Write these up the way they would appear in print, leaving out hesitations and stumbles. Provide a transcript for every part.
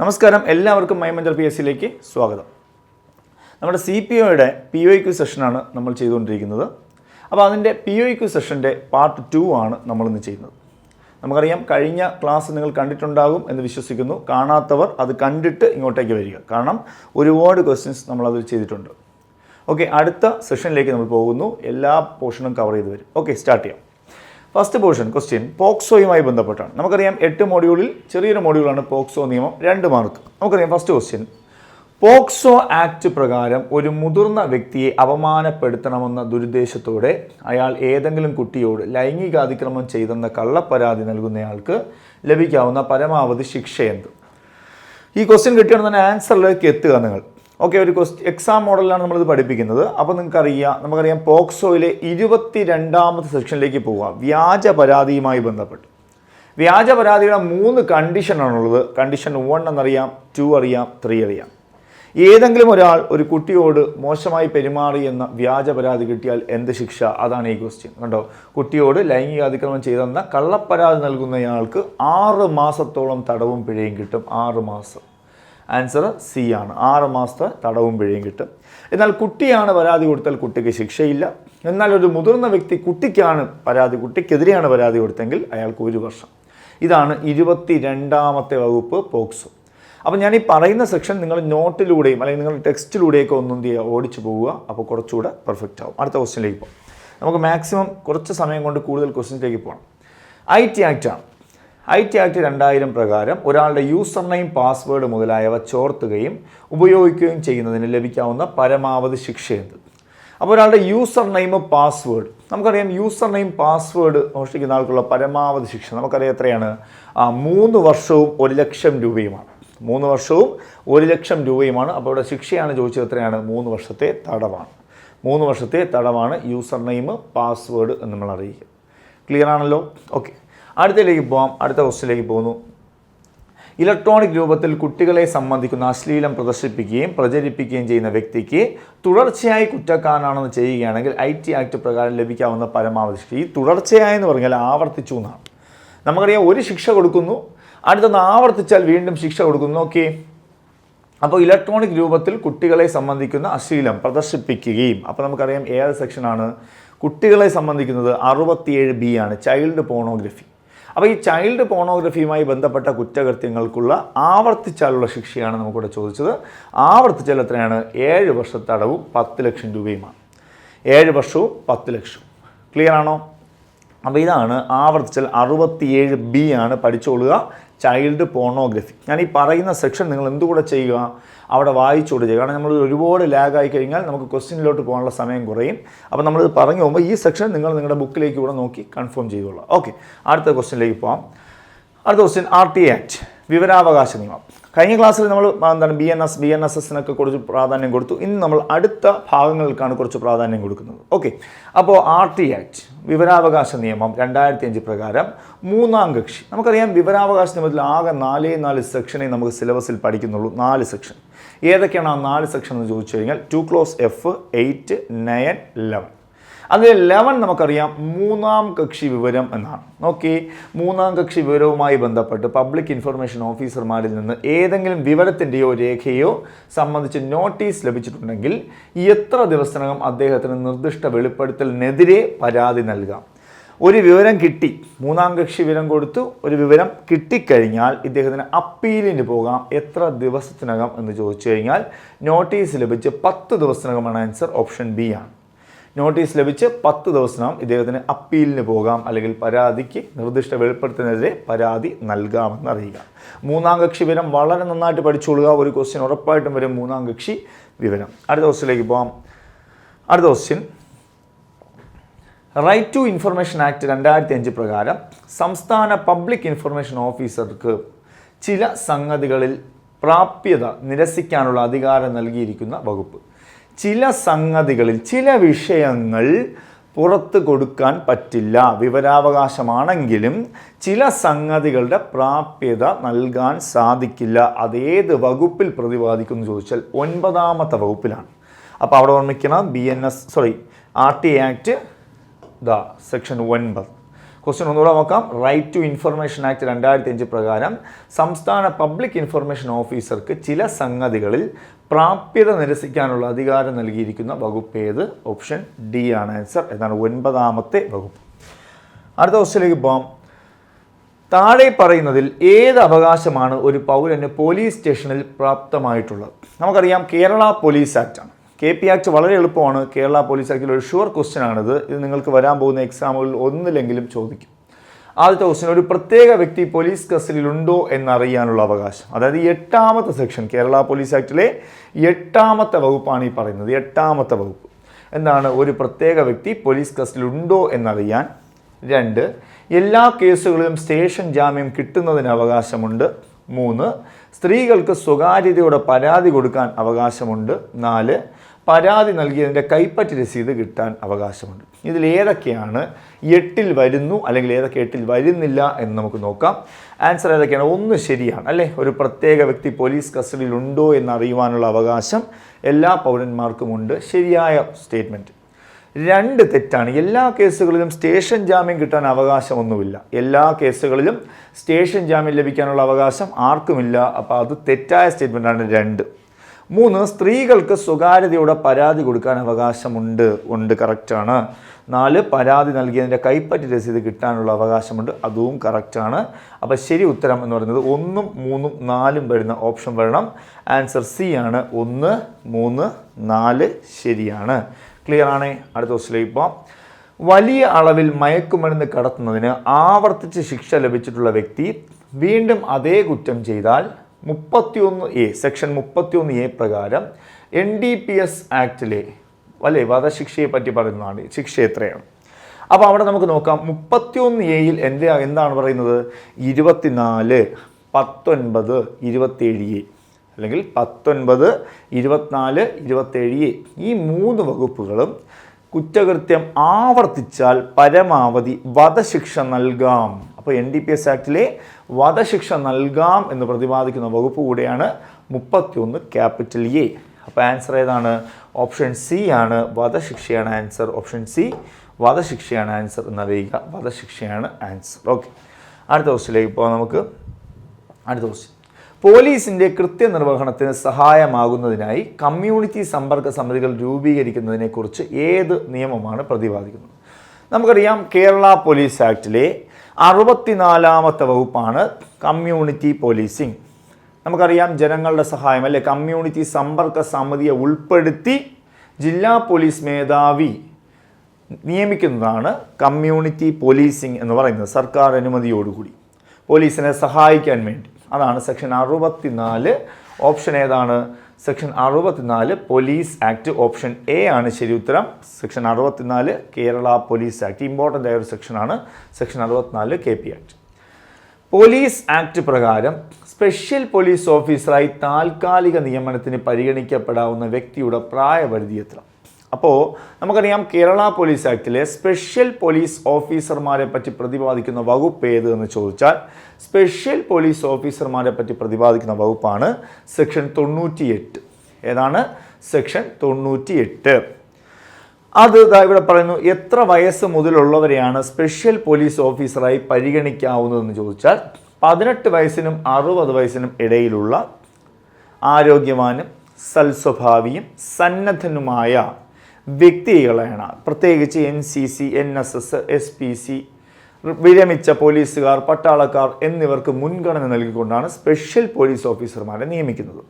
നമസ്കാരം, എല്ലാവർക്കും മൈമഞ്ചർ PSCയിലേക്ക് സ്വാഗതം. നമ്മുടെ CPOയുടെ POIQ സെഷനാണ് നമ്മൾ ചെയ്തുകൊണ്ടിരിക്കുന്നത്. അപ്പോൾ അതിൻ്റെ POIQ സെഷൻ്റെ പാർട്ട് 2 ആണ് നമ്മളിന്ന് ചെയ്യുന്നത്. നമുക്കറിയാം, കഴിഞ്ഞ ക്ലാസ് നിങ്ങൾ കണ്ടിട്ടുണ്ടാകും എന്ന് വിശ്വസിക്കുന്നു. കാണാത്തവർ അത് കണ്ടിട്ട് ഇങ്ങോട്ടേക്ക് വരിക, കാരണം ഒരുപാട് ക്വസ്റ്റ്യൻസ് നമ്മളതിൽ ചെയ്തിട്ടുണ്ട്. ഓക്കെ, അടുത്ത സെഷനിലേക്ക് നമ്മൾ പോകുന്നു. എല്ലാ പോർഷനും കവർ ചെയ്ത് വരും. ഓക്കെ, സ്റ്റാർട്ട് ചെയ്യാം. ഫസ്റ്റ് പോർഷൻ ക്വസ്റ്റ്യൻ പോക്സോയുമായി ബന്ധപ്പെട്ടാണ്. നമുക്കറിയാം 8 മോഡ്യൂളിൽ ചെറിയൊരു മോഡ്യൂളാണ് പോക്സോ നിയമം, 2 മാർക്ക്. നമുക്കറിയാം ഫസ്റ്റ് ക്വസ്റ്റ്യൻ, പോക്സോ ആക്ട് പ്രകാരം ഒരു മുതിർന്ന വ്യക്തിയെ അപമാനപ്പെടുത്തണമെന്ന ദുരുദ്ദേശത്തോടെ അയാൾ ഏതെങ്കിലും കുട്ടിയോട് ലൈംഗിക അതിക്രമം ചെയ്തെന്ന കള്ളപ്പരാതി നൽകുന്നയാൾക്ക് ലഭിക്കാവുന്ന പരമാവധി ശിക്ഷ എന്ത്? ഈ ക്വസ്റ്റ്യൻ കിട്ടിയാണ് തന്നെ ആൻസറിലേക്ക് എത്തുക നിങ്ങൾ. ഓക്കെ, ഒരു എക്സാം മോഡലിലാണ് നമ്മളിത് പഠിപ്പിക്കുന്നത്. അപ്പോൾ നമുക്കറിയാം പോക്സോയിലെ 22ാമത്തെ സെക്ഷനിലേക്ക് പോവുക. വ്യാജ പരാതിയുമായി ബന്ധപ്പെട്ട് വ്യാജ പരാതിയുടെ 3 കണ്ടീഷനാണുള്ളത്. കണ്ടീഷൻ 1 എന്നറിയാം, 2 അറിയാം, 3 അറിയാം. ഏതെങ്കിലും ഒരാൾ ഒരു കുട്ടിയോട് മോശമായി പെരുമാറി എന്ന വ്യാജ പരാതി കിട്ടിയാൽ എന്ത് ശിക്ഷ? അതാണ് ഈ ക്വസ്റ്റ്യൻ. കണ്ടോ, കുട്ടിയോട് ലൈംഗിക അതിക്രമം ചെയ്തെന്ന കള്ളപ്പരാതി നൽകുന്നയാൾക്ക് 6 മാസത്തോളം തടവും പിഴയും കിട്ടും. 6 മാസം. ആൻസർ സി ആണ്. 6 മാസത്തെ തടവും പിഴയും കിട്ടും. എന്നാൽ കുട്ടിയാണ് പരാതി കൊടുത്താൽ കുട്ടിക്ക് ശിക്ഷയില്ല. എന്നാൽ ഒരു മുതിർന്ന വ്യക്തി കുട്ടിക്കെതിരെയാണ് പരാതി കൊടുത്തെങ്കിൽ അയാൾക്ക് 1 വർഷം. ഇതാണ് 22ാമത്തെ വകുപ്പ് പോക്സോ. അപ്പോൾ ഞാൻ ഈ പറയുന്ന സെക്ഷൻ നിങ്ങൾ നോട്ടിലൂടെയും അല്ലെങ്കിൽ നിങ്ങൾ ടെക്സ്റ്റിലൂടെയൊക്കെ ഒന്നും ഓടിച്ചു പോവുക. അപ്പോൾ കുറച്ചുകൂടെ പെർഫെക്റ്റ് ആവും. അടുത്ത ക്വസ്റ്റ്യനിലേക്ക് പോകാം. നമുക്ക് മാക്സിമം കുറച്ച് സമയം കൊണ്ട് കൂടുതൽ ക്വസ്റ്റ്യൻസിലേക്ക് പോകണം. IT ആക്റ്റാണ്. IT ആക്ട് 2000 പ്രകാരം ഒരാളുടെ യൂസർ നെയിം, പാസ്വേഡ് മുതലായവ ചോർത്തുകയും ഉപയോഗിക്കുകയും ചെയ്യുന്നതിന് ലഭിക്കാവുന്ന പരമാവധി ശിക്ഷ എന്ത്? അപ്പോൾ ഒരാളുടെ യൂസർ നെയിം, പാസ്വേഡ്, നമുക്കറിയാം യൂസർ നെയിം, പാസ്വേഡ് മോഷ്ടിക്കുന്ന ആൾക്കുള്ള പരമാവധി ശിക്ഷ നമുക്കറിയാം എത്രയാണ്? 3 വർഷവും 1 ലക്ഷം രൂപയുമാണ്. 3 വർഷവും 1 ലക്ഷം രൂപയുമാണ്. അപ്പോൾ ഇവിടെ ശിക്ഷയാണ് ചോദിച്ചത്, എത്രയാണ്? 3 വർഷത്തെ തടവാണ്. 3 വർഷത്തെ തടവാണ് യൂസർ നെയിം, പാസ്വേഡ് എന്ന് നമ്മൾ അറിയിക്കുക. ക്ലിയർ ആണല്ലോ? ഓക്കെ, അടുത്തതിലേക്ക് പോകാം. അടുത്ത ക്വസ്റ്റ്യനിലേക്ക് പോകുന്നു. ഇലക്ട്രോണിക് രൂപത്തിൽ കുട്ടികളെ സംബന്ധിക്കുന്ന അശ്ലീലം പ്രദർശിപ്പിക്കുകയും പ്രചരിപ്പിക്കുകയും ചെയ്യുന്ന വ്യക്തിക്ക് തുടർച്ചയായി കുറ്റക്കാരനാണെന്ന് ചെയ്യുകയാണെങ്കിൽ IT ആക്ട് പ്രകാരം ലഭിക്കാവുന്ന പരമാവധി ശിക്ഷ. ഈ തുടർച്ചയായി എന്ന് പറഞ്ഞാൽ ആവർത്തിച്ചു എന്നാണ്. നമുക്കറിയാം, ഒരു ശിക്ഷ കൊടുക്കുന്നു, അടുത്തൊന്ന് ആവർത്തിച്ചാൽ വീണ്ടും ശിക്ഷ കൊടുക്കുന്നു. ഓക്കെ, അപ്പോൾ ഇലക്ട്രോണിക് രൂപത്തിൽ കുട്ടികളെ സംബന്ധിക്കുന്ന അശ്ലീലം പ്രദർശിപ്പിക്കുകയും, അപ്പോൾ നമുക്കറിയാം ഏത് സെക്ഷനാണ് കുട്ടികളെ സംബന്ധിക്കുന്നത്? 67B ആണ്, ചൈൽഡ് പോണോഗ്രഫി. അപ്പോൾ ഈ ചൈൽഡ് പോണോഗ്രഫിയുമായി ബന്ധപ്പെട്ട കുറ്റകൃത്യങ്ങൾക്കുള്ള ആവർത്തിച്ചാലുള്ള ശിക്ഷയാണ് നമുക്കിവിടെ ചോദിച്ചത്. ആവർത്തിച്ചാൽ എത്രയാണ്? 7 വർഷത്തെ തടവും 10 ലക്ഷം രൂപയുമാണ്. 7 വർഷവും 10 ലക്ഷവും. ക്ലിയർ ആണോ? അപ്പോൾ ഇതാണ് ആവർത്തിച്ചാൽ 67B ആണ്. പഠിച്ചോളുക, ചൈൽഡ് പോണോഗ്രഫി. ഞാൻ ഈ പറയുന്ന സെക്ഷൻ നിങ്ങൾ എന്തുകൂടെ ചെയ്യുക? അവിടെ വായിച്ചുകൂടെ ചെയ്യുക. കാരണം നമ്മൾ ഒരുപാട് ലാഗായി കഴിഞ്ഞാൽ നമുക്ക് ക്വസ്റ്റ്യനിലോട്ട് പോകാനുള്ള സമയം കുറയും. അപ്പോൾ നമ്മളിത് പറഞ്ഞു പോകുമ്പോൾ ഈ സെക്ഷൻ നിങ്ങൾ നിങ്ങളുടെ ബുക്കിലേക്ക് കൂടെ നോക്കി കൺഫേം ചെയ്തോളാം. ഓക്കെ, അടുത്ത ക്വസ്റ്റ്യനിലേക്ക് പോകാം. അടുത്ത ക്വസ്റ്റ്യൻ RT ആക്ട്, വിവരാവകാശ നിയമം. കഴിഞ്ഞ ക്ലാസ്സിൽ നമ്മൾ BNSS കുറച്ച് പ്രാധാന്യം കൊടുത്തു. ഇന്ന് നമ്മൾ അടുത്ത ഭാഗങ്ങൾക്കാണ് കുറച്ച് പ്രാധാന്യം കൊടുക്കുന്നത്. ഓക്കെ, അപ്പോൾ RT ആക്ട്, വിവരാവകാശ നിയമം 2005 പ്രകാരം 3ാം കക്ഷി. നമുക്കറിയാം വിവരാവകാശ നിയമത്തിൽ ആകെ 4 സെക്ഷനെ നമുക്ക് സിലബസിൽ പഠിക്കുന്നുള്ളൂ. 4 സെക്ഷൻ. ഏതൊക്കെയാണ് ആ 4 സെക്ഷൻ എന്ന് ചോദിച്ചു കഴിഞ്ഞാൽ 2 Clause F, 8, 9, 11. അതിൽ 11 നമുക്കറിയാം 3ാം കക്ഷി വിവരം എന്നാണ്. ഓക്കെ, 3ാം കക്ഷി വിവരവുമായി ബന്ധപ്പെട്ട് പബ്ലിക് ഇൻഫർമേഷൻ ഓഫീസർമാരിൽ നിന്ന് ഏതെങ്കിലും വിവരത്തിൻ്റെയോ രേഖയോ സംബന്ധിച്ച് നോട്ടീസ് ലഭിച്ചിട്ടുണ്ടെങ്കിൽ എത്ര ദിവസത്തിനകം അദ്ദേഹത്തിന് നിർദ്ദിഷ്ട വെളിപ്പെടുത്തലിനെതിരെ പരാതി നൽകാം? ഒരു വിവരം കിട്ടി, 3ാം കക്ഷി വിവരം കൊടുത്തു, ഒരു വിവരം കിട്ടിക്കഴിഞ്ഞാൽ ഇദ്ദേഹത്തിന് അപ്പീലിന് പോകാം. എത്ര ദിവസത്തിനകം എന്ന് ചോദിച്ചു കഴിഞ്ഞാൽ നോട്ടീസ് ലഭിച്ച് 10 ദിവസത്തിനകമാണ്. ആൻസർ ഓപ്ഷൻ B ആണ്. നോട്ടീസ് ലഭിച്ച് 10 ദിവസത്തിനകം ഇദ്ദേഹത്തിന് അപ്പീലിന് പോകാം, അല്ലെങ്കിൽ പരാതിക്ക് നിർദ്ദിഷ്ട വെളിപ്പെടുത്തലിനെതിരെ പരാതി നൽകാമെന്ന് അറിയുക. 3ാം കക്ഷി വിവരം വളരെ നന്നായിട്ട് പഠിച്ചുകൊള്ളുക. ഒരു ക്വസ്റ്റ്യൻ ഉറപ്പായിട്ടും വരും, 3ാം കക്ഷി വിവരം. അടുത്ത ക്വസ്റ്റ്യനിലേക്ക് പോകാം. അടുത്ത question, right to information act 2005 പ്രകാരം സംസ്ഥാന പബ്ലിക് ഇൻഫർമേഷൻ ഓഫീസർക്ക് ചില സംഗതികളിൽ പ്രാപ്യത നിരസിക്കാനുള്ള അധികാരം നൽകിയിരിക്കുന്ന വകുപ്പ്. ചില സംഗതികളിൽ, ചില വിഷയങ്ങൾ പുറത്ത് കൊടുക്കാൻ പറ്റില്ല. വിവരാവകാശമാണെങ്കിലും ചില സംഗതികളുടെ പ്രാപ്യത നൽകാൻ സാധിക്കില്ല. അതേത് വകുപ്പിൽ പ്രതിപാദിക്കുന്നു ചോദിച്ചാൽ 9ാമത്തെ വകുപ്പിലാണ്. അപ്പോൾ അവിടെ ഓർമ്മിക്കണം RT ആക്ട് സെക്ഷൻ 9. ക്വസ്റ്റ്യൻ ഒന്നുകൂടെ നോക്കാം. റൈറ്റ് ടു ഇൻഫർമേഷൻ ആക്ട് 2005 പ്രകാരം സംസ്ഥാന പബ്ലിക് ഇൻഫർമേഷൻ ഓഫീസർക്ക് ചില സംഗതികളിൽ പ്രാപ്യത നിരസിക്കാനുള്ള അധികാരം നൽകിയിരിക്കുന്ന വകുപ്പ് ഏത്? ഓപ്ഷൻ ഡി ആണ് ആൻസർ. ഏതാണ് 9ാമത്തെ വകുപ്പ്. അടുത്ത ക്വസ്റ്റ്യനിലേക്ക് പോകാം. താഴെ പറയുന്നതിൽ ഏത് അവകാശമാണ് ഒരു പൗരന് പോലീസ് സ്റ്റേഷനിൽ പ്രാപ്തമായിട്ടുള്ളത്? നമുക്കറിയാം കേരള പോലീസ് ആക്റ്റാണ്. KP ആക്ട് വളരെ എളുപ്പമാണ്. കേരള പോലീസ് ആക്ടിൽ ഒരു ഷുവർ ക്വസ്റ്റ്യൻ ആണിത്. ഇത് നിങ്ങൾക്ക് വരാൻ പോകുന്ന എക്സാമുകളിൽ ഒന്നിലെങ്കിലും ചോദിക്കും. ആദ്യത്തെ ക്വസ്റ്റ്യൻ, ഒരു പ്രത്യേക വ്യക്തി പോലീസ് കസ്റ്റഡിയിലുണ്ടോ എന്നറിയാനുള്ള അവകാശം. അതായത് 8ാമത്തെ സെക്ഷൻ കേരള പോലീസ് ആക്ടിലെ 8ാമത്തെ വകുപ്പാണ് ഈ പറയുന്നത്. 8ാമത്തെ വകുപ്പ് എന്താണ്? ഒരു പ്രത്യേക വ്യക്തി പോലീസ് കസ്റ്റഡിയിലുണ്ടോ എന്നറിയാൻ. 2, എല്ലാ കേസുകളിലും സ്റ്റേഷൻ ജാമ്യം കിട്ടുന്നതിന് അവകാശമുണ്ട്. 3, സ്ത്രീകൾക്ക് സ്വകാര്യതയോടെ പരാതി കൊടുക്കാൻ അവകാശമുണ്ട്. 4, പരാതി നൽകിയതിൻ്റെ കൈപ്പറ്റ് രസീത് കിട്ടാൻ അവകാശമുണ്ട്. ഇതിൽ ഏതൊക്കെയാണ് 8ൽ വരുന്നു അല്ലെങ്കിൽ ഏതൊക്കെ 8ൽ വരുന്നില്ല എന്ന് നമുക്ക് നോക്കാം. ആൻസർ ഏതൊക്കെയാണ്? 1 ശരിയാണ് അല്ലേ. ഒരു പ്രത്യേക വ്യക്തി പോലീസ് കസ്റ്റഡിയിൽ ഉണ്ടോ എന്നറിയുവാനുള്ള അവകാശം എല്ലാ പൗരന്മാർക്കുമുണ്ട്. ശരിയായ സ്റ്റേറ്റ്മെൻറ്റ്. 2 തെറ്റാണ്. എല്ലാ കേസുകളിലും സ്റ്റേഷൻ ജാമ്യം കിട്ടാൻ അവകാശമൊന്നുമില്ല. എല്ലാ കേസുകളിലും സ്റ്റേഷൻ ജാമ്യം ലഭിക്കാനുള്ള അവകാശം ആർക്കുമില്ല. അപ്പോൾ അത് തെറ്റായ സ്റ്റേറ്റ്മെൻറ്റാണ് 2. 3, സ്ത്രീകൾക്ക് സ്വകാര്യതയോടെ പരാതി കൊടുക്കാൻ അവകാശമുണ്ട്. ഉണ്ട്, കറക്റ്റാണ്. 4, പരാതി നൽകിയതിൻ്റെ കൈപ്പറ്റ് രസീത് കിട്ടാനുള്ള അവകാശമുണ്ട്. അതും കറക്റ്റാണ്. അപ്പോൾ ശരി ഉത്തരം എന്ന് പറയുന്നത് 1, 3, 4 വരുന്ന ഓപ്ഷൻ വരണം. ആൻസർ സി ആണ്. 1, 3, 4 ശരിയാണ്. ക്ലിയർ ആണേ. അടുത്ത ക്വസ്റ്റ്യനിലേക്ക് പോകാം. വലിയ അളവിൽ മയക്കുമരുന്ന് കടത്തുന്നതിന് ആവർത്തിച്ച് ശിക്ഷ ലഭിച്ചിട്ടുള്ള വ്യക്തി വീണ്ടും അതേ കുറ്റം ചെയ്താൽ 31A സെക്ഷൻ 31A പ്രകാരം NDPS ആക്ടിലെ അല്ലേ വധശിക്ഷയെ പറ്റി പറയുന്നതാണ്. ശിക്ഷ എത്രയാണ്? അപ്പോൾ അവിടെ നമുക്ക് നോക്കാം. 31Aയിൽ എന്താണ് പറയുന്നത്? 24, 19, 27A അല്ലെങ്കിൽ 19, 24, 27A ഈ 3 വകുപ്പുകളും കുറ്റകൃത്യം ആവർത്തിച്ചാൽ പരമാവധി വധശിക്ഷ നൽകാം. അപ്പോൾ NDPS ആക്ടിലെ വധശിക്ഷ നൽകാം എന്ന് പ്രതിപാദിക്കുന്ന വകുപ്പ് കൂടെയാണ് 31A. അപ്പോൾ ആൻസർ ഏതാണ്? ഓപ്ഷൻ സി ആണ്. വധശിക്ഷയാണ് ആൻസർ. ഓപ്ഷൻ സി വധശിക്ഷയാണ് ആൻസർ എന്നറിയുക. വധശിക്ഷയാണ് ആൻസർ. ഓക്കെ, അടുത്ത ക്വസ്റ്റ്യനിലേക്ക് പോകാം നമുക്ക്. അടുത്ത ക്വസ്റ്റ്യൻ, പോലീസിൻ്റെ കൃത്യനിർവഹണത്തിന് സഹായമാകുന്നതിനായി കമ്മ്യൂണിറ്റി സമ്പർക്ക സമിതികൾ രൂപീകരിക്കുന്നതിനെക്കുറിച്ച് ഏത് നിയമമാണ് പ്രതിപാദിക്കുന്നത്? നമുക്കറിയാം കേരള പോലീസ് ആക്ടിലെ 64ാമത്തെ വകുപ്പാണ് കമ്മ്യൂണിറ്റി പോലീസിംഗ്. നമുക്കറിയാം ജനങ്ങളുടെ സഹായം അല്ലെ, കമ്മ്യൂണിറ്റി സമ്പർക്ക സമിതിയെ ഉൾപ്പെടുത്തി ജില്ലാ പോലീസ് മേധാവി നിയമിക്കുന്നതാണ് കമ്മ്യൂണിറ്റി പോലീസിംഗ് എന്ന് പറയുന്നത്. സർക്കാർ അനുമതിയോടുകൂടി പോലീസിനെ സഹായിക്കാൻ വേണ്ടി. അതാണ് സെക്ഷൻ 64. ഓപ്ഷൻ ഏതാണ്? Section 64 police act. Option A ആണ് ശരി ഉത്തരം. Section 64 Kerala police act. Important ആയ ഒരു സെക്ഷനാണ് section 64 KP act. Police act പ്രകാരം സ്പെഷ്യൽ പോലീസ് ഓഫീസറായി താൽക്കാലിക നിയമനത്തിന് പരിഗണിക്കപ്പെടാവുന്ന വ്യക്തിയുടെ പ്രായപരിധി എത്ര? അപ്പോൾ നമുക്കറിയാം കേരള പോലീസ് ആക്ടിലെ സ്പെഷ്യൽ പോലീസ് ഓഫീസർമാരെ പറ്റി പ്രതിപാദിക്കുന്ന വകുപ്പ് ഏത് എന്ന് ചോദിച്ചാൽ സ്പെഷ്യൽ പോലീസ് ഓഫീസർമാരെ പറ്റി പ്രതിപാദിക്കുന്ന വകുപ്പാണ് സെക്ഷൻ 98. ഏതാണ്? സെക്ഷൻ 98. അത് ഇവിടെ പറയുന്നു. എത്ര വയസ്സ് മുതലുള്ളവരെയാണ് സ്പെഷ്യൽ പോലീസ് ഓഫീസറായി പരിഗണിക്കാവുന്നതെന്ന് ചോദിച്ചാൽ 18 വയസ്സിനും 60 വയസ്സിനും ഇടയിലുള്ള ആരോഗ്യവാനും സൽസ്വഭാവിയും സന്നദ്ധനുമായ വ്യക്തികളെയാണ്. പ്രത്യേകിച്ച് NCC, NSS, SPC, വിരമിച്ച പോലീസുകാർ, പട്ടാളക്കാർ എന്നിവർക്ക് മുൻഗണന നൽകിക്കൊണ്ടാണ് സ്പെഷ്യൽ പോലീസ് ഓഫീസർമാരെ നിയമിക്കുന്നത്.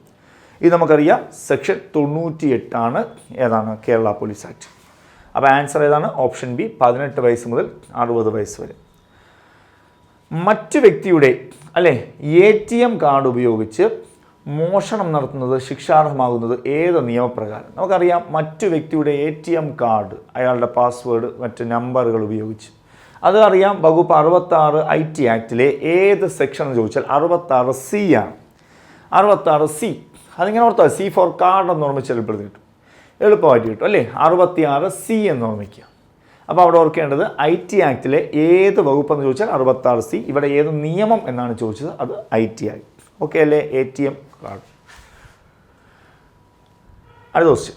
ഇത് നമുക്കറിയാം സെക്ഷൻ 98 ആണ്. ഏതാണ്? Kerala police act. അപ്പോൾ ആൻസർ ഏതാണ്? ഓപ്ഷൻ ബി 18 വയസ്സ് മുതൽ 60 വയസ്സ് വരെ. മറ്റു വ്യക്തിയുടെ അല്ലേ ATM കാർഡ് ഉപയോഗിച്ച് മോഷണം നടത്തുന്നത് ശിക്ഷാർഹമാകുന്നത് ഏത് നിയമപ്രകാരം? നമുക്കറിയാം മറ്റു വ്യക്തിയുടെ ATM കാർഡ്, അയാളുടെ പാസ്വേഡ്, മറ്റ് നമ്പറുകൾ ഉപയോഗിച്ച്. അത് അറിയാം. വകുപ്പ് 66 IT ആക്ടിലെ ഏത് സെക്ഷൻ എന്ന് ചോദിച്ചാൽ 66C ആണ്. 66C. അതിങ്ങനെ ഓർത്താൽ C ഫോർ കാർഡ് എന്ന് ഓർമ്മിച്ച് എളുപ്പത്തിൽ കിട്ടും. എളുപ്പമായിട്ട് കിട്ടും അല്ലേ? 66C എന്ന് ഓർമ്മിക്കുക. അപ്പോൾ അവിടെ ഓർക്കേണ്ടത് IT ആക്ടിലെ ഏത് വകുപ്പെന്ന് ചോദിച്ചാൽ 66C. ഇവിടെ ഏത് നിയമം എന്നാണ് ചോദിച്ചത്? അത് IT ആക്ട്. ഓക്കെ അല്ലേ? ATM card. അടുത്ത ക്വസ്റ്റ്യൻ,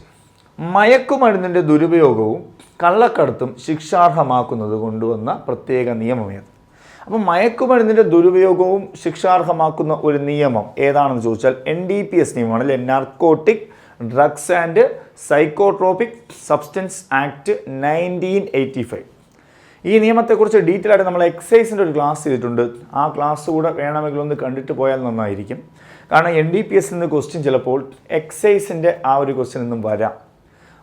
മയക്കുമരുന്നിൻ്റെ ദുരുപയോഗവും കള്ളക്കടത്തും ശിക്ഷാർഹമാക്കുന്നത് കൊണ്ടുവന്ന പ്രത്യേക നിയമമേത്? അപ്പം മയക്കുമരുന്നിൻ്റെ ദുരുപയോഗവും ശിക്ഷാർഹമാക്കുന്ന ഒരു നിയമം ഏതാണെന്ന് ചോദിച്ചാൽ NDPS നിയമമാണ് അല്ലേ, narcotic drugs and psychotropic substance act 1985. ഈ നിയമത്തെക്കുറിച്ച് ഡീറ്റെയിൽ ആയിട്ട് നമ്മൾ എക്സൈസിൻ്റെ ഒരു ക്ലാസ് ചെയ്തിട്ടുണ്ട്. ആ ക്ലാസ് കൂടെ വേണമെങ്കിൽ ഒന്ന് കണ്ടിട്ട് പോയാൽ നന്നായിരിക്കും. കാരണം NDPS നിന്ന് ക്വസ്റ്റ്യൻ ചിലപ്പോൾ എക്സൈസിൻ്റെ ആ ഒരു ക്വസ്റ്റ്യൻ നിന്നും വരാം.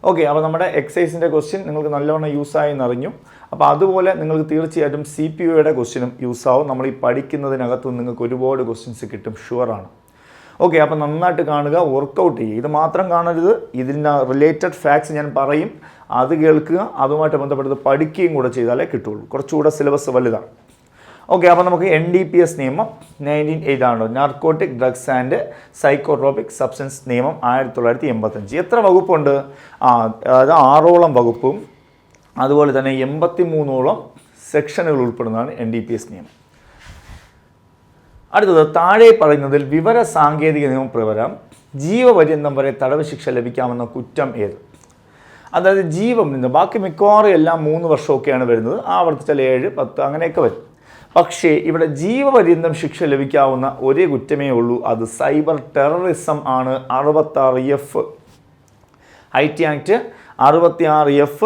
ഓക്കെ, അപ്പോൾ നമ്മുടെ എക്സൈസിൻ്റെ ക്വസ്റ്റ്യൻ നിങ്ങൾക്ക് നല്ലവണ്ണം യൂസായി എന്നറിഞ്ഞു. അപ്പോൾ അതുപോലെ നിങ്ങൾക്ക് തീർച്ചയായിട്ടും CPOയുടെ ക്വസ്റ്റ്യനും യൂസാവും. നമ്മൾ ഈ പഠിക്കുന്നതിനകത്ത് നിങ്ങൾക്ക് ഒരുപാട് ക്വസ്റ്റ്യൻസ് കിട്ടും, ഷുവറാണ്. ഓക്കെ, അപ്പോൾ നന്നായിട്ട് കാണുക, വർക്കൗട്ട് ചെയ്യുക. ഇത് മാത്രം കാണരുത്, ഇതിന് റിലേറ്റഡ് ഫാക്ട്സ് ഞാൻ പറയും, അത് കേൾക്കുക, അതുമായിട്ട് ബന്ധപ്പെട്ട് പഠിക്കുകയും കൂടെ ചെയ്താലേ കിട്ടുള്ളൂ. കുറച്ചുകൂടെ സിലബസ് വലുതാണ്. ഓക്കെ, അപ്പോൾ നമുക്ക് NDPS നിയമം 1985 ആണ്, narcotic drugs and psychotropic substance നിയമം 1985. എത്ര വകുപ്പുണ്ട്? അതായത് 6ഓളം വകുപ്പും അതുപോലെ തന്നെ 83ഓളം സെക്ഷനുകൾ ഉൾപ്പെടുന്നതാണ് NDPS നിയമം. അടുത്തത്, താഴെ പറയുന്നതിൽ വിവര സാങ്കേതിക നിയമപ്രകാരം ജീവപര്യന്തം വരെ തടവ് ശിക്ഷ ലഭിക്കാമെന്ന കുറ്റം ഏത്? അതായത് ജീവപര്യന്തം, ബാക്കി മിക്കവാറും എല്ലാം 3 വർഷമൊക്കെയാണ് വരുന്നത്, ആവർത്തിച്ചാൽ 7, 10 അങ്ങനെയൊക്കെ വരും. പക്ഷേ ഇവിടെ ജീവപര്യന്തം ശിക്ഷ ലഭിക്കാവുന്ന ഒരേ കുറ്റമേ ഉള്ളൂ, അത് സൈബർ ടെററിസം ആണ്. 66F IT act 66F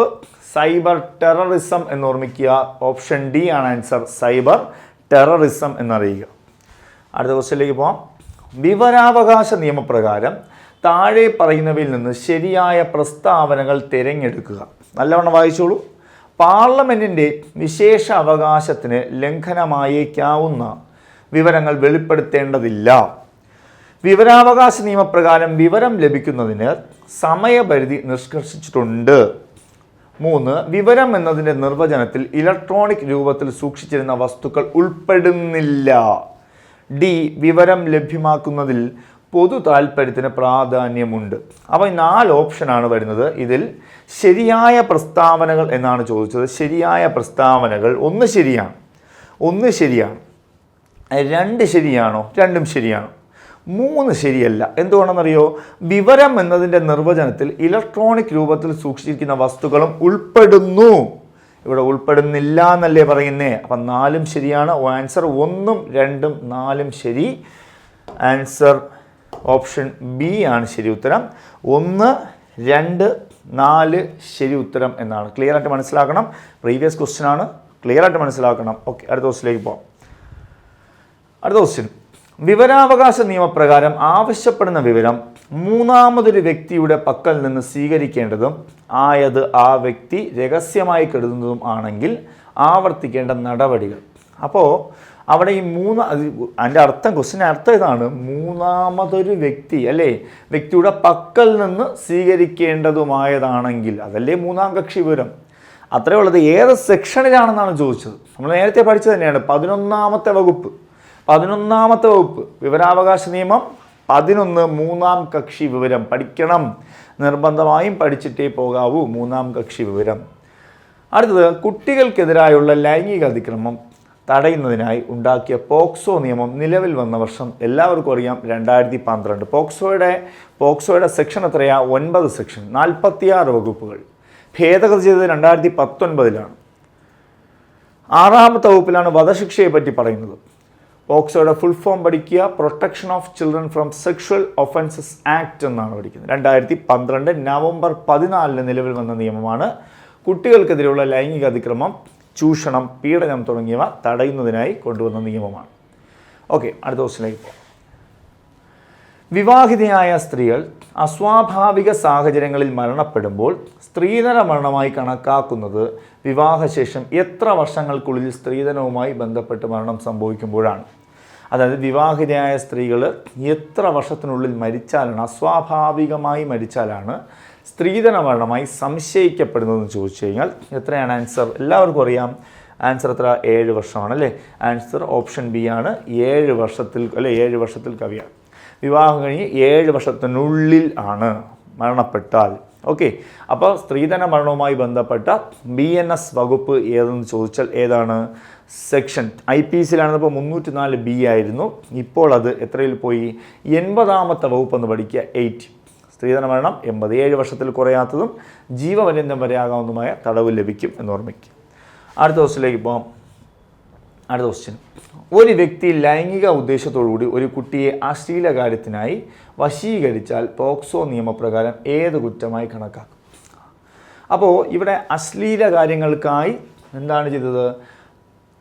cyber terrorism എന്ന് ഓർമ്മിക്കുക. ഓപ്ഷൻ D ആണ് ആൻസർ, സൈബർ ടെററിസം എന്നറിയുക. അടുത്ത ക്വസ്റ്റ്യനിലേക്ക് പോകാം. വിവരാവകാശ നിയമപ്രകാരം താഴെ പറയുന്നവയിൽ നിന്ന് ശരിയായ പ്രസ്താവനകൾ തിരഞ്ഞെടുക്കുക. നല്ലവണ്ണം വായിച്ചോളൂ. പാർലമെൻറ്റിൻ്റെ വിശേഷ അവകാശത്തിന് ലംഘനമായേക്കാവുന്ന വിവരങ്ങൾ വെളിപ്പെടുത്തേണ്ടതില്ല. വിവരാവകാശ നിയമപ്രകാരം വിവരം ലഭിക്കുന്നതിന് സമയപരിധി നിഷ്കർഷിച്ചിട്ടുണ്ട്. 3, വിവരം എന്നതിൻ്റെ നിർവചനത്തിൽ ഇലക്ട്രോണിക് രൂപത്തിൽ സൂക്ഷിച്ചിരുന്ന വസ്തുക്കൾ ഉൾപ്പെടുന്നില്ല. D, വിവരം ലഭ്യമാക്കുന്നതിൽ പൊതു താൽപ്പര്യത്തിന് പ്രാധാന്യമുണ്ട്. അപ്പോൾ 4 ഓപ്ഷനാണ് വരുന്നത്. ഇതിൽ ശരിയായ പ്രസ്താവനകൾ എന്നാണ് ചോദിച്ചത്. ശരിയായ പ്രസ്താവനകൾ 1 ശരിയാണ്, 1 ശരിയാണ്. 2 ശരിയാണോ? 2ഉം ശരിയാണ്. 3 ശരിയല്ല. എന്തുകൊണ്ടെന്നറിയോ? വിവരം എന്നതിൻ്റെ നിർവചനത്തിൽ ഇലക്ട്രോണിക് രൂപത്തിൽ സൂക്ഷിച്ചിരിക്കുന്ന വസ്തുക്കളും ഉൾപ്പെടുന്നു. ഇവിടെ ഉൾപ്പെടുന്നില്ല എന്നല്ലേ പറയുന്നേ. അപ്പം 4ഉം ശരിയാണ്. ആൻസർ 1ഉം 2ഉം 4ഉം ശരി. ആൻസർ ഓപ്ഷൻ B ആണ് ശരി ഉത്തരം. 1, 2, 4 ശരി ഉത്തരം എന്നാണ്. ക്ലിയർ ആയിട്ട് മനസ്സിലാക്കണം. പ്രീവിയസ് ക്വസ്റ്റ്യൻ ആണ്, ക്ലിയർ ആയിട്ട് മനസ്സിലാക്കണം. ഓക്കെ, അടുത്ത ക്വസ്റ്റ്യനിലേക്ക് പോകാം. അടുത്ത ക്വസ്റ്റ്യൻ, വിവരാവകാശ നിയമപ്രകാരം ആവശ്യപ്പെടുന്ന വിവരം മൂന്നാമതൊരു വ്യക്തിയുടെ പക്കൽ നിന്ന് സ്വീകരിക്കേണ്ടതും ആയത് ആ വ്യക്തി രഹസ്യമായി കരുതുന്നതും ആണെങ്കിൽ ആവർത്തിക്കേണ്ട നടപടികൾ. അപ്പോൾ അവിടെ ഈ അതിൻ്റെ അർത്ഥം, ക്വസ്റ്റിൻ്റെ അർത്ഥം ഇതാണ്, മൂന്നാമതൊരു വ്യക്തി അല്ലേ, വ്യക്തിയുടെ പക്കൽ നിന്ന് സ്വീകരിക്കേണ്ടതുമായതാണെങ്കിൽ അതല്ലേ മൂന്നാം കക്ഷി വിവരം. അത്രയേ ഉള്ളത്. ഏത് സെക്ഷനിലാണെന്നാണ് ചോദിച്ചത്. നമ്മൾ നേരത്തെ പഠിച്ചത് തന്നെയാണ്. 11ാമത്തെ വകുപ്പ്, 11ാമത്തെ വകുപ്പ് വിവരാവകാശ നിയമം 11 മൂന്നാം കക്ഷി വിവരം പഠിക്കണം. നിർബന്ധമായും പഠിച്ചിട്ടേ പോകാവൂ മൂന്നാം കക്ഷി വിവരം. അടുത്തത്, കുട്ടികൾക്കെതിരായുള്ള ലൈംഗിക അതിക്രമം തടയുന്നതിനായി ഉണ്ടാക്കിയ പോക്സോ നിയമം നിലവിൽ വന്ന വർഷം എല്ലാവർക്കും അറിയാം, 2012. പോക്സോയുടെ സെക്ഷൻ എത്രയാ? 9 സെക്ഷൻ, 46 വകുപ്പുകൾ. ഭേദഗതി ചെയ്തത് 2019. 6ാമത്തെ വകുപ്പിലാണ് വധശിക്ഷയെ പറ്റി പറയുന്നത്. പോക്സോയുടെ ഫുൾ ഫോം പഠിക്കുക, protection of children from sexual offences act എന്നാണ് പഠിക്കുന്നത്. 2012 നവംബർ 14 നിലവിൽ വന്ന നിയമമാണ്. കുട്ടികൾക്കെതിരെയുള്ള ലൈംഗിക അതിക്രമം, ചൂഷണം, പീഡനം തുടങ്ങിയവ തടയുന്നതിനായി കൊണ്ടുവന്ന നിയമമാണ്. ഓക്കെ, അടുത്ത ക്വസ്റ്റ്യനിലേക്ക് പോകാം. വിവാഹിതയായ സ്ത്രീകൾ അസ്വാഭാവിക സാഹചര്യങ്ങളിൽ മരണപ്പെടുമ്പോൾ സ്ത്രീധന മരണമായി കണക്കാക്കുന്നത് വിവാഹശേഷം എത്ര വർഷങ്ങൾക്കുള്ളിൽ സ്ത്രീധനവുമായി ബന്ധപ്പെട്ട് മരണം സംഭവിക്കുമ്പോഴാണ്. അതായത് വിവാഹിതയായ സ്ത്രീകൾ എത്ര വർഷത്തിനുള്ളിൽ മരിച്ചാലാണ്, അസ്വാഭാവികമായി മരിച്ചാലാണ് സ്ത്രീധന മരണമായി സംശയിക്കപ്പെടുന്നതെന്ന് ചോദിച്ചു കഴിഞ്ഞാൽ എത്രയാണ് ആൻസർ? എല്ലാവർക്കും അറിയാം. ആൻസർ എത്ര? 7 വർഷമാണ് അല്ലേ. ആൻസർ ഓപ്ഷൻ B ആണ്. 7 വർഷത്തിൽ അല്ലെ, 7 വർഷത്തിൽ കവിയാണ്. വിവാഹം കഴിഞ്ഞ് 7 വർഷത്തിനുള്ളിൽ ആണ് മരണപ്പെട്ടാൽ. ഓക്കെ, അപ്പോൾ സ്ത്രീധന മരണവുമായി ബന്ധപ്പെട്ട BNS വകുപ്പ് ഏതെന്ന് ചോദിച്ചാൽ ഏതാണ്? സെക്ഷൻ IPCയിലാണിപ്പോൾ 304B ആയിരുന്നു. ഇപ്പോൾ അത് എത്രയിൽ പോയി? 80ാമത്തെ വകുപ്പ് എന്ന് പഠിക്കുക, 8. സ്ത്രീധന മരണം 87 വർഷത്തിൽ കുറയാത്തതും ജീവപര്യന്തം വരെയാകാവുന്നതുമായ തടവ് ലഭിക്കും എന്ന് ഓർമ്മിക്കുക. അടുത്ത ക്വസ്റ്റ്യനിലേക്ക് പോകാം. അടുത്ത ക്വസ്റ്റ്യൻ, ഒരു വ്യക്തി ലൈംഗിക ഉദ്ദേശത്തോടുകൂടി ഒരു കുട്ടിയെ അശ്ലീല കാര്യത്തിനായി വശീകരിച്ചാൽ പോക്സോ നിയമപ്രകാരം ഏത് കുറ്റമായി കണക്കാക്കും? അപ്പോൾ ഇവിടെ അശ്ലീല കാര്യങ്ങൾക്കായി എന്താണ് ചെയ്തത്?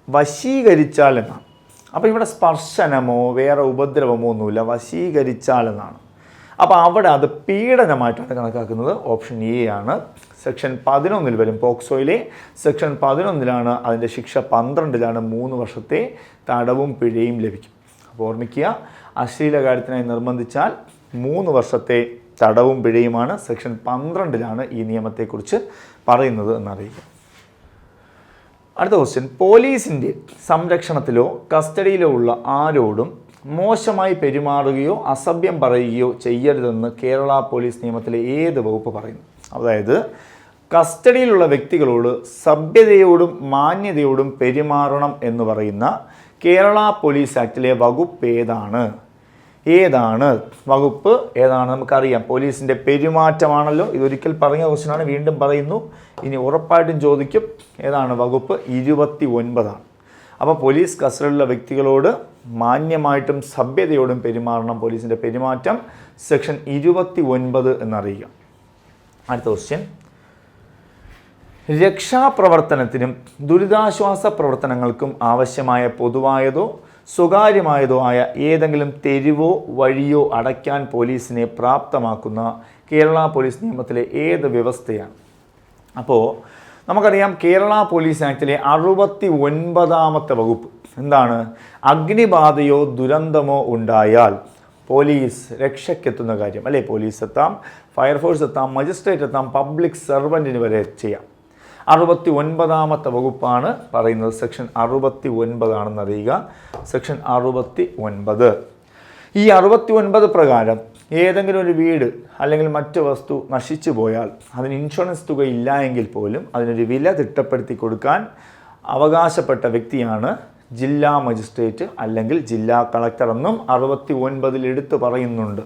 വശീകരിച്ചാൽ എന്നാണ്. അപ്പോൾ ഇവിടെ സ്പർശനമോ വേറെ ഉപദ്രവമോ ഒന്നുമില്ല, വശീകരിച്ചാൽ എന്നാണ്. അപ്പോൾ അവിടെ അത് പീഡനമായിട്ടാണ് കണക്കാക്കുന്നത്. ഓപ്ഷൻ എ ആണ്. സെക്ഷൻ 11 വരും. പോക്സോയിലെ സെക്ഷൻ 11 അതിൻ്റെ ശിക്ഷ, 12 3 വർഷത്തെ തടവും പിഴയും ലഭിക്കും. അപ്പോൾ ഓർമ്മിക്കുക, അശ്ലീല കാര്യത്തിനായി നിർബന്ധിച്ചാൽ 3 വർഷത്തെ തടവും പിഴയുമാണ്. സെക്ഷൻ 12 ഈ നിയമത്തെക്കുറിച്ച് പറയുന്നത് എന്നറിയിക്കുക. അടുത്ത ക്വസ്റ്റ്യൻ, പോലീസിൻ്റെ സംരക്ഷണത്തിലോ കസ്റ്റഡിയിലോ ഉള്ള ആരോടും മോശമായി പെരുമാറുകയോ അസഭ്യം പറയുകയോ ചെയ്യരുതെന്ന് കേരള പോലീസ് നിയമത്തിലെ ഏത് വകുപ്പ് പറയുന്നു? അതായത് കസ്റ്റഡിയിലുള്ള വ്യക്തികളോട് സഭ്യതയോടും മാന്യതയോടും പെരുമാറണം എന്ന് പറയുന്ന കേരള പോലീസ് ആക്ടിലെ വകുപ്പ് ഏതാണ് വകുപ്പ് ഏതാണ്? നമുക്കറിയാം, പോലീസിൻ്റെ പെരുമാറ്റമാണല്ലോ. ഇതൊരിക്കൽ പറഞ്ഞ ക്വസ്റ്റ്യനാണ്, വീണ്ടും പറയുന്നു. ഇനി ഉറപ്പായിട്ടും ചോദിക്കും. ഏതാണ് വകുപ്പ്? 29. അപ്പോൾ പോലീസ് കസ്റ്റഡിയിലുള്ള വ്യക്തികളോട് മാന്യമായിട്ടും സഭ്യതയോടും പെരുമാറണം. പോലീസിൻ്റെ പെരുമാറ്റം സെക്ഷൻ 29 എന്നറിയുക. അടുത്ത ക്വസ്റ്റ്യൻ, രക്ഷാപ്രവർത്തനത്തിനും ദുരിതാശ്വാസ പ്രവർത്തനങ്ങൾക്കും ആവശ്യമായ പൊതുവായതോ സ്വകാര്യമായതോ ആയ ഏതെങ്കിലും തെരുവോ വഴിയോ അടയ്ക്കാൻ പോലീസിനെ പ്രാപ്തമാക്കുന്ന കേരള പോലീസ് നിയമത്തിലെ ഏത് വ്യവസ്ഥയാണ്? അപ്പോൾ നമുക്കറിയാം, കേരള പോലീസ് ആക്ടിലെ 69ാമത്തെ വകുപ്പ് എന്താണ്? അഗ്നിബാധയോ ദുരന്തമോ ഉണ്ടായാൽ പോലീസ് രക്ഷയ്ക്കെത്തുന്ന കാര്യം, അല്ലേ? പോലീസ് എത്താം, ഫയർഫോഴ്സ് എത്താം, മജിസ്ട്രേറ്റ് എത്താം, പബ്ലിക് സർവൻറ്റിന് വരെ ചെയ്യാം. 69ാമത്തെ വകുപ്പാണ് പറയുന്നത്. സെക്ഷൻ 69 ആണെന്ന് അറിയുക. സെക്ഷൻ 69. ഈ 69 പ്രകാരം ഏതെങ്കിലും ഒരു വീട് അല്ലെങ്കിൽ മറ്റ് വസ്തു നശിച്ചു പോയാൽ അതിന് ഇൻഷുറൻസ് തുക ഇല്ല എങ്കിൽ പോലും അതിനൊരു വില തിട്ടപ്പെടുത്തി കൊടുക്കാൻ അവകാശപ്പെട്ട വ്യക്തിയാണ് ജില്ലാ മജിസ്ട്രേറ്റ് അല്ലെങ്കിൽ ജില്ലാ കളക്ടർ എന്നും 69 എടുത്തു പറയുന്നുണ്ട്.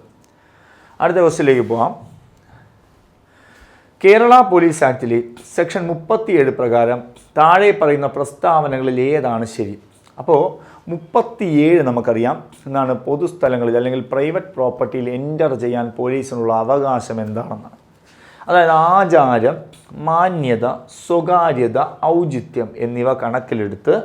അടുത്ത ക്വസ്റ്റ്യനിലേക്ക് പോകാം. കേരള പോലീസ് ആക്ടിലെ സെക്ഷൻ 37 പ്രകാരം താഴെ പറയുന്ന പ്രസ്താവനകളിൽ ഏതാണ് ശരി? അപ്പോൾ 37 നമുക്കറിയാം എന്താണ്? പൊതുസ്ഥലങ്ങളിൽ അല്ലെങ്കിൽ പ്രൈവറ്റ് പ്രോപ്പർട്ടിയിൽ എൻ്റർ ചെയ്യാൻ പോലീസിനുള്ള അവകാശം എന്താണെന്നാണ്. അതായത് ആചാരം, മാന്യത, സ്വകാര്യത, ഔചിത്യം എന്നിവ കണക്കിലെടുത്ത്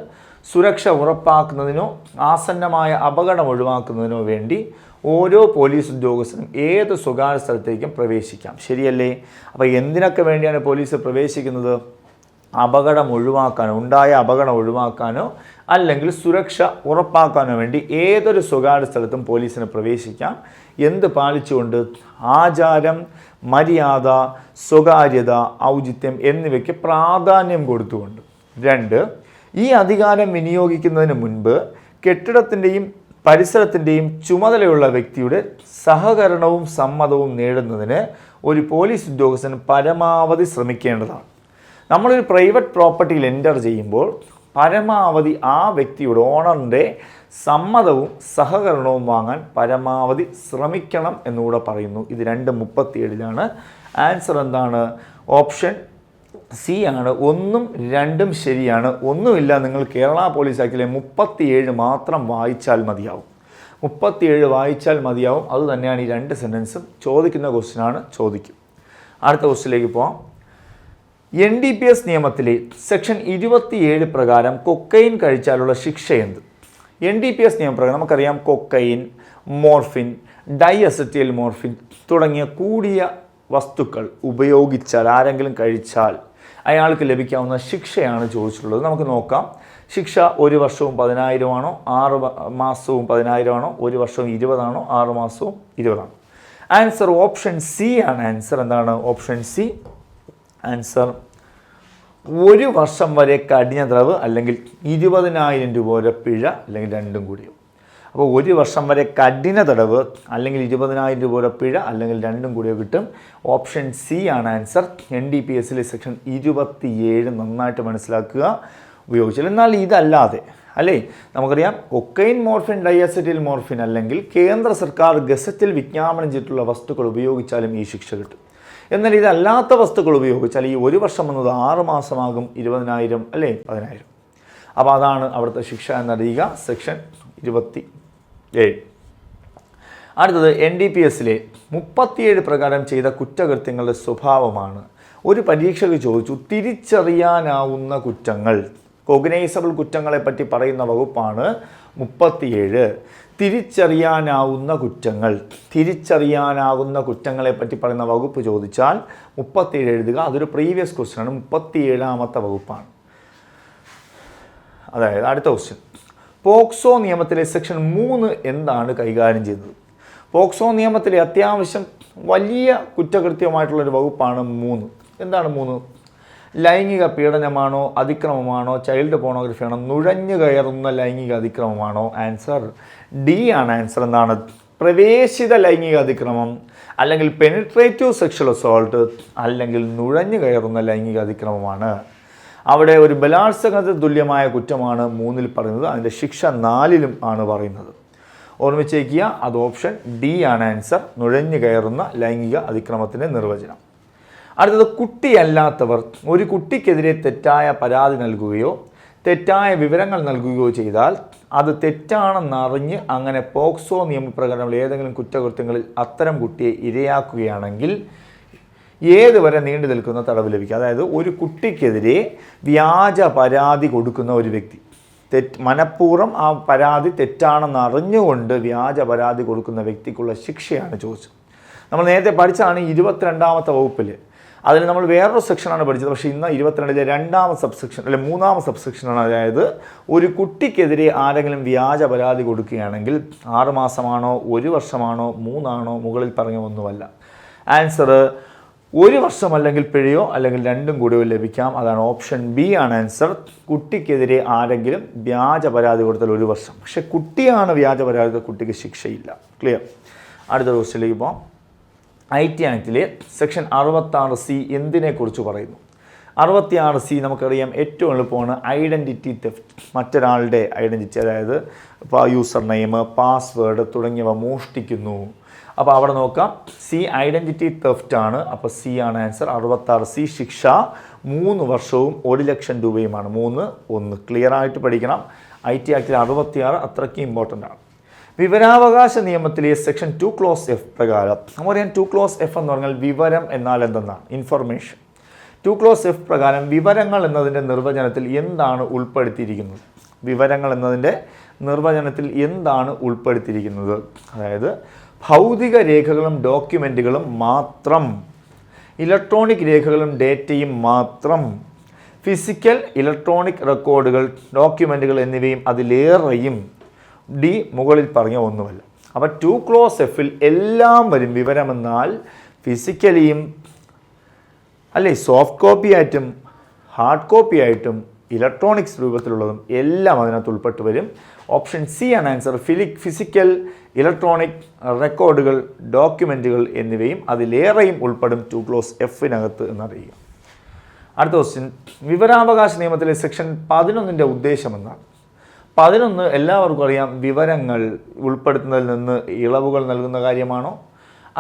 സുരക്ഷ ഉറപ്പാക്കുന്നതിനോ ആസന്നമായ അപകടം ഒഴിവാക്കുന്നതിനോ വേണ്ടി ഓരോ പോലീസ് ഉദ്യോഗസ്ഥനും ഏത് സ്വകാര്യ സ്ഥലത്തേക്കും പ്രവേശിക്കാം. ശരിയല്ലേ? അപ്പോൾ എന്തിനൊക്കെ വേണ്ടിയാണ് പോലീസ് പ്രവേശിക്കുന്നത്? അപകടം ഒഴിവാക്കാനോ, ഉണ്ടായ അപകടം ഒഴിവാക്കാനോ അല്ലെങ്കിൽ സുരക്ഷ ഉറപ്പാക്കാനോ വേണ്ടി ഏതൊരു സ്വകാര്യ സ്ഥലത്തും പോലീസിന് പ്രവേശിക്കാം. എന്ത് പാലിച്ചുകൊണ്ട്? ആചാരം, മര്യാദ, സ്വകാര്യത, ഔചിത്യം എന്നിവയ്ക്ക് പ്രാധാന്യം കൊടുത്തുകൊണ്ട്. 2, ഈ അധികാരം വിനിയോഗിക്കുന്നതിന് മുൻപ് കെട്ടിടത്തിൻ്റെയും പരിസരത്തിൻ്റെയും ചുമതലയുള്ള വ്യക്തിയുടെ സഹകരണവും സമ്മതവും നേടുന്നതിന് ഒരു പോലീസ് ഉദ്യോഗസ്ഥൻ പരമാവധി ശ്രമിക്കേണ്ടതാണ്. നമ്മളൊരു പ്രൈവറ്റ് പ്രോപ്പർട്ടിയിൽ എൻ്റർ ചെയ്യുമ്പോൾ പരമാവധി ആ വ്യക്തിയുടെ ഓണറിൻ്റെ സമ്മതവും സഹകരണവും വാങ്ങാൻ പരമാവധി ശ്രമിക്കണം എന്നുകൂടെ പറയുന്നു. ഇത് 2:37 ആൻസർ എന്താണ്? ഓപ്ഷൻ സി ആണ്. 1ഉം 2ഉം ശരിയാണ്. ഒന്നുമില്ല, നിങ്ങൾ കേരള പോലീസ് ആക്ടിലെ 37 മാത്രം വായിച്ചാൽ മതിയാവും. 37 വായിച്ചാൽ മതിയാവും. അത് തന്നെയാണ് ഈ 2 സെൻറ്റൻസും. ചോദിക്കുന്ന ക്വസ്റ്റ്യനാണ്, ചോദിക്കും. അടുത്ത ക്വസ്റ്റ്യനിലേക്ക് പോകാം. NDPS നിയമത്തിലെ സെക്ഷൻ 27 പ്രകാരം കൊക്കൈൻ കഴിച്ചാലുള്ള ശിക്ഷ എന്ത്? NDPS നിയമപ്രകാരം നമുക്കറിയാം, കൊക്കൈൻ, മോർഫിൻ, ഡൈഅസറ്റൈൽ മോർഫിൻ തുടങ്ങിയ കൂടിയ വസ്തുക്കൾ ഉപയോഗിച്ചാൽ, ആരെങ്കിലും കഴിച്ചാൽ അയാൾക്ക് ലഭിക്കാവുന്ന ശിക്ഷയാണ് ചോദിച്ചിട്ടുള്ളത്. നമുക്ക് നോക്കാം. ശിക്ഷ 1 വർഷവും 10,000 ആണോ, 6 മാസവും 10,000 ആണോ, 1 വർഷവും 20 ആണോ, 6 മാസവും 20 ആണോ? ആൻസർ ഓപ്ഷൻ സി ആണ്. ആൻസർ എന്താണ്? Option C. ആൻസർ 1 വർഷം വരെ കഠിന തടവ് അല്ലെങ്കിൽ 20,000 രൂപ വരെ പിഴ അല്ലെങ്കിൽ രണ്ടും കൂടിയോ. അപ്പോൾ 1 വർഷം വരെ കഠിന തടവ് അല്ലെങ്കിൽ 20,000 രൂപ വരെ പിഴ അല്ലെങ്കിൽ രണ്ടും കൂടിയോ കിട്ടും. ഓപ്ഷൻ സി ആണ് ആൻസർ. NDPSലെ സെക്ഷൻ 27 നന്നായിട്ട് മനസ്സിലാക്കുക, ഉപയോഗിച്ചാൽ. എന്നാൽ ഇതല്ലാതെ അല്ലേ? നമുക്കറിയാം കൊക്കൈൻ, മോർഫിൻ, ഡൈഅസെറ്റിൽ മോർഫിൻ അല്ലെങ്കിൽ കേന്ദ്ര സർക്കാർ ഗസറ്റിൽ വിജ്ഞാപനം ചെയ്തിട്ടുള്ള വസ്തുക്കൾ ഉപയോഗിച്ചാലും ഈ ശിക്ഷ കിട്ടും. എന്നാൽ ഇതല്ലാത്ത വസ്തുക്കൾ ഉപയോഗിച്ചാൽ ഈ 1 വർഷം എന്നത് 6 മാസമാകും, 20,000 അല്ലേ 10,000. അപ്പോൾ അതാണ് അവിടുത്തെ ശിക്ഷ എന്നറിയുക. സെക്ഷൻ 27. അടുത്തത് NDPSലെ 37 പ്രകാരം ചെയ്ത കുറ്റകൃത്യങ്ങളുടെ സ്വഭാവമാണ്. ഒരു പരീക്ഷയ്ക്ക് ചോദിച്ചു, തിരിച്ചറിയാനാവുന്ന കുറ്റങ്ങൾ, കോഗ്നൈസബിൾ കുറ്റങ്ങളെ പറ്റി പറയുന്ന വകുപ്പാണ് 37. തിരിച്ചറിയാനാവുന്ന കുറ്റങ്ങളെ പറ്റി പറയുന്ന വകുപ്പ് ചോദിച്ചാൽ 37 എഴുതുക. അതൊരു പ്രീവിയസ് ക്വസ്റ്റ്യൻ ആണ്, 37ാമത്തെ വകുപ്പാണ്. അതായത് അടുത്ത ക്വസ്റ്റ്യൻ, പോക്സോ നിയമത്തിലെ സെക്ഷൻ 3 എന്താണ് കൈകാര്യം ചെയ്യുന്നത്? പോക്സോ നിയമത്തിലെ അത്യാവശ്യം വലിയ കുറ്റകൃത്യമായിട്ടുള്ളൊരു വകുപ്പാണ് 3. എന്താണ് 3? ലൈംഗിക പീഡനമാണോ, അതിക്രമമാണോ, ചൈൽഡ് പോണോഗ്രഫിയാണോ, നുഴഞ്ഞു കയറുന്ന ലൈംഗിക അതിക്രമമാണോ? ആൻസർ ഡി ആണ്. ആൻസർ എന്താണ്? പ്രവേശിത ലൈംഗിക അതിക്രമം, അല്ലെങ്കിൽ പെനിട്രേറ്റീവ് സെക്ഷൽ അസോൾട്ട്, അല്ലെങ്കിൽ നുഴഞ്ഞു കയറുന്ന ലൈംഗിക അതിക്രമമാണ്. അവിടെ ഒരു ബലാത്സംഗത്തിന് തുല്യമായ കുറ്റമാണ് 3ൽ പറയുന്നത്. അതിൻ്റെ ശിക്ഷ 4ലും ആണ് പറയുന്നത്. ഓർമ്മിച്ചേക്കുക, അത് ഓപ്ഷൻ ഡി ആണ് ആൻസർ, നുഴഞ്ഞു കയറുന്ന ലൈംഗിക അതിക്രമത്തിൻ്റെ നിർവചനം. അടുത്തത്, കുട്ടിയല്ലാത്തവർ ഒരു കുട്ടിക്കെതിരെ തെറ്റായ പരാതി നൽകുകയോ തെറ്റായ വിവരങ്ങൾ നൽകുകയോ ചെയ്താൽ അത് തെറ്റാണെന്നറിഞ്ഞ് അങ്ങനെ പോക്സോ നിയമപ്രകാരമുള്ള ഏതെങ്കിലും കുറ്റകൃത്യങ്ങളിൽ അത്തരം കുട്ടിയെ ഇരയാക്കുകയാണെങ്കിൽ ഏതുവരെ നീണ്ടു നിൽക്കുന്ന തടവ് ലഭിക്കും? അതായത് ഒരു കുട്ടിക്കെതിരെ വ്യാജ പരാതി കൊടുക്കുന്ന ഒരു വ്യക്തി, മനഃപൂർവ്വം ആ പരാതി തെറ്റാണെന്ന് അറിഞ്ഞുകൊണ്ട് വ്യാജ പരാതി കൊടുക്കുന്ന വ്യക്തിക്കുള്ള ശിക്ഷയാണ് ചോദിച്ചത്. നമ്മൾ നേരത്തെ പഠിച്ചതാണ് 22ാമത്തെ വകുപ്പിൽ. അതിൽ നമ്മൾ വേറൊരു സെക്ഷനാണ് പഠിച്ചത്. പക്ഷേ ഇന്ന് 22ലെ 2ാമത്തെ സബ്സെക്ഷൻ അല്ലെ 3ാമത്തെ സബ്സെക്ഷനാണ്. അതായത് ഒരു കുട്ടിക്കെതിരെ ആരെങ്കിലും വ്യാജ പരാതി കൊടുക്കുകയാണെങ്കിൽ 6 മാസമാണോ, 1 വർഷമാണോ, 3 ആണോ, മുകളിൽ പറഞ്ഞ ഒന്നുമല്ല. ആൻസർ 1 വർഷം അല്ലെങ്കിൽ പിഴയോ അല്ലെങ്കിൽ രണ്ടും കൂടിയോ ലഭിക്കാം. അതാണ് ഓപ്ഷൻ ബി ആണ് ആൻസർ. കുട്ടിക്കെതിരെ ആരെങ്കിലും വ്യാജ പരാതി കൊടുത്താൽ 1 വർഷം. പക്ഷെ കുട്ടിയാണ് വ്യാജ പരാതി, കുട്ടിക്ക് ശിക്ഷയില്ല. ക്ലിയർ? അടുത്ത ക്വസ്റ്റ്യനിലേക്ക് പോകാം. IT ആക്ടിലെ സെക്ഷൻ 66C എന്തിനെക്കുറിച്ച് പറയുന്നു? 66C നമുക്കറിയാം ഏറ്റവും എളുപ്പമാണ് ഐഡൻറ്റിറ്റി തെഫ്റ്റ്. മറ്റൊരാളുടെ ഐഡൻറ്റിറ്റി, അതായത് യൂസർ നെയിം, പാസ്വേഡ് തുടങ്ങിയവ മോഷ്ടിക്കുന്നു. അപ്പോൾ അവിടെ നോക്കാം, സി ഐഡൻറ്റിറ്റി തെഫ്റ്റ് ആണ്. അപ്പോൾ സി ആണ് ആൻസർ. 66C ശിക്ഷ 3 വർഷവും 1 ലക്ഷം രൂപയുമാണ്. 3, 1 ക്ലിയർ ആയിട്ട് പഠിക്കണം. IT ആക്ടിൽ 66 അത്രയ്ക്ക് ഇമ്പോർട്ടൻ്റ് ആണ്. വിവരാവകാശ നിയമത്തിലെ സെക്ഷൻ 2 ക്ലോസ് F പ്രകാരം നമുക്കറിയാം 2 ക്ലോസ് F എന്ന് പറഞ്ഞാൽ വിവരം എന്നാൽ എന്തെന്നാണ്? ഇൻഫർമേഷൻ. 2 ക്ലോസ് F പ്രകാരം വിവരങ്ങൾ എന്നതിൻ്റെ നിർവചനത്തിൽ എന്താണ് ഉൾപ്പെടുത്തിയിരിക്കുന്നത്? വിവരങ്ങൾ എന്നതിൻ്റെ നിർവചനത്തിൽ എന്താണ് ഉൾപ്പെടുത്തിയിരിക്കുന്നത്? അതായത് ഭൗതിക രേഖകളും ഡോക്യുമെൻറ്റുകളും മാത്രം, ഇലക്ട്രോണിക് രേഖകളും ഡേറ്റയും മാത്രം, ഫിസിക്കൽ ഇലക്ട്രോണിക് റെക്കോർഡുകൾ, ഡോക്യുമെൻറ്റുകൾ എന്നിവയും അതിലേറെയും. ഡി മുകളിൽ പറഞ്ഞ ഒന്നുമല്ല. അപ്പോൾ 2 ക്ലോസ് Fൽ എല്ലാം വരും. വിവരമെന്നാൽ ഫിസിക്കലിയും അല്ലേ, സോഫ്റ്റ് കോപ്പി ആയിട്ടും ഹാർഡ് കോപ്പി ആയിട്ടും ഇലക്ട്രോണിക്സ് രൂപത്തിലുള്ളതും എല്ലാം അതിനകത്ത് ഉൾപ്പെട്ട് വരും. ഓപ്ഷൻ സി ആണ് ആൻസർ. ഫിസിക്കൽ ഇലക്ട്രോണിക് റെക്കോർഡുകൾ, ഡോക്യുമെൻറ്റുകൾ എന്നിവയും അതിലേറെയും ഉൾപ്പെടും 2 ക്ലോസ് Fനകത്ത് എന്നറിയുക. അടുത്ത ക്വസ്റ്റ്യൻ, വിവരാവകാശ നിയമത്തിലെ സെക്ഷൻ 11ൻ്റെ ഉദ്ദേശം എന്താണ്? 11 എല്ലാവർക്കും അറിയാം, വിവരങ്ങൾ ഉൾപ്പെടുത്തുന്നതിൽ നിന്ന് ഇളവുകൾ നൽകുന്ന കാര്യമാണോ,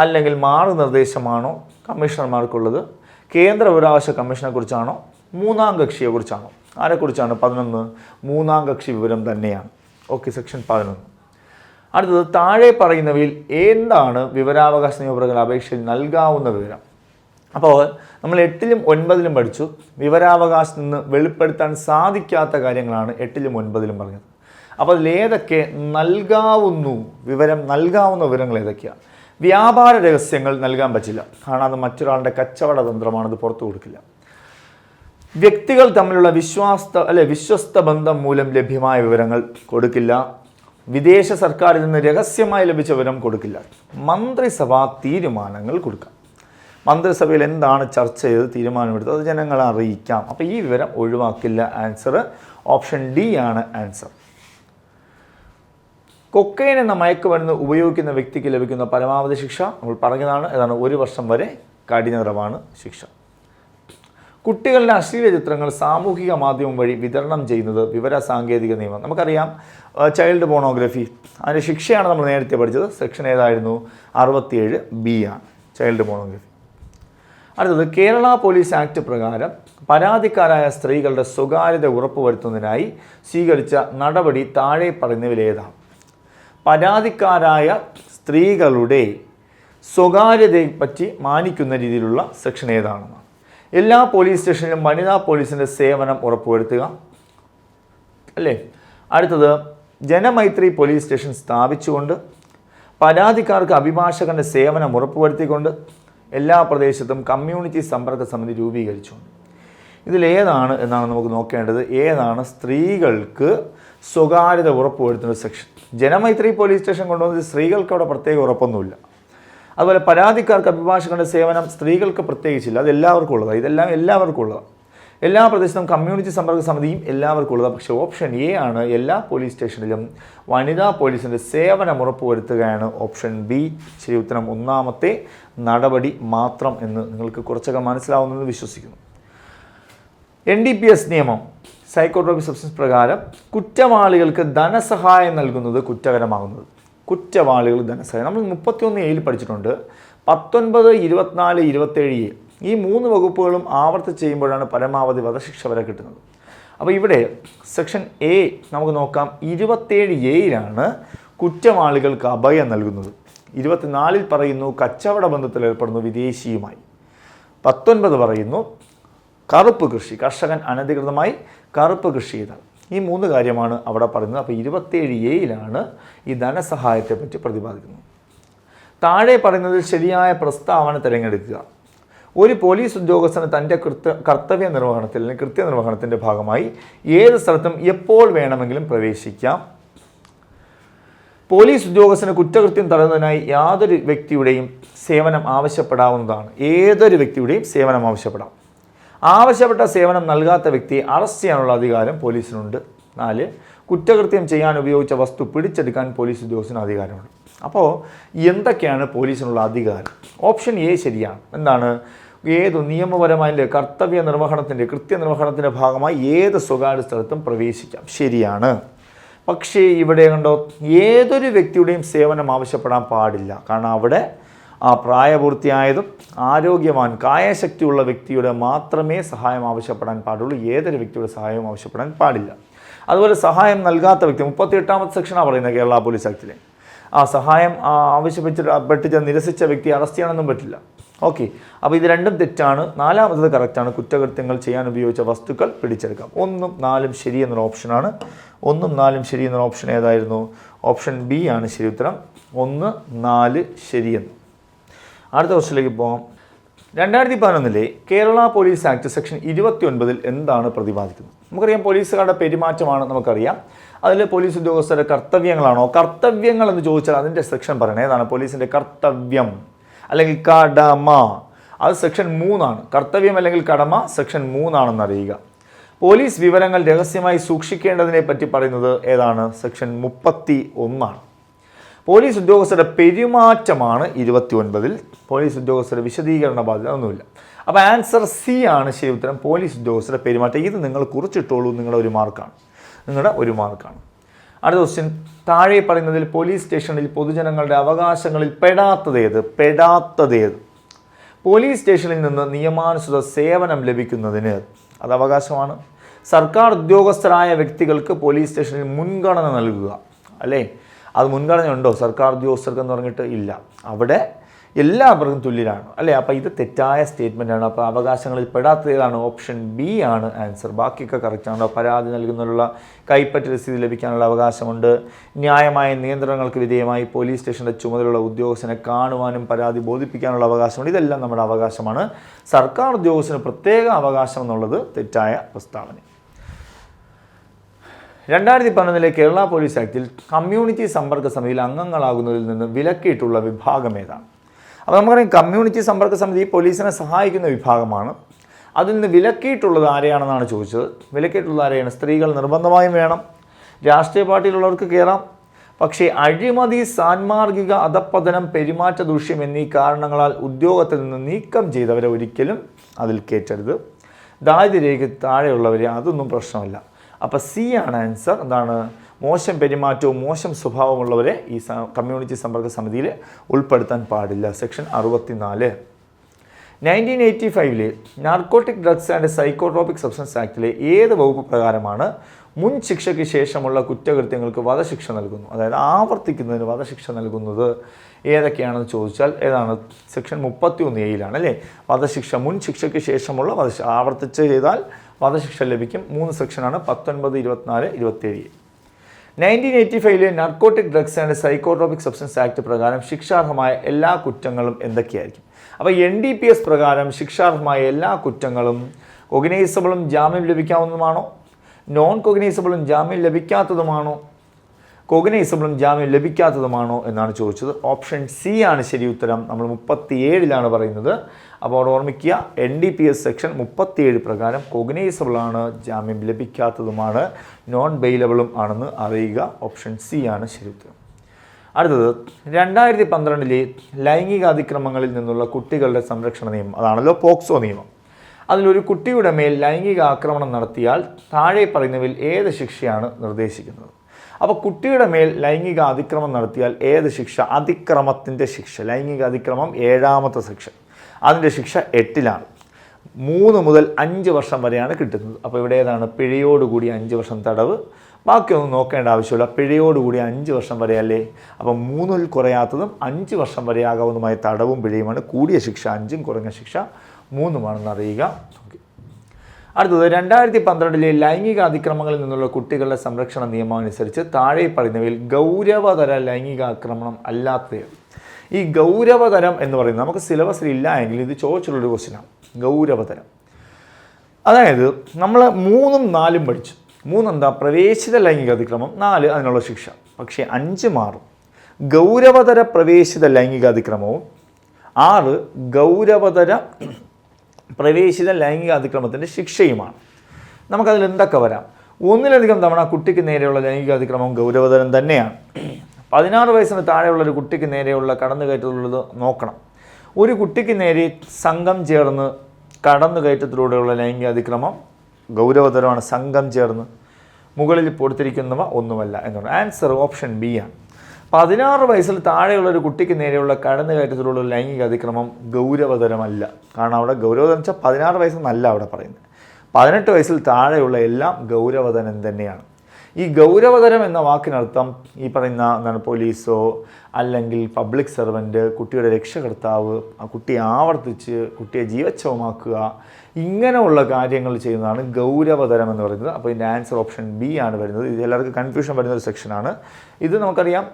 അല്ലെങ്കിൽ മാർഗനിർദ്ദേശമാണോ കമ്മീഷണർമാർക്കുള്ളത്, കേന്ദ്ര വിവരാവകാശ കമ്മീഷനെ കുറിച്ചാണോ, 3ാം കക്ഷിയെക്കുറിച്ചാണോ? ആരെക്കുറിച്ചാണ് 11? 3ാം കക്ഷി വിവരം തന്നെയാണ്. Okay, section 11. അടുത്തത്, താഴെ പറയുന്നവയിൽ എന്താണ് വിവരാവകാശ നിയമപ്രകാരം അപേക്ഷയിൽ നൽകാവുന്ന വിവരം? അപ്പോൾ നമ്മൾ 8ലും 9ലും പഠിച്ചു. വിവരാവകാശത്തിൽ നിന്ന് വെളിപ്പെടുത്താൻ സാധിക്കാത്ത കാര്യങ്ങളാണ് 8ലും 9ലും പറഞ്ഞത്. അപ്പോൾ അതിലേതൊക്കെ നൽകാവുന്നു, വിവരം നൽകാവുന്ന വിവരങ്ങൾ ഏതൊക്കെയാണ്? വ്യാപാര രഹസ്യങ്ങൾ നൽകാൻ പറ്റില്ല, കാരണം അത് മറ്റൊരാളുടെ കച്ചവട തന്ത്രമാണ്, അത് പുറത്തു കൊടുക്കില്ല. വ്യക്തികൾ തമ്മിലുള്ള വിശ്വസ്ത ബന്ധം മൂലം ലഭ്യമായ വിവരങ്ങൾ കൊടുക്കില്ല. വിദേശ സർക്കാരിൽ നിന്ന് രഹസ്യമായി ലഭിച്ച വിവരം കൊടുക്കില്ല. മന്ത്രിസഭാ തീരുമാനങ്ങൾ കൊടുക്കാം. മന്ത്രിസഭയിൽ എന്താണ് ചർച്ച ചെയ്ത് തീരുമാനമെടുത്തത് അത് ജനങ്ങളെ അറിയിക്കാം. അപ്പോൾ ഈ വിവരം ഒഴിവാക്കില്ല. ആൻസർ ഓപ്ഷൻ ഡി ആണ് ആൻസർ. കൊക്കൈൻ എന്ന മയക്കുമരുന്ന് ഉപയോഗിക്കുന്ന വ്യക്തിക്ക് ലഭിക്കുന്ന പരമാവധി ശിക്ഷ നമ്മൾ പറഞ്ഞതാണ്. ഏതാണ്? 1 വർഷം വരെ കഠിന തടവാണ് ശിക്ഷ. കുട്ടികളുടെ അശ്ലീല ചിത്രങ്ങൾ സാമൂഹിക മാധ്യമം വഴി വിതരണം ചെയ്യുന്നത് വിവര സാങ്കേതിക നിയമം. നമുക്കറിയാം ചൈൽഡ് പോണോഗ്രഫി, അതിൻ്റെ ശിക്ഷയാണ് നമ്മൾ നേരത്തെ പഠിച്ചത്. സെക്ഷൻ ഏതായിരുന്നു? 67B ആണ് ചൈൽഡ് പോണോഗ്രഫി. അടുത്തത് കേരള പോലീസ് ആക്ട് പ്രകാരം പരാതിക്കാരായ സ്ത്രീകളുടെ സ്വകാര്യത ഉറപ്പുവരുത്തുന്നതിനായി സ്വീകരിച്ച നടപടി താഴെ പറയുന്നവയിലേതാണ്? പരാതിക്കാരായ സ്ത്രീകളുടെ സ്വകാര്യതയെപ്പറ്റി മാനിക്കുന്ന രീതിയിലുള്ള സെക്ഷൻ ഏതാണെന്ന്. എല്ലാ പോലീസ് സ്റ്റേഷനിലും വനിതാ പോലീസിൻ്റെ സേവനം ഉറപ്പുവരുത്തുക, അല്ലേ? അടുത്തത് ജനമൈത്രി പോലീസ് സ്റ്റേഷൻ സ്ഥാപിച്ചുകൊണ്ട് പരാതിക്കാർക്ക് അഭിഭാഷകൻ്റെ സേവനം ഉറപ്പുവരുത്തിക്കൊണ്ട് എല്ലാ പ്രദേശത്തും കമ്മ്യൂണിറ്റി സമ്പർക്ക സമിതി രൂപീകരിച്ചുകൊണ്ട്. ഇതിലേതാണ് എന്നാണ് നമുക്ക് നോക്കേണ്ടത്. ഏതാണ് സ്ത്രീകൾക്ക് സ്വകാര്യത ഉറപ്പുവരുത്തുന്ന സെക്ഷൻ? ജനമൈത്രി പോലീസ് സ്റ്റേഷൻ കൊണ്ടുവന്നത് സ്ത്രീകൾക്ക് അവിടെ പ്രത്യേക ഉറപ്പൊന്നുമില്ല. അതുപോലെ പരാതിക്കാർക്ക് അഭിഭാഷകന്റെ സേവനം സ്ത്രീകൾക്ക് പ്രത്യേകിച്ചില്ല, അത് എല്ലാവർക്കും ഉള്ളതാണ്. ഇതെല്ലാം എല്ലാവർക്കും ഉള്ളതാണ്. എല്ലാ പ്രദേശത്തും കമ്മ്യൂണിറ്റി സമ്പർക്ക സമിതിയും എല്ലാവർക്കും ഉള്ളതാണ്. പക്ഷേ ഓപ്ഷൻ എ ആണ് എല്ലാ പോലീസ് സ്റ്റേഷനിലും വനിതാ പോലീസിൻ്റെ സേവനം ഉറപ്പുവരുത്തുകയാണ്. ഓപ്ഷൻ ബി ശരി ഉത്തരം. ഒന്നാമത്തെ നടപടി മാത്രം എന്ന് നിങ്ങൾക്ക് കുറച്ചൊക്കെ മനസ്സിലാവുമെന്ന് വിശ്വസിക്കുന്നു. NDPS നിയമം സൈക്കോട്രോപിക് സബ്സ്റ്റൻസ് പ്രകാരം കുറ്റവാളികൾക്ക് ധനസഹായം നൽകുന്നത് കുറ്റകരമാകുന്നത്. കുറ്റവാളികൾ ധനസഹായം നമ്മൾ 31A പഠിച്ചിട്ടുണ്ട്. 19, 24, 27A ഈ 3 വകുപ്പുകളും ആവർത്തിച്ച് ചെയ്യുമ്പോഴാണ് പരമാവധി വധശിക്ഷ വരെ കിട്ടുന്നത്. അപ്പോൾ ഇവിടെ സെക്ഷൻ എ നമുക്ക് നോക്കാം. 27A കുറ്റവാളികൾക്ക് അഭയം നൽകുന്നത്. 24 പറയുന്നു കച്ചവട ബന്ധത്തിൽ ഏർപ്പെടുന്നു വിദേശിയുമായി. 19 പറയുന്നു കറുപ്പ് കൃഷി, കർഷകൻ അനധികൃതമായി കറുപ്പ് കൃഷി ചെയ്താൽ. ഈ 3 കാര്യമാണ് അവിടെ പറയുന്നത്. അപ്പോൾ 27A ഈ ധനസഹായത്തെ പറ്റി പ്രതിപാദിക്കുന്നത്. താഴെ പറയുന്നതിൽ ശരിയായ പ്രസ്താവന തിരഞ്ഞെടുക്കുക. ഒരു പോലീസ് ഉദ്യോഗസ്ഥന് തൻ്റെ കർത്തവ്യ നിർവഹണത്തിൽ അല്ലെങ്കിൽ കൃത്യനിർവഹണത്തിൻ്റെ ഭാഗമായി ഏത് സ്ഥലത്തും എപ്പോൾ വേണമെങ്കിലും പ്രവേശിക്കാം. പോലീസ് ഉദ്യോഗസ്ഥന് കുറ്റകൃത്യം തടയുന്നതിനായി യാതൊരു വ്യക്തിയുടെയും സേവനം ആവശ്യപ്പെടാവുന്നതാണ്. ഏതൊരു വ്യക്തിയുടെയും സേവനം ആവശ്യപ്പെടാം. ആവശ്യപ്പെട്ട സേവനം നൽകാത്ത വ്യക്തിയെ അറസ്റ്റ് ചെയ്യാനുള്ള അധികാരം പോലീസിനുണ്ട്. 4 കുറ്റകൃത്യം ചെയ്യാൻ ഉപയോഗിച്ച വസ്തു പിടിച്ചെടുക്കാൻ പോലീസ് ഉദ്യോഗസ്ഥന് അധികാരമുണ്ട്. അപ്പോൾ എന്തൊക്കെയാണ് പോലീസിനുള്ള അധികാരം? ഓപ്ഷൻ എ ശരിയാണ്. എന്താണ്? ഏത് നിയമപരമായ കർത്തവ്യ നിർവഹണത്തിൻ്റെ കൃത്യനിർവഹണത്തിൻ്റെ ഭാഗമായി ഏത് സ്വകാര്യ സ്ഥലത്തും പ്രവേശിക്കാം. ശരിയാണ്. പക്ഷേ ഇവിടെ കണ്ടോ, ഏതൊരു വ്യക്തിയുടെയും സേവനം ആവശ്യപ്പെടാൻ പാടില്ല. കാരണം അവിടെ പ്രായപൂർത്തിയായതും ആരോഗ്യവാൻ കായശക്തിയുള്ള വ്യക്തിയുടെ മാത്രമേ സഹായം ആവശ്യപ്പെടാൻ പാടുള്ളൂ. ഏതൊരു വ്യക്തിയുടെ സഹായവും ആവശ്യപ്പെടാൻ പാടില്ല. അതുപോലെ സഹായം നൽകാത്ത വ്യക്തി 38ാമത്തെ സെക്ഷനാണ് പറയുന്നത് കേരള പോലീസ് ആക്ടിലെ. സഹായം ആവശ്യപ്പെട്ട് നിരസിച്ച വ്യക്തി അറസ്റ്റ് ചെയ്യാനൊന്നും പറ്റില്ല. ഓക്കെ, അപ്പോൾ ഇത് രണ്ടും തെറ്റാണ്. 4ാമത്തത് കറക്റ്റാണ്. കുറ്റകൃത്യങ്ങൾ ചെയ്യാൻ ഉപയോഗിച്ച വസ്തുക്കൾ പിടിച്ചെടുക്കാം. 1ഉം 4ഉം ശരി എന്നൊരു ഓപ്ഷനാണ്. 1ഉം 4ഉം ശരി എന്നൊരു ഓപ്ഷൻ ഏതായിരുന്നു? ഓപ്ഷൻ ബി ആണ് ശരി ഉത്തരം. 1, 4 ശരിയെന്ന്. അടുത്ത ക്വസ്റ്റ്യനിലേക്ക് പോകാം. 2011 കേരള പോലീസ് ആക്ട് സെക്ഷൻ 29 എന്താണ് പ്രതിപാദിക്കുന്നത്? നമുക്കറിയാം പോലീസുകാരുടെ പെരുമാറ്റമാണ് നമുക്കറിയാം. അതിൽ പോലീസ് ഉദ്യോഗസ്ഥരുടെ കർത്തവ്യങ്ങളാണോ? കർത്തവ്യങ്ങൾ എന്ന് ചോദിച്ചാൽ അതിൻ്റെ സെക്ഷൻ പറയണേ. ഏതാണ് പോലീസിൻ്റെ കർത്തവ്യം അല്ലെങ്കിൽ കടമ? അത് സെക്ഷൻ 3 കർത്തവ്യം അല്ലെങ്കിൽ കടമ സെക്ഷൻ 3 അറിയുക. പോലീസ് വിവരങ്ങൾ രഹസ്യമായി സൂക്ഷിക്കേണ്ടതിനെ പറ്റി പറയുന്നത് ഏതാണ്? സെക്ഷൻ 31 പോലീസ് ഉദ്യോഗസ്ഥരുടെ പെരുമാറ്റമാണ് 29. പോലീസ് ഉദ്യോഗസ്ഥരുടെ വിശദീകരണ ബാധ്യത ഒന്നുമില്ല. അപ്പോൾ ആൻസർ സി ആണ് ശരി ഉത്തരം. പോലീസ് ഉദ്യോഗസ്ഥരുടെ പെരുമാറ്റം. ഇത് നിങ്ങൾ കുറിച്ചിട്ടോളൂ, നിങ്ങളുടെ ഒരു മാർക്കാണ്. അടുത്ത ക്വസ്റ്റ്യൻ. താഴെ പറയുന്നതിൽ പോലീസ് സ്റ്റേഷനിൽ പൊതുജനങ്ങളുടെ അവകാശങ്ങളിൽ പെടാത്തതേത്? പോലീസ് സ്റ്റേഷനിൽ നിന്ന് നിയമാനുസൃത സേവനം ലഭിക്കുന്നതിന് അത് അവകാശമാണ്. സർക്കാർ ഉദ്യോഗസ്ഥരായ വ്യക്തികൾക്ക് പോലീസ് സ്റ്റേഷനിൽ മുൻഗണന നൽകുക, അല്ലേ? അത് മുൻഗണന ഉണ്ടോ സർക്കാർ ഉദ്യോഗസ്ഥർക്ക് എന്ന് പറഞ്ഞിട്ട്? ഇല്ല. അവിടെ എല്ലാവർക്കും തുല്യരാണ്, അല്ലേ? അപ്പോൾ ഇത് തെറ്റായ സ്റ്റേറ്റ്മെൻറ്റാണ്. അപ്പോൾ അവകാശങ്ങളിൽ പെടാത്തതാണ്. ഓപ്ഷൻ ബി ആണ് ആൻസർ. ബാക്കിയൊക്കെ കറക്റ്റാണ്. പരാതി നൽകുന്നതിനുള്ള കൈപ്പറ്റ് രസീത് ലഭിക്കാനുള്ള അവകാശമുണ്ട്. ന്യായമായ നിയന്ത്രണങ്ങൾക്ക് വിധേയമായി പോലീസ് സ്റ്റേഷൻ്റെ ചുമതലയുള്ള ഉദ്യോഗസ്ഥനെ കാണുവാനും പരാതി ബോധിപ്പിക്കാനുള്ള അവകാശമുണ്ട്. ഇതെല്ലാം നമ്മുടെ അവകാശമാണ്. സർക്കാർ ഉദ്യോഗസ്ഥന് പ്രത്യേക അവകാശം എന്നുള്ളത് തെറ്റായ പ്രസ്താവന. 2011 കേരള പോലീസ് ആക്ടിൽ കമ്മ്യൂണിറ്റി സമ്പർക്ക സമിതിയിൽ അംഗങ്ങളാകുന്നതിൽ നിന്ന് വിലക്കിയിട്ടുള്ള വിഭാഗം ഏതാണ്? അപ്പോൾ നമുക്കറിയാം കമ്മ്യൂണിറ്റി സമ്പർക്ക സമിതി പോലീസിനെ സഹായിക്കുന്ന വിഭാഗമാണ്. അതിൽ നിന്ന് വിലക്കിയിട്ടുള്ളത് ആരെയാണെന്നാണ് ചോദിച്ചത്. വിലക്കിയിട്ടുള്ളത് ആരെയാണ്? സ്ത്രീകൾ നിർബന്ധമായും വേണം. രാഷ്ട്രീയ പാർട്ടിയിലുള്ളവർക്ക് കയറാം. പക്ഷേ അഴിമതി, സാൻമാർഗിക അധപ്പതനം, പെരുമാറ്റ ദൂഷ്യം എന്നീ കാരണങ്ങളാൽ ഉദ്യോഗത്തിൽ നിന്ന് നീക്കം ചെയ്തവരെ ഒരിക്കലും അതിൽ കയറ്റരുത്. ദാരിദ്ര്യരേഖയ്ക്ക് താഴെയുള്ളവർ അതൊന്നും പ്രശ്നമല്ല. അപ്പോൾ സി ആണ് ആൻസർ. എന്താണ്? മോശം പെരുമാറ്റവും മോശം സ്വഭാവമുള്ളവരെ ഈ കമ്മ്യൂണിറ്റി സമ്പർക്ക സമിതിയിൽ ഉൾപ്പെടുത്താൻ പാടില്ല. Section 64. 1985 narcotic drugs and psychotropic substance ആക്ടിലെ ഏത് വകുപ്പ് പ്രകാരമാണ് മുൻ ശിക്ഷയ്ക്ക് ശേഷമുള്ള കുറ്റകൃത്യങ്ങൾക്ക് വധശിക്ഷ നൽകുന്നു? അതായത് ആവർത്തിക്കുന്നതിന് വധശിക്ഷ നൽകുന്നത് ഏതൊക്കെയാണെന്ന് ചോദിച്ചാൽ ഏതാണ്? സെക്ഷൻ 31A അല്ലേ? വധശിക്ഷ മുൻ ശിക്ഷയ്ക്ക് ശേഷമുള്ള ആവർത്തിച്ച് ചെയ്താൽ വധശിക്ഷ ലഭിക്കും. 3 സെക്ഷനാണ് 19, 24, 27. 1985 narcotic drugs and psychotropic substance act പ്രകാരം ശിക്ഷാർഹമായ എല്ലാ കുറ്റങ്ങളും എന്തൊക്കെയായിരിക്കും? അപ്പോൾ NDPS പ്രകാരം ശിക്ഷാർഹമായ എല്ലാ കുറ്റങ്ങളും കൊഗ്നൈസബിളും ജാമ്യം ലഭിക്കാവുന്നതുമാണോ, നോൺ കൊഗ്നൈസബിളും ജാമ്യം ലഭിക്കാത്തതുമാണോ, കൊഗ്നൈസബിളും ജാമ്യം ലഭിക്കാത്തതുമാണോ എന്നാണ് ചോദിച്ചത്. ഓപ്ഷൻ സി ആണ് ശരി ഉത്തരം. നമ്മൾ 37 പറയുന്നത്. അപ്പോൾ അവിടെ ഓർമ്മിക്കുക, NDPS സെക്ഷൻ 37 പ്രകാരം കൊഗ്നൈസബിളാണ്, ജാമ്യം ലഭിക്കാത്തതുമാണ്, നോൺ ബെയിലബിളും ആണെന്ന് അറിയുക. ഓപ്ഷൻ സി ആണ് ശരി ഉത്തരം. അടുത്തത് 2012 ലൈംഗിക അതിക്രമങ്ങളിൽ നിന്നുള്ള കുട്ടികളുടെ സംരക്ഷണ നിയമം, അതാണല്ലോ പോക്സോ നിയമം. അതിലൊരു കുട്ടിയുടെ മേൽ ലൈംഗിക ആക്രമണം നടത്തിയാൽ താഴെ പറയുന്നവയിൽ ഏത് ശിക്ഷയാണ് നിർദ്ദേശിക്കുന്നത്? അപ്പോൾ കുട്ടിയുടെ മേൽ ലൈംഗിക അതിക്രമം നടത്തിയാൽ ഏത് ശിക്ഷ? അതിക്രമത്തിൻ്റെ ശിക്ഷ, ലൈംഗിക അതിക്രമം 7ാമത്തെ സെക്ഷൻ, അതിൻ്റെ ശിക്ഷ 8ലാണ്. 3 മുതൽ 5 വർഷം വരെയാണ് കിട്ടുന്നത്. അപ്പോൾ ഇവിടെ ഏതാണ്? പിഴയോടുകൂടി 5 വർഷം തടവ്. ബാക്കിയൊന്നും നോക്കേണ്ട ആവശ്യമില്ല, പിഴയോടുകൂടി 5 വർഷം വരെ അല്ലേ? അപ്പം 3ൽ കുറയാത്തതും 5 വർഷം വരെയാകാവുന്നതുമായ തടവും പിഴയുമാണ്. കൂടിയ ശിക്ഷ 5ഉം കുറഞ്ഞ ശിക്ഷ 3ഉമാണെന്ന് അറിയുക. അടുത്തത് 2012 ലൈംഗിക അതിക്രമങ്ങളിൽ നിന്നുള്ള കുട്ടികളുടെ സംരക്ഷണ നിയമം അനുസരിച്ച് താഴെ പറയുന്നവയിൽ ഗൗരവതര ലൈംഗിക ആക്രമണം അല്ലാത്തത്. ഈ ഗൗരവതരം എന്ന് പറയുന്നത് നമുക്ക് സിലബസിൽ ഇല്ല എങ്കിൽ ഇത് ചോദിച്ചുള്ളൊരു ക്വസ്റ്റ്യനാണ്. ഗൗരവതരം അതായത് നമ്മൾ 3ഉം 4ഉം പഠിച്ചു. 3 എന്താ? പ്രവേശിത ലൈംഗിക അതിക്രമം, 4 അതിനുള്ള ശിക്ഷ. പക്ഷേ 5 മാറും. ഗൗരവതര പ്രവേശിത ലൈംഗിക അതിക്രമവും 6 ഗൗരവതര പ്രവേശിത ലൈംഗിക അതിക്രമത്തിൻ്റെ ശിക്ഷയുമാണ്. നമുക്കതിൽ എന്തൊക്കെ വരാം? 1ലധികം തവണ കുട്ടിക്ക് നേരെയുള്ള ലൈംഗിക അതിക്രമം ഗൗരവതരം തന്നെയാണ്. 16 വയസ്സിന് താഴെയുള്ള ഒരു കുട്ടിക്ക് നേരെയുള്ള കടന്നുകയറ്റത്തിലുള്ളത് നോക്കണം. ഒരു കുട്ടിക്ക് നേരെ സംഘം ചേർന്ന് കടന്നുകയറ്റത്തിലൂടെയുള്ള ലൈംഗിക അതിക്രമം ഗൗരവതരമാണ്. സംഘം ചേർന്ന് മുകളിൽ കൊടുത്തിരിക്കുന്നവ ഒന്നുമല്ല എന്നാണ് ആൻസർ. ഓപ്ഷൻ ബി ആണ്. 16 വയസ്സിൽ താഴെയുള്ള ഒരു കുട്ടിക്ക് നേരെയുള്ള കടന്നുകയറ്റത്തിലുള്ള ലൈംഗിക അതിക്രമം ഗൗരവതരമല്ല. കാരണം അവിടെ ഗൗരവതരം വെച്ചാൽ 16 വയസ്സെന്നല്ല അവിടെ പറയുന്നത്. 18 വയസ്സിൽ താഴെയുള്ള എല്ലാം ഗൗരവതരം തന്നെയാണ്. ഈ ഗൗരവതരം എന്ന വാക്കിനർത്ഥം ഈ പറയുന്ന എന്താണ്, പോലീസോ അല്ലെങ്കിൽ പബ്ലിക് സർവൻറ്റ്, കുട്ടിയുടെ രക്ഷകർത്താവ്, ആ കുട്ടിയെ ആവർത്തിച്ച് കുട്ടിയെ ജീവച്ഛവമാക്കുക, ഇങ്ങനെയുള്ള കാര്യങ്ങൾ ചെയ്യുന്നതാണ് ഗൗരവതരം എന്ന് പറയുന്നത്. അപ്പോൾ ഇതിൻ്റെ ആൻസർ ഓപ്ഷൻ ബി ആണ് വരുന്നത്. ഇത് എല്ലാവർക്കും കൺഫ്യൂഷൻ വരുന്ന ഒരു സെക്ഷനാണ്. ഇത് നമുക്കറിയാം,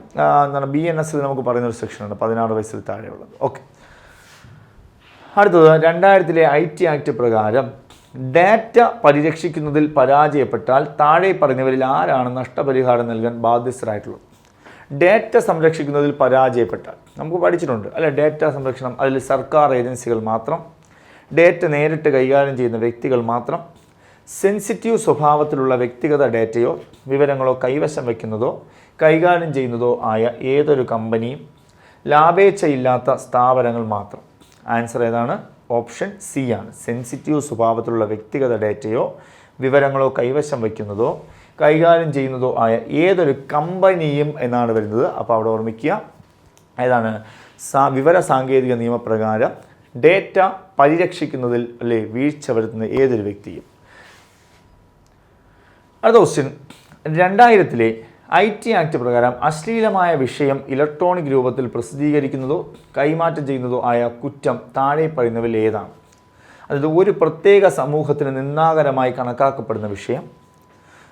എന്താണ് BNS നമുക്ക് പറയുന്ന ഒരു സെക്ഷനാണ് 16 വയസ്സിൽ താഴെയുള്ളത്. ഓക്കെ. അടുത്തത് 2000 IT ആക്ട് പ്രകാരം ഡാറ്റ പരിരക്ഷിക്കുന്നതിൽ പരാജയപ്പെട്ടാൽ താഴെ പറഞ്ഞവരിൽ ആരാണ് നഷ്ടപരിഹാരം നൽകാൻ ബാധ്യസ്ഥരായിട്ടുള്ളത്? ഡാറ്റ സംരക്ഷിക്കുന്നതിൽ പരാജയപ്പെട്ടാൽ നമുക്ക് പഠിച്ചിട്ടുണ്ട് അല്ലെ? ഡാറ്റ സംരക്ഷണം അതിൽ സർക്കാർ ഏജൻസികൾ മാത്രം, ഡാറ്റ നേരിട്ട് കൈകാര്യം ചെയ്യുന്ന വ്യക്തികൾ മാത്രം, സെൻസിറ്റീവ് സ്വഭാവത്തിലുള്ള വ്യക്തിഗത ഡാറ്റയോ വിവരങ്ങളോ കൈവശം വയ്ക്കുന്നതോ കൈകാര്യം ചെയ്യുന്നതോ ആയ ഏതൊരു കമ്പനിയും, ലാഭേച്ഛയില്ലാത്ത സ്ഥാപനങ്ങൾ മാത്രം. ആൻസർ ഏതാണ്? ഓപ്ഷൻ സി ആണ്. സെൻസിറ്റീവ് സ്വഭാവത്തിലുള്ള വ്യക്തിഗത ഡാറ്റയോ വിവരങ്ങളോ കൈവശം വയ്ക്കുന്നതോ കൈകാര്യം ചെയ്യുന്നതോ ആയ ഏതൊരു കമ്പനിയും എന്നാണ് വരുന്നത്. അപ്പോൾ അവിടെ ഓർമ്മിക്കുക, ഏതാണ്? വിവര സാങ്കേതിക നിയമപ്രകാരം ഡേറ്റ പരിരക്ഷിക്കുന്നതിൽ അല്ലെ വീഴ്ച വരുത്തുന്ന ഏതൊരു വ്യക്തിയും. അടുത്ത ക്വസ്റ്റ്യൻ, 2000 IT ആക്ട് പ്രകാരം അശ്ലീലമായ വിഷയം ഇലക്ട്രോണിക് രൂപത്തിൽ പ്രസിദ്ധീകരിക്കുന്നതോ കൈമാറ്റം ചെയ്യുന്നതോ ആയ കുറ്റം താഴെ പറയുന്നവയിൽ ഏതാണ്? അതായത് ഒരു പ്രത്യേക സമൂഹത്തിന് നിന്ദാകരമായി കണക്കാക്കപ്പെടുന്ന വിഷയം.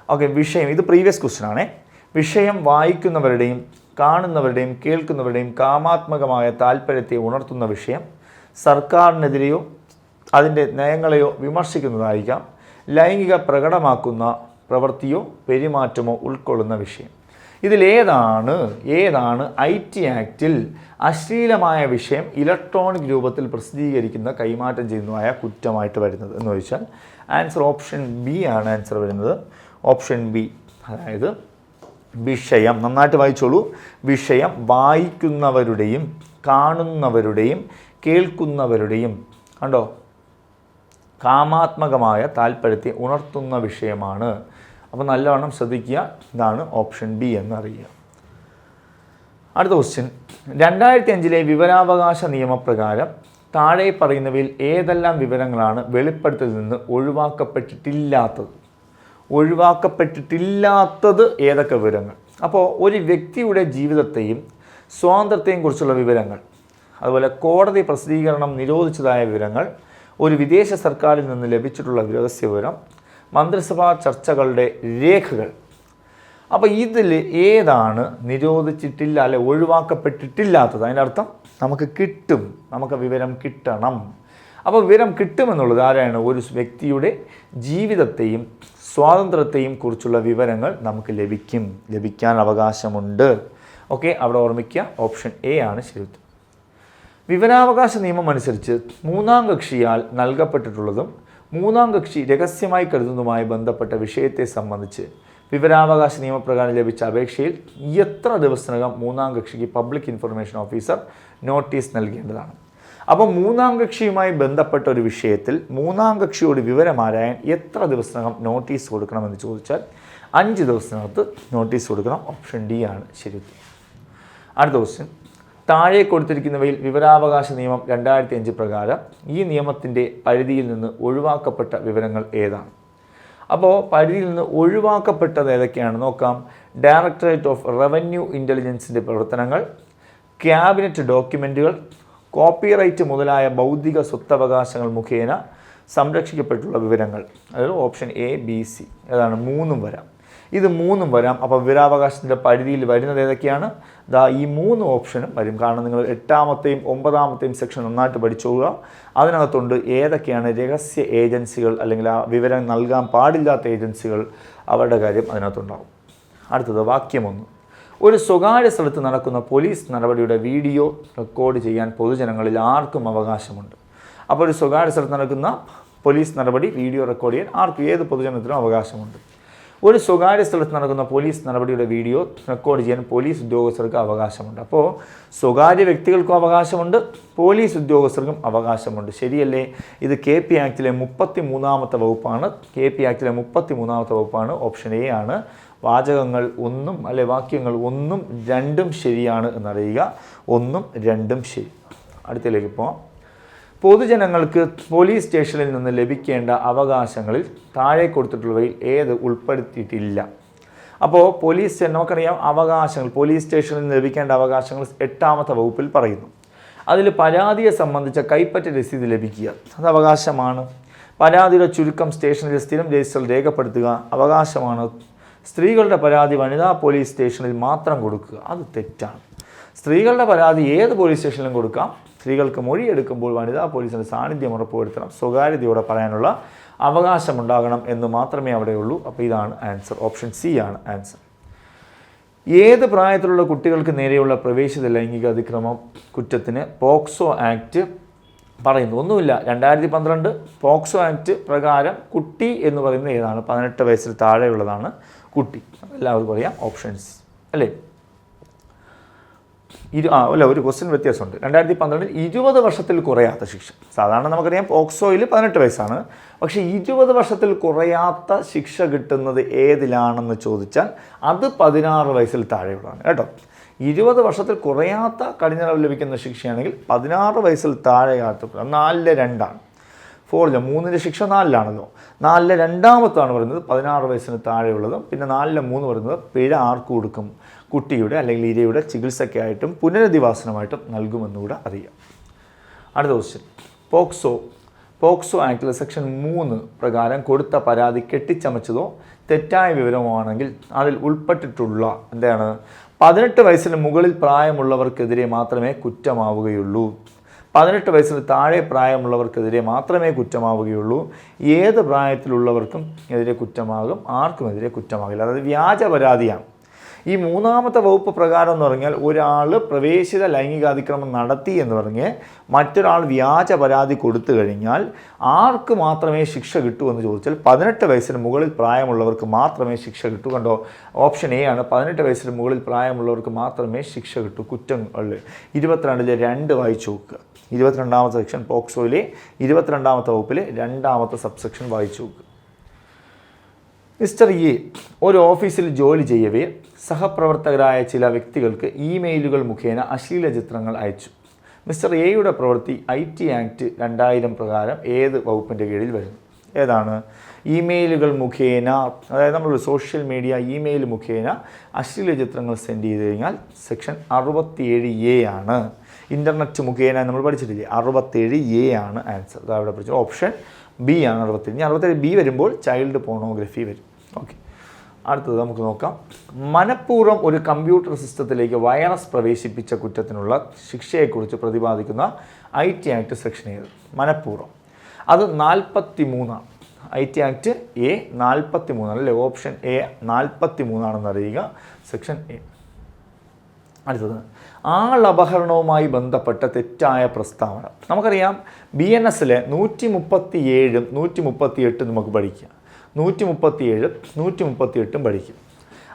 ഓക്കെ, വിഷയം ഇത് പ്രീവിയസ് ക്വസ്റ്റ്യൻ ആണേ. വിഷയം വായിക്കുന്നവരുടെയും കാണുന്നവരുടെയും കേൾക്കുന്നവരുടെയും കാമാത്മകമായ താല്പര്യത്തെ ഉണർത്തുന്ന വിഷയം, സർക്കാരിനെതിരെയോ അതിൻ്റെ നയങ്ങളെയോ വിമർശിക്കുന്നതായിരിക്കാം, ലൈംഗിക പ്രകടമാക്കുന്ന പ്രവൃത്തിയോ പെരുമാറ്റമോ ഉൾക്കൊള്ളുന്ന വിഷയം. ഇതിലേതാണ് IT ആക്ടിൽ അശ്ലീലമായ വിഷയം ഇലക്ട്രോണിക് രൂപത്തിൽ പ്രസിദ്ധീകരിക്കുന്ന കൈമാറ്റം ചെയ്യുന്നതായ കുറ്റമായിട്ട് വരുന്നത് എന്ന് ചോദിച്ചാൽ ആൻസർ ഓപ്ഷൻ ബി ആണ് ആൻസർ വരുന്നത്. ഓപ്ഷൻ ബി, അതായത് വിഷയം, നന്നായിട്ട് വായിച്ചോളൂ, വിഷയം വായിക്കുന്നവരുടെയും കാണുന്നവരുടെയും കേൾക്കുന്നവരുടെയും, കണ്ടോ, കാമാത്മകമായ താല്പര്യത്തെ ഉണർത്തുന്ന വിഷയമാണ്. അപ്പോൾ നല്ലവണ്ണം ശ്രദ്ധിക്കുക. ഇതാണ് ഓപ്ഷൻ ബി എന്നറിയുക. അടുത്ത ക്വസ്റ്റ്യൻ, 2005 വിവരാവകാശ നിയമപ്രകാരം താഴെ പറയുന്നവയിൽ ഏതെല്ലാം വിവരങ്ങളാണ് വെളിപ്പെടുത്തലിൽ നിന്ന് ഒഴിവാക്കപ്പെട്ടിട്ടില്ലാത്തത് ഏതൊക്കെ വിവരങ്ങൾ? അപ്പോൾ ഒരു വ്യക്തിയുടെ ജീവിതത്തെയും സ്വാതന്ത്ര്യത്തെയും കുറിച്ചുള്ള വിവരങ്ങൾ, അതുപോലെ കോടതി പ്രസിദ്ധീകരണം നിരോധിച്ചതായ വിവരങ്ങൾ, ഒരു വിദേശ സർക്കാരിൽ നിന്ന് ലഭിച്ചിട്ടുള്ള രഹസ്യ വിവരം, മന്ത്രിസഭാ ചർച്ചകളുടെ രേഖകൾ. അപ്പോൾ ഇതിൽ ഏതാണ് നിരോധിച്ചിട്ടില്ല അല്ലെ ഒഴിവാക്കപ്പെട്ടിട്ടില്ലാത്തത്? അതിൻ്റെ അർത്ഥം നമുക്ക് വിവരം കിട്ടണം. അപ്പോൾ വിവരം കിട്ടുമെന്നുള്ളത് ആരാണ്? ഒരു വ്യക്തിയുടെ ജീവിതത്തെയും സ്വാതന്ത്ര്യത്തെയും കുറിച്ചുള്ള വിവരങ്ങൾ നമുക്ക് ലഭിക്കാൻ അവകാശമുണ്ട്. ഓക്കെ, അവിടെ ഓർമ്മിക്കുക, ഓപ്ഷൻ എ ആണ് ശരി. വിവരാവകാശ നിയമം അനുസരിച്ച് മൂന്നാം കക്ഷിയാൽ നൽകപ്പെട്ടിട്ടുള്ളതും മൂന്നാം കക്ഷി രഹസ്യമായി കരുതുന്നതുമായി ബന്ധപ്പെട്ട വിഷയത്തെ സംബന്ധിച്ച് വിവരാവകാശ നിയമപ്രകാരം ലഭിച്ച അപേക്ഷയിൽ എത്ര ദിവസത്തിനകം മൂന്നാം കക്ഷിക്ക് പബ്ലിക് ഇൻഫർമേഷൻ ഓഫീസർ നോട്ടീസ് നൽകേണ്ടതാണ്? അപ്പോൾ മൂന്നാം കക്ഷിയുമായി ബന്ധപ്പെട്ട ഒരു വിഷയത്തിൽ മൂന്നാം കക്ഷിയോട് വിവരമാരായാൻ എത്ര ദിവസത്തിനകം നോട്ടീസ് കൊടുക്കണമെന്ന് ചോദിച്ചാൽ 5 ദിവസത്തിനകത്ത് നോട്ടീസ് കൊടുക്കണം. ഓപ്ഷൻ ഡി ആണ് ശരി. അടുത്ത ക്വസ്റ്റ്യൻ, താഴെ കൊടുത്തിരിക്കുന്നവയിൽ വിവരാവകാശ നിയമം 2005 പ്രകാരം ഈ നിയമത്തിൻ്റെ പരിധിയിൽ നിന്ന് ഒഴിവാക്കപ്പെട്ട വിവരങ്ങൾ ഏതാണ്? അപ്പോൾ പരിധിയിൽ നിന്ന് ഒഴിവാക്കപ്പെട്ടത് ഏതൊക്കെയാണ് നോക്കാം. ഡയറക്ടറേറ്റ് ഓഫ് റവന്യൂ ഇൻ്റലിജൻസിൻ്റെ പ്രവർത്തനങ്ങൾ, ക്യാബിനറ്റ് ഡോക്യുമെൻറ്റുകൾ, കോപ്പിറൈറ്റ് മുതലായ ബൗദ്ധിക സ്വത്തവകാശങ്ങൾ മുഖേന സംരക്ഷിക്കപ്പെട്ടുള്ള വിവരങ്ങൾ. അതായത് ഓപ്ഷൻ എ, ബി, സി ഏതാണ്? 3 വരാം. ഇത് 3 വരാം. അപ്പോൾ വിവരാവകാശത്തിൻ്റെ പരിധിയിൽ വരുന്നത് ഏതൊക്കെയാണ്? ഈ 3 ഓപ്ഷനും വരും. കാരണം നിങ്ങൾ 8ാമത്തെയും 9ാമത്തെയും സെക്ഷൻ നന്നായിട്ട് പഠിച്ചോളുക. അതിനകത്തുണ്ട് ഏതൊക്കെയാണ് രഹസ്യ ഏജൻസികൾ അല്ലെങ്കിൽ ആ വിവരം നൽകാൻ പാടില്ലാത്ത ഏജൻസികൾ, അവരുടെ കാര്യം അതിനകത്തുണ്ടാകും. അടുത്തത് വാക്യം 1. ഒരു സ്വകാര്യ സ്ഥലത്ത് നടക്കുന്ന പോലീസ് നടപടിയുടെ വീഡിയോ റെക്കോർഡ് ചെയ്യാൻ പൊതുജനങ്ങളിൽ ആർക്കും അവകാശമുണ്ട്. അപ്പോൾ ഒരു സ്വകാര്യ സ്ഥലത്ത് നടക്കുന്ന പോലീസ് നടപടി വീഡിയോ റെക്കോർഡ് ചെയ്യാൻ ആർക്കും, ഏത് പൊതുജനത്തിനും അവകാശമുണ്ട്. ഒരു സ്വകാര്യ സ്ഥലത്ത് നടക്കുന്ന പോലീസ് നടപടിയുടെ വീഡിയോ റെക്കോർഡ് ചെയ്യാൻ പോലീസ് ഉദ്യോഗസ്ഥർക്ക് അവകാശമുണ്ട്. അപ്പോൾ സ്വകാര്യ വ്യക്തികൾക്കും അവകാശമുണ്ട്, പോലീസ് ഉദ്യോഗസ്ഥർക്കും അവകാശമുണ്ട്. ശരിയല്ലേ? ഇത് KP ആക്ടിലെ 33ാമത്തെ വകുപ്പാണ്. KP ആക്ടിലെ 33ാമത്തെ വകുപ്പാണ്. ഓപ്ഷൻ എ ആണ്. വാചകങ്ങൾ 1 അല്ലെ വാക്യങ്ങൾ 1, 2 ശരിയാണ് എന്നറിയുക. 1, 2 ശരി. അടുത്തതിലേക്ക് പോകാം. പൊതുജനങ്ങൾക്ക് പോലീസ് സ്റ്റേഷനിൽ നിന്ന് ലഭിക്കേണ്ട അവകാശങ്ങളിൽ താഴെ കൊടുത്തിട്ടുള്ളവയിൽ ഏത് ഉൾപ്പെടുത്തിയിട്ടില്ല? അപ്പോൾ നമുക്കറിയാം അവകാശങ്ങൾ, പോലീസ് സ്റ്റേഷനിൽ നിന്ന് ലഭിക്കേണ്ട അവകാശങ്ങൾ 8ാമത്തെ വകുപ്പിൽ പറയുന്നു. അതിൽ പരാതിയെ സംബന്ധിച്ച കൈപ്പറ്റ രസീത് ലഭിക്കുക അത് അവകാശമാണ്. പരാതിയുടെ ചുരുക്കം സ്റ്റേഷനിൽ സ്ഥിരം രജിസ്റ്ററിൽ രേഖപ്പെടുത്തുക അവകാശമാണ്. സ്ത്രീകളുടെ പരാതി വനിതാ പോലീസ് സ്റ്റേഷനിൽ മാത്രം കൊടുക്കുക അത് തെറ്റാണ്. സ്ത്രീകളുടെ പരാതി ഏത് പോലീസ് സ്റ്റേഷനിലും കൊടുക്കാം. സ്ത്രീകൾക്ക് മൊഴിയെടുക്കുമ്പോൾ വനിതാ പോലീസിൻ്റെ സാന്നിധ്യം ഉറപ്പുവരുത്തണം. സ്വകാര്യതയോടെ പറയാനുള്ള അവകാശമുണ്ടാകണം എന്ന് മാത്രമേ അവിടെയുള്ളൂ. അപ്പോൾ ഇതാണ് ആൻസർ. ഓപ്ഷൻ സി ആണ് ആൻസർ. ഏത് പ്രായത്തിലുള്ള കുട്ടികൾക്ക് നേരെയുള്ള പ്രവേശിത ലൈംഗിക അതിക്രമം കുറ്റത്തിന് പോക്സോ ആക്ട് പറയുന്നു? ഒന്നുമില്ല. 2012 പോക്സോ ആക്ട് പ്രകാരം കുട്ടി എന്ന് പറയുന്നത് ഏതാണ്? 18 വയസ്സിൽ താഴെയുള്ളതാണ് കുട്ടി. എല്ലാവർക്കും അറിയാം. ഓപ്ഷൻസ് അല്ലേ? ഒരു ക്വസ്റ്റ്യൻ വ്യത്യാസമുണ്ട്. 2012 20 വർഷത്തിൽ കുറയാത്ത ശിക്ഷ. സാധാരണ നമുക്കറിയാം പോക്സോയിൽ 18 വയസ്സാണ്. പക്ഷേ 20 വർഷത്തിൽ കുറയാത്ത ശിക്ഷ കിട്ടുന്നത് ഏതിലാണെന്ന് ചോദിച്ചാൽ അത് 16 വയസ്സിൽ താഴെയുള്ളതാണ് കേട്ടോ. 20 വർഷത്തിൽ കുറയാത്ത കഠിനതടവ് ലഭിക്കുന്ന ശിക്ഷയാണെങ്കിൽ 16 വയസ്സിൽ താഴെയാത്ത 4/2 4 3ൻ്റെ ശിക്ഷ 4-ആണല്ലോ. 4/2 പറയുന്നത് 16 വയസ്സിന് താഴെയുള്ളതും പിന്നെ 4/3 പറയുന്നത് പിഴ ആർക്ക് കൊടുക്കും? കുട്ടിയുടെ അല്ലെങ്കിൽ ഇരയുടെ ചികിത്സയ്ക്കായിട്ടും പുനരധിവാസനമായിട്ടും നൽകുമെന്നുകൂടെ അറിയാം. അടുത്ത ക്വസ്റ്റ്യൻ, പോക്സോ ആക്ടിലെ സെക്ഷൻ 3 പ്രകാരം കൊടുത്ത പരാതി കെട്ടിച്ചമച്ചതോ തെറ്റായ വിവരമോ ആണെങ്കിൽ അതിൽ ഉൾപ്പെട്ടിട്ടുള്ള 18 വയസ്സിന് മുകളിൽ പ്രായമുള്ളവർക്കെതിരെ മാത്രമേ കുറ്റമാവുകയുള്ളൂ. 18 വയസ്സിന് താഴെ പ്രായമുള്ളവർക്കെതിരെ മാത്രമേ കുറ്റമാവുകയുള്ളൂ. ഏത് പ്രായത്തിലുള്ളവർക്കും എതിരെ കുറ്റമാകും, ആർക്കുമെതിരെ കുറ്റമാകില്ല. അതായത് വ്യാജ പരാതിയാണ്. ഈ മൂന്നാമത്തെ വകുപ്പ് പ്രകാരം എന്ന് പറഞ്ഞാൽ ഒരാൾ പ്രവേശിത ലൈംഗികാതിക്രമം നടത്തി എന്ന് പറഞ്ഞ് മറ്റൊരാൾ വ്യാജ പരാതി കൊടുത്തു കഴിഞ്ഞാൽ ആർക്ക് മാത്രമേ ശിക്ഷ കിട്ടൂ എന്ന് ചോദിച്ചാൽ 18 വയസ്സിന് മുകളിൽ പ്രായമുള്ളവർക്ക് മാത്രമേ ശിക്ഷ കിട്ടൂ. കണ്ടോ, ഓപ്ഷൻ എ ആണ്. 18 വയസ്സിന് മുകളിൽ പ്രായമുള്ളവർക്ക് മാത്രമേ ശിക്ഷ കിട്ടൂ. കുറ്റങ്ങൾ 22-ലെ 2 വായിച്ചു നോക്കുക. 22ാമത്തെ സെക്ഷൻ പോക്സോയിലെ 22ാമത്തെ വകുപ്പിലെ 2ാമത്തെ സബ്സെക്ഷൻ വായിച്ചു നോക്കുക. മിസ്റ്റർ എ ഒരു ഓഫീസിൽ ജോലി ചെയ്യവേ സഹപ്രവർത്തകരായ ചില വ്യക്തികൾക്ക് ഇമെയിലുകൾ മുഖേന അശ്ലീല ചിത്രങ്ങൾ അയച്ചു. മിസ്റ്റർ എയുടെ പ്രവൃത്തി IT ആക്ട് 2000 പ്രകാരം ഏത് വകുപ്പിൻ്റെ കീഴിൽ വരുന്നു? ഏതാണ്? ഇമെയിലുകൾ മുഖേന, അതായത് നമ്മളൊരു സോഷ്യൽ മീഡിയ ഇമെയിൽ മുഖേന അശ്ലീല ചിത്രങ്ങൾ സെൻഡ് ചെയ്ത് കഴിഞ്ഞാൽ സെക്ഷൻ 67A ആണ്. ഇൻ്റർനെറ്റ് മുഖേന നമ്മൾ പഠിച്ചിട്ടില്ലേ, 67A ആണ് ആൻസർ. അതവിടെ പഠിച്ചു. ഓപ്ഷൻ ബി ആണ് 67. ഇനി 67B വരുമ്പോൾ ചൈൽഡ് പോർണോഗ്രഫി വരും. ഓക്കെ, അടുത്തത് നമുക്ക് നോക്കാം. മനഃപൂർവ്വം ഒരു കമ്പ്യൂട്ടർ സിസ്റ്റത്തിലേക്ക് വൈറസ് പ്രവേശിപ്പിച്ച കുറ്റത്തിനുള്ള ശിക്ഷയെക്കുറിച്ച് പ്രതിപാദിക്കുന്ന IT ആക്ട് സെക്ഷൻ ഏത്? മനഃപൂർവ്വം. അത് 43 IT ആക്ട് A 43 അല്ലേ? ഓപ്ഷൻ എ 43 ആണെന്ന് അറിയുക. Section A. അടുത്തത് ആളപഹരണവുമായി ബന്ധപ്പെട്ട തെറ്റായ പ്രസ്താവന. നമുക്കറിയാം BNSലെ 137 138 നമുക്ക് പഠിക്കാം. 137 138 പഠിക്കും.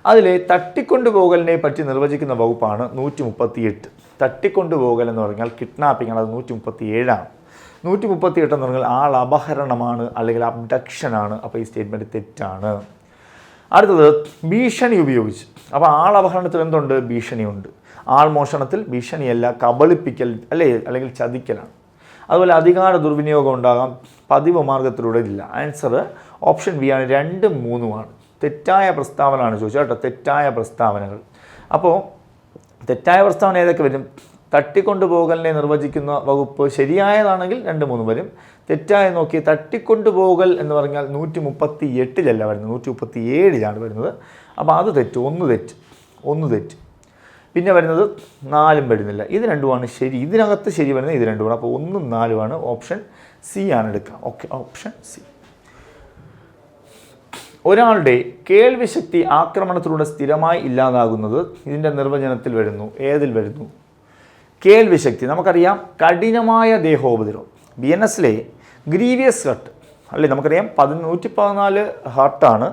അതിൽ തട്ടിക്കൊണ്ടുപോകലിനെ പറ്റി നിർവചിക്കുന്ന വകുപ്പാണ് 138. തട്ടിക്കൊണ്ടുപോകൽ എന്ന് പറഞ്ഞാൽ കിഡ്നാപ്പിംഗ് ആണ്. അത് 137 138 എന്ന് പറഞ്ഞാൽ ആൾ അപഹരണമാണ് അല്ലെങ്കിൽ അബ്ഡക്ഷനാണ്. അപ്പോൾ ഈ സ്റ്റേറ്റ്മെൻറ്റ് തെറ്റാണ്. അടുത്തത് ഭീഷണി ഉപയോഗിച്ച്. അപ്പോൾ ആൾ അപഹരണത്തിൽ എന്തുണ്ട്? ഭീഷണിയുണ്ട്. ആൾ മോഷണത്തിൽ ഭീഷണിയല്ല, കബളിപ്പിക്കൽ അല്ലേ, അല്ലെങ്കിൽ ചതിക്കലാണ്. അതുപോലെ അധികാര ദുർവിനിയോഗം ഉണ്ടാകാം, പതിവ് മാർഗത്തിലൂടെ ഇല്ല. ആൻസർ ഓപ്ഷൻ ബി ആണ്. 2ഉം 3ഉമാണ്. തെറ്റായ പ്രസ്താവനയാണ് ചോദിച്ചത് കേട്ടോ. തെറ്റായ പ്രസ്താവനകൾ. അപ്പോൾ തെറ്റായ പ്രസ്താവന ഏതൊക്കെ വരും? തട്ടിക്കൊണ്ടുപോകലിനെ നിർവചിക്കുന്ന വകുപ്പ് ശരിയായതാണെങ്കിൽ 2, 3 വരും. തെറ്റായി നോക്കി തട്ടിക്കൊണ്ടുപോകൽ എന്ന് പറഞ്ഞാൽ 138 വരുന്നത്, 137 വരുന്നത്. അപ്പോൾ അത് തെറ്റ്. ഒന്ന് തെറ്റ്. പിന്നെ വരുന്നത് 4 വരുന്നില്ല. ഇത് 2ആണ് ശരി. ഇതിനകത്ത് ശരി വരുന്നത് ഇത് 2ആണ്. അപ്പോൾ 1ഉം 4ഉമാണ്. ഓപ്ഷൻ സി ആണ് എടുക്കുക. Okay, option C. ഒരാളുടെ കേൾവിശക്തി ആക്രമണത്തിലൂടെ സ്ഥിരമായി ഇല്ലാതാകുന്നത് ഇതിൻ്റെ നിർവചനത്തിൽ വരുന്നു. ഏതിൽ വരുന്നു? കേൾവിശക്തി. നമുക്കറിയാം കഠിനമായ ദേഹോപദ്രവം. BNSലെ ഗ്രീവിയസ് ഹർട്ട് അല്ലേ? നമുക്കറിയാം 114 ഹർട്ടാണ്,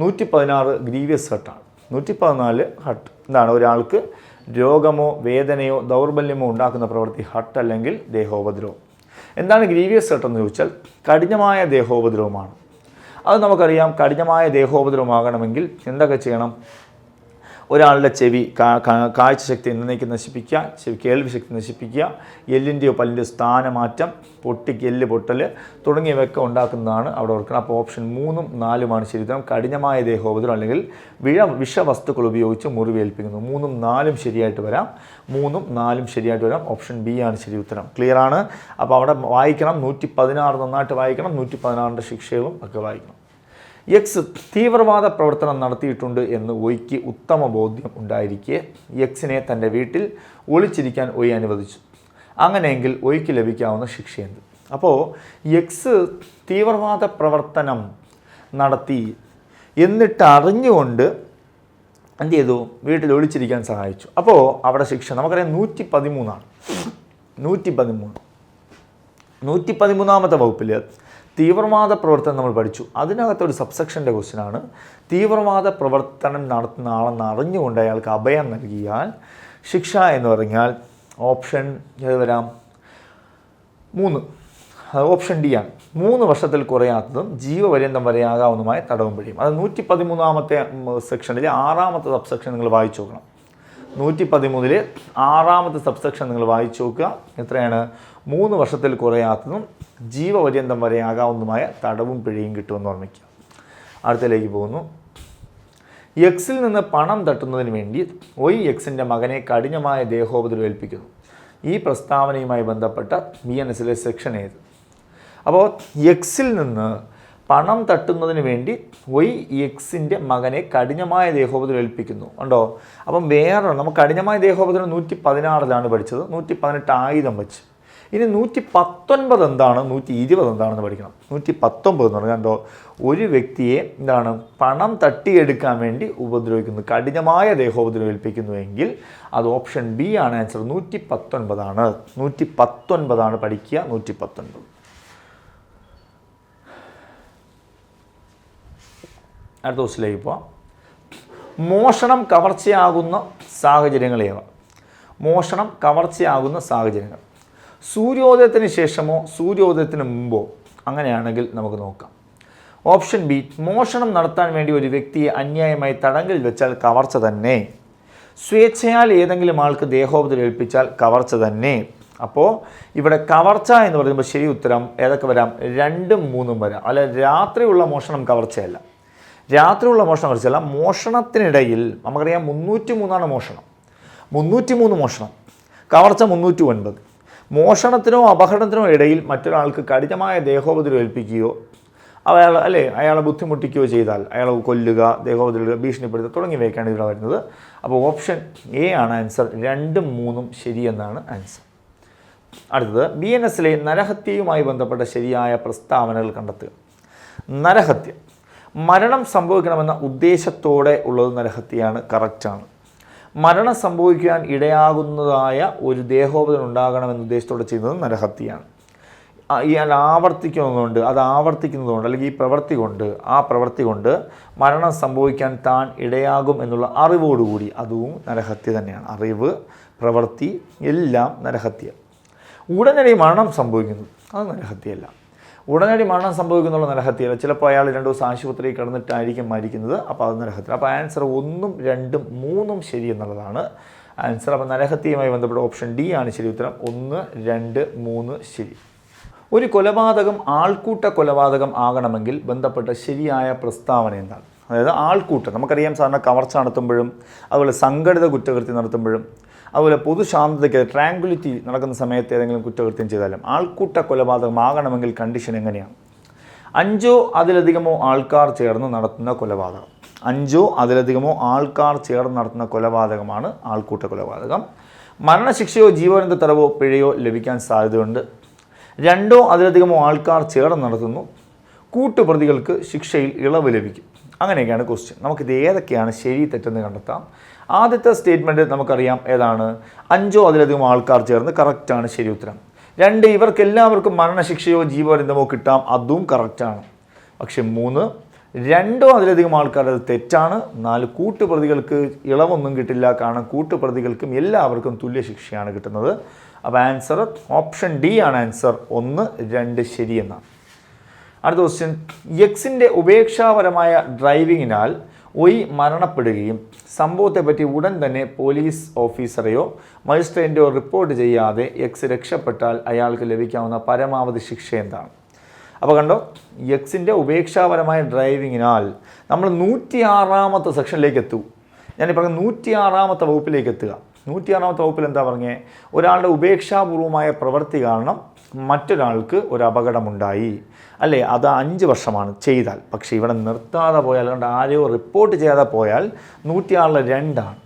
116 ഗ്രീവിയസ് ഹർട്ടാണ്. 114 ഹർട്ട് എന്താണ്? ഒരാൾക്ക് രോഗമോ വേദനയോ ദൗർബല്യമോ ഉണ്ടാക്കുന്ന പ്രവൃത്തി ഹർട്ട് അല്ലെങ്കിൽ ദേഹോപദ്രവം. എന്താണ് ഗ്രീവിയസ് ഹർട്ട് എന്ന് ചോദിച്ചാൽ കഠിനമായ ദേഹോപദ്രവമാണ്. അത് നമുക്കറിയാം. കഠിനമായ ദേഹോപദ്രവമാകണമെങ്കിൽ എന്തൊക്കെ ചെയ്യണം? ഒരാളുടെ ചെവി കാഴ്ചശക്തി എന്നേക്ക് നശിപ്പിക്കുക, കേൾവി ശക്തി നശിപ്പിക്കുക, എല്ലിൻ്റെയോ പല്ലിൻ്റെയോ സ്ഥാനമാറ്റം, എല്ല് പൊട്ടൽ തുടങ്ങിയവയൊക്കെ ഉണ്ടാക്കുന്നതാണ് അവിടെ ഓർക്കണം. അപ്പോൾ ഓപ്ഷൻ 3ഉം 4ഉമാണ് ശരി ഉത്തരം. കഠിനമായ ദേഹോപദ്രവം അല്ലെങ്കിൽ വിഷവസ്തുക്കൾ ഉപയോഗിച്ച് മുറിവേൽപ്പിക്കുന്നു. 3ഉം 4ഉം ശരിയായിട്ട് വരാം. 3ഉം 4ഉം ശരിയായിട്ട് വരാം. ഓപ്ഷൻ ബി ആണ് ശരി ഉത്തരം. ക്ലിയർ ആണ്? അപ്പോൾ അവിടെ വായിക്കണം. 116 നന്നായിട്ട് വായിക്കണം. 116ൻ്റെ ശിക്ഷകളും ഒക്കെ വായിക്കണം. എക്സ് തീവ്രവാദ പ്രവർത്തനം നടത്തിയിട്ടുണ്ട് എന്ന് ഒയ്ക്ക് ഉത്തമ ബോധ്യം ഉണ്ടായിരിക്കെ എക്സിനെ തൻ്റെ വീട്ടിൽ ഒളിച്ചിരിക്കാൻ ഒയ് അനുവദിച്ചു. അങ്ങനെയെങ്കിൽ ഒയ്ക്ക് ലഭിക്കാവുന്ന ശിക്ഷയുണ്ട്. അപ്പോൾ എക്സ് തീവ്രവാദ പ്രവർത്തനം നടത്തി എന്നിട്ട് അറിഞ്ഞുകൊണ്ട് എന്ത് ചെയ്തു? വീട്ടിൽ ഒളിച്ചിരിക്കാൻ സഹായിച്ചു. അപ്പോൾ അവിടെ ശിക്ഷ നമുക്കറിയാം 113 113ാമത്തെ വകുപ്പിൽ തീവ്രവാദ പ്രവർത്തനം നമ്മൾ പഠിച്ചു. അതിനകത്തൊരു സബ്സെക്ഷൻ്റെ ക്വസ്റ്റ്യനാണ്. തീവ്രവാദ പ്രവർത്തനം നടത്തുന്ന ആളെന്ന് അറിഞ്ഞുകൊണ്ട് അയാൾക്ക് അഭയം നൽകിയാൽ ശിക്ഷ എന്ന് പറഞ്ഞാൽ ഓപ്ഷൻ ഏത് വരാം? 3. ഓപ്ഷൻ ഡി ആണ്. 3 വർഷത്തിൽ കുറയാത്തതും ജീവപര്യന്തം വരെയാകാവുന്നതുമായ തടവും പിഴയും. അത് 113ാമത്തെ സെക്ഷനിലെ 6ാമത്തെ സബ്സെക്ഷൻ നിങ്ങൾ വായിച്ചു നോക്കണം. 113 6ാമത്തെ സബ്സെക്ഷൻ നിങ്ങൾ വായിച്ചു നോക്കുക. എത്രയാണ്? 3 വർഷത്തിൽ കുറയാത്തതും ജീവപര്യന്തം വരെയാകാവുന്നതുമായ തടവും പിഴയും കിട്ടുമെന്ന് ഓർമ്മിക്കുക. അടുത്തതിലേക്ക് പോകുന്നു. എക്സിൽ നിന്ന് പണം തട്ടുന്നതിന് വേണ്ടി ഒയ് എക്സിൻ്റെ മകനെ കഠിനമായ ദേഹോപദ്രവം ഏൽപ്പിക്കുന്നു. ഈ പ്രസ്താവനയുമായി ബന്ധപ്പെട്ട BNSലെ സെക്ഷൻ ഏത്? അപ്പോൾ എക്സിൽ നിന്ന് പണം തട്ടുന്നതിന് വേണ്ടി ഒയ് എക്സിൻ്റെ മകനെ കഠിനമായ ദേഹോപദ്രവം ഏൽപ്പിക്കുന്നു. ഉണ്ടോ? അപ്പം വേറെ നമുക്ക് കഠിനമായ ദേഹോപദ്രവം 116 പഠിച്ചത്. 118 ആയുധം വെച്ച്. ഇനി 119 എന്താണ്, 120 എന്താണെന്ന് പഠിക്കണം. 119 എന്ന് പറഞ്ഞാൽ എന്തോ ഒരു വ്യക്തിയെ എന്താണ് പണം തട്ടിയെടുക്കാൻ വേണ്ടി ഉപദ്രവിക്കുന്നു, കഠിനമായ ദേഹോപദ്രവം ഏൽപ്പിക്കുന്നുവെങ്കിൽ അത് ഓപ്ഷൻ ബി ആണ് ആൻസർ. 119 ആണ്. 119 ആണ് പഠിക്കുക. 119. അടുത്ത ദിവസത്തിലേക്ക് പോവാം. മോഷണം കവർച്ചയാകുന്ന സാഹചര്യങ്ങളേവ? മോഷണം കവർച്ചയാകുന്ന സാഹചര്യങ്ങൾ സൂര്യോദയത്തിന് ശേഷമോ സൂര്യോദയത്തിന് മുമ്പോ? അങ്ങനെയാണെങ്കിൽ നമുക്ക് നോക്കാം. ഓപ്ഷൻ ബി, മോഷണം നടത്താൻ വേണ്ടി ഒരു വ്യക്തിയെ അന്യായമായി തടങ്കലിൽ വെച്ചാൽ കവർച്ച തന്നെ. സ്വേച്ഛയാൽ ഏതെങ്കിലും ആൾക്ക് ദേഹോപദ്രവം ഏൽപ്പിച്ചാൽ കവർച്ച തന്നെ. അപ്പോൾ ഇവിടെ കവർച്ച എന്ന് പറയുമ്പോൾ ശരി ഉത്തരം ഏതൊക്കെ വരാം? 2ഉം 3ഉം വരാം. അല്ല, രാത്രിയുള്ള മോഷണം കവർച്ചയല്ല. രാത്രിയുള്ള മോഷണം കവർച്ചയല്ല. മോഷണത്തിനിടയിൽ നമുക്കറിയാം 303 മോഷണം, 303 മോഷണം, കവർച്ച 309. മോഷണത്തിനോ അപകടത്തിനോ ഇടയിൽ മറ്റൊരാൾക്ക് കഠിനമായ ദേഹോപദ്രവം ഏൽപ്പിക്കുകയോ അയാളെ ബുദ്ധിമുട്ടിക്കുകയോ ചെയ്താൽ അയാളെ കൊല്ലുക, ദേഹോപദ്രവം, ഭീഷണിപ്പെടുത്തുക തുടങ്ങിയവയൊക്കെയാണ് ഇവിടെ വരുന്നത്. അപ്പോൾ ഓപ്ഷൻ എ ആണ് ആൻസർ. 2ഉം 3ഉം ശരിയെന്നാണ് ആൻസർ. അടുത്തത്, BNSലെ നരഹത്യയുമായി ബന്ധപ്പെട്ട ശരിയായ പ്രസ്താവനകൾ കണ്ടെത്തുക. നരഹത്യ മരണം സംഭവിക്കണമെന്ന ഉദ്ദേശത്തോടെ ഉള്ളത് നരഹത്യയാണ്, കറക്റ്റാണ്. മരണം സംഭവിക്കാൻ ഇടയാകുന്നതായ ഒരു ദേഹോപദ്രവം ഉണ്ടാകണമെന്ന ഉദ്ദേശത്തോടെ ചെയ്യുന്നത് നരഹത്യയാണ്. ഇയാൾ ആവർത്തിക്കുന്നതുകൊണ്ട്, അത് ആവർത്തിക്കുന്നതുകൊണ്ട്, അല്ലെങ്കിൽ ആ പ്രവൃത്തി കൊണ്ട് മരണം സംഭവിക്കാൻ താൻ ഇടയാകും എന്നുള്ള അറിവോടുകൂടി, അതും നരഹത്യ തന്നെയാണ്. അറിവ്, പ്രവൃത്തി എല്ലാം നരഹത്യ. ഉടനടി മരണം സംഭവിക്കുന്നത് അത് നരഹത്യയല്ല. ഉടനടി മരണം സംഭവിക്കുന്നുള്ള നരഹത്യയല്ല. ചിലപ്പോൾ അയാൾ 2 ദിവസം ആശുപത്രിയിൽ കിടന്നിട്ടായിരിക്കും മരിക്കുന്നത്, അപ്പോൾ അത് നരഹത്യ. അപ്പോൾ ആൻസർ 1ഉം 2ഉം 3ഉം ശരി എന്നുള്ളതാണ് ആൻസർ. അപ്പോൾ നരഹത്യയുമായി ബന്ധപ്പെട്ട ഓപ്ഷൻ ഡി ആണ് ശരി ഉത്തരം. 1, 2, 3 ശരി. ഒരു കൊലപാതകം ആൾക്കൂട്ട കൊലപാതകം ആകണമെങ്കിൽ ബന്ധപ്പെട്ട ശരിയായ പ്രസ്താവന എന്താണ്? അതായത് ആൾക്കൂട്ടം, നമുക്കറിയാം സാധാരണ കവർച്ച നടത്തുമ്പോഴും അതുപോലെ സംഘടിത കുറ്റകൃത്യം നടത്തുമ്പോഴും അതുപോലെ പൊതുശാന്തതയ്ക്ക് ട്രാങ്കുലിറ്റി നടക്കുന്ന സമയത്ത് ഏതെങ്കിലും കുറ്റകൃത്യം ചെയ്താലും ആൾക്കൂട്ട കൊലപാതകം ആകണമെങ്കിൽ കണ്ടീഷൻ എങ്ങനെയാണ്? 5 അതിലധികമോ ആൾക്കാർ ചേർന്ന് നടത്തുന്ന കൊലപാതകം. 5 അതിലധികമോ ആൾക്കാർ ചേർന്ന് നടത്തുന്ന കൊലപാതകമാണ് ആൾക്കൂട്ട കൊലപാതകം. മരണശിക്ഷയോ ജീവപര്യന്ത തടവോ പിഴയോ ലഭിക്കാൻ സാധ്യതയുണ്ട്. 2 അതിലധികമോ ആൾക്കാർ ചേർന്ന് നടത്തുന്നു. കൂട്ടുപ്രതികൾക്ക് ശിക്ഷയിൽ ഇളവ് ലഭിക്കും. അങ്ങനെയൊക്കെയാണ് ക്വസ്റ്റ്യൻ. നമുക്കിത് ഏതൊക്കെയാണ് ശരി തെറ്റെന്ന് കണ്ടെത്താം. ആദ്യത്തെ സ്റ്റേറ്റ്മെൻറ്റ് നമുക്കറിയാം ഏതാണ്? 5 അതിലധികം ആൾക്കാർ ചേർന്ന്, കറക്റ്റാണ്, ശരി ഉത്തരം. 2 ഇവർക്കെല്ലാവർക്കും മരണശിക്ഷയോ ജീവപര്യന്തമോ കിട്ടാം, അതും കറക്റ്റാണ്. പക്ഷെ 3 2 അതിലധികം ആൾക്കാർ, അത് തെറ്റാണ്. 4 കൂട്ടുപ്രതികൾക്ക് ഇളവൊന്നും കിട്ടില്ല, കാരണം കൂട്ടുപ്രതികൾക്കും എല്ലാവർക്കും തുല്യ ശിക്ഷയാണ് കിട്ടുന്നത്. അപ്പോൾ ആൻസർ ഓപ്ഷൻ ഡി ആണ് ആൻസർ. 1, 2 ശരിയെന്നാണ്. അടുത്ത ക്വസ്റ്റ്യൻ, എക്സിൻ്റെ ഉപേക്ഷാപരമായ ഡ്രൈവിങ്ങിനാൽ ഒയ് മരണപ്പെടുകയും സംഭവത്തെപ്പറ്റി ഉടൻ തന്നെ പോലീസ് ഓഫീസറെയോ മജിസ്ട്രേറ്റിൻ്റെയോ റിപ്പോർട്ട് ചെയ്യാതെ എക്സ് രക്ഷപ്പെട്ടാൽ അയാൾക്ക് ലഭിക്കാവുന്ന പരമാവധി ശിക്ഷ എന്താണ്? അപ്പോൾ കണ്ടോ, എക്സിൻ്റെ ഉപേക്ഷാപരമായ ഡ്രൈവിങ്ങിനാൽ നമ്മൾ 106ാമത്തെ സെക്ഷനിലേക്ക് എത്തും. ഞാനീ പറഞ്ഞ 106ാമത്തെ വകുപ്പിലേക്ക് എത്തുക. 106ാമത്തെ വകുപ്പിൽ എന്താ പറഞ്ഞേ? ഒരാളുടെ ഉപേക്ഷാപൂർവമായ പ്രവൃത്തി കാരണം മറ്റൊരാൾക്ക് ഒരു അപകടമുണ്ടായി, അല്ലേ? അത് 5 വർഷമാണ് ചെയ്താൽ. പക്ഷേ ഇവിടെ നിർത്താതെ പോയാൽ, അതുകൊണ്ട് ആരെയോ റിപ്പോർട്ട് ചെയ്യാതെ പോയാൽ 106 2 ആണ്.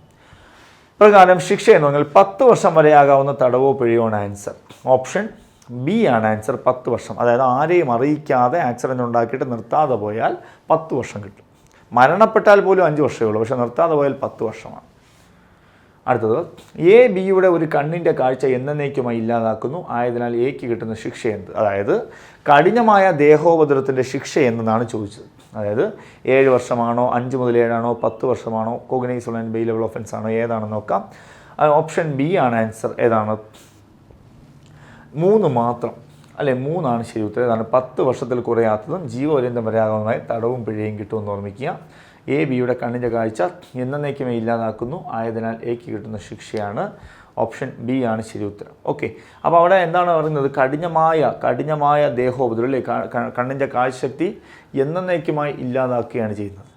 പ്രകാരം ശിക്ഷ എന്ന് പറഞ്ഞാൽ 10 വർഷം വരെയാകാവുന്ന തടവോ പിഴയോ ആണ് ആൻസർ. ഓപ്ഷൻ ബി ആണ് ആൻസർ. 10 വർഷം. അതായത് ആരെയും അറിയിക്കാതെ ആക്സിഡൻറ്റ് ഉണ്ടാക്കിയിട്ട് നിർത്താതെ പോയാൽ 10 വർഷം കിട്ടും. മരണപ്പെട്ടാൽ പോലും 5 വർഷമേ ഉള്ളൂ, പക്ഷേ നിർത്താതെ പോയാൽ 10 വർഷമാണ്. അടുത്തത്, എ ബിയുടെ ഒരു കണ്ണിൻ്റെ കാഴ്ച എന്നേക്കുമായി ഇല്ലാതാക്കുന്നു, ആയതിനാൽ എക്ക് കിട്ടുന്ന ശിക്ഷ എന്ത്? അതായത് കഠിനമായ ദേഹോപദ്രവത്തിൻ്റെ ശിക്ഷ എന്നതാണ് ചോദിച്ചത്. അതായത് 7 വർഷമാണോ, 5 മുതൽ 7 ആണോ, 10 വർഷമാണോ, കോഗ്നൈസബിൾ ആൻഡ് ബെയിലബിൾ ഒഫൻസ് ആണോ, ഏതാണെന്ന് നോക്കാം. ഓപ്ഷൻ ബി ആണ് ആൻസർ. ഏതാണ്? 3 മാത്രം, അല്ലേ? 3 ആണ് ശരി ഉത്തരം. ഏതാണ്? 10 വർഷത്തിൽ കുറയാത്തതും ജീവപര്യന്തം വരെയാകുന്നതായി തടവും പിഴയും കിട്ടുമെന്ന് ഓർമ്മിക്കുക. എ ബിയുടെ കണ്ണിൻ്റെ കാഴ്ച എന്നേക്കുമേ ഇല്ലാതാക്കുന്നു, ആയതിനാൽ എക്ക് കിട്ടുന്ന ശിക്ഷയാണ്. ഓപ്ഷൻ ബി ആണ് ശരി ഉത്തരം. ഓക്കെ, അപ്പോൾ അവിടെ എന്താണ് പറയുന്നത്? കഠിനമായ ദേഹോപദ്രവം, അല്ലേ? കണ്ണിൻ്റെ കാഴ്ചശക്തി എന്നേക്കുമായി ഇല്ലാതാക്കുകയാണ് ചെയ്യുന്നത്.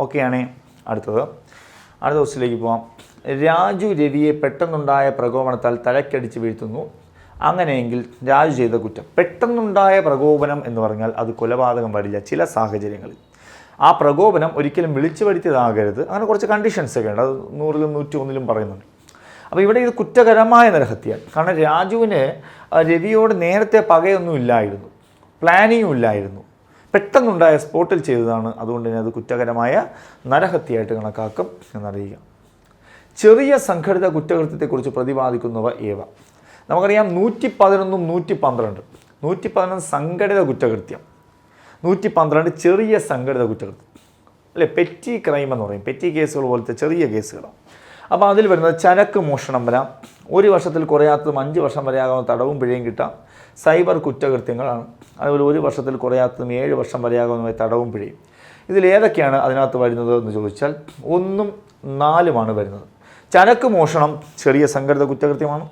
ഓക്കെ ആണേ. അടുത്ത ദിവസത്തിലേക്ക് പോകാം. രാജു രവിയെ പെട്ടെന്നുണ്ടായ പ്രകോപനത്താൽ തലക്കടിച്ച് വീഴ്ത്തുന്നു. അങ്ങനെയെങ്കിൽ രാജു ചെയ്ത കുറ്റം. പെട്ടെന്നുണ്ടായ പ്രകോപനം എന്ന് പറഞ്ഞാൽ അത് കൊലപാതകം വരില്ല ചില സാഹചര്യങ്ങളിൽ. ആ പ്രകോപനം ഒരിക്കലും വിളിച്ചു വരുത്തിയതാകരുത്. അങ്ങനെ കുറച്ച് കണ്ടീഷൻസൊക്കെ ഉണ്ട്, അത് 100-ലും 101-ലും പറയുന്നുണ്ട്. അപ്പോൾ ഇവിടെ ഇത് കുറ്റകരമായ നരഹത്യയാണ്. കാരണം രാജുവിന് രവിയോട് നേരത്തെ പകയൊന്നും ഇല്ലായിരുന്നു, പ്ലാനിങ്ങും ഇല്ലായിരുന്നു, പെട്ടെന്നുണ്ടായ സ്പോട്ടിൽ ചെയ്തതാണ്. അതുകൊണ്ട് തന്നെ അത് കുറ്റകരമായ നരഹത്യയായിട്ട് കണക്കാക്കും എന്നറിയുക. ചെറിയ സംഘടിത കുറ്റകൃത്യത്തെക്കുറിച്ച് പ്രതിപാദിക്കുന്നവ ഏവ? നമുക്കറിയാം 111 112. 111 സംഘടിത കുറ്റകൃത്യം, 112 ചെറിയ സംഘടിത കുറ്റകൃത്യം അല്ലേ, പെറ്റി ക്രൈം എന്ന് പറയും. പെറ്റി കേസുകൾ പോലത്തെ ചെറിയ കേസുകളാണ്. അപ്പോൾ അതിൽ വരുന്നത് ചരക്ക് മോഷണം വരാം, 1 വർഷത്തിൽ കുറയാത്തതും 5 വർഷം വരെയാകാവുന്ന തടവും പിഴയും കിട്ടാം. സൈബർ കുറ്റകൃത്യങ്ങളാണ്, അതുപോലെ 1 വർഷത്തിൽ കുറയാത്തതും 7 വർഷം വരെയാകാവുന്നതുമായ തടവും പിഴയും. ഇതിലേതൊക്കെയാണ് അതിനകത്ത് വരുന്നത് എന്ന് ചോദിച്ചാൽ 1ഉം 4ഉമാണ് വരുന്നത്. ചരക്ക് മോഷണം ചെറിയ സംഘടിത കുറ്റകൃത്യമാണ്.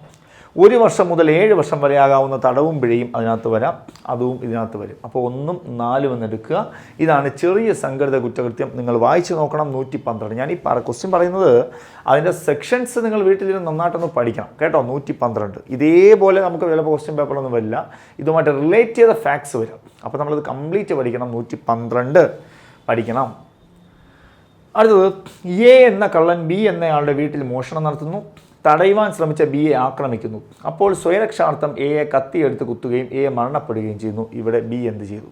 1 വർഷം മുതൽ 7 വർഷം വരെയാകാവുന്ന തടവും പിഴയും അതിനകത്ത് വരാം, അതും ഇതിനകത്ത് വരും. അപ്പോൾ 1ഉം 4ഉം എന്നെടുക്കുക. ഇതാണ് ചെറിയ സംഘടിത കുറ്റകൃത്യം. നിങ്ങൾ വായിച്ച് നോക്കണം 112. ഞാൻ ഈ ക്വസ്റ്റ്യൻ പറയുന്നത് അതിൻ്റെ സെക്ഷൻസ് നിങ്ങൾ വീട്ടിലിരുന്ന് നന്നായിട്ടൊന്ന് പഠിക്കണം കേട്ടോ. 112 ഇതേപോലെ നമുക്ക് ചിലപ്പോൾ ക്വസ്റ്റ്യൻ പേപ്പറൊന്നും വരില്ല, ഇതുമായിട്ട് റിലേറ്റ് ചെയ്ത ഫാക്ട്സ് വരും. അപ്പോൾ നമ്മളത് കംപ്ലീറ്റ് പഠിക്കണം, 112 പഠിക്കണം. അടുത്തത്, എ എന്ന കള്ളൻ ബി എന്നയാളുടെ വീട്ടിൽ മോഷണം നടത്തുന്നു. തടയുവാൻ ശ്രമിച്ച ബിയെ ആക്രമിക്കുന്നു. അപ്പോൾ സ്വയരക്ഷാർത്ഥം എയെ കത്തിയെടുത്ത് കുത്തുകയും എ മരണപ്പെടുകയും ചെയ്യുന്നു. ഇവിടെ ബി എന്ത് ചെയ്തു?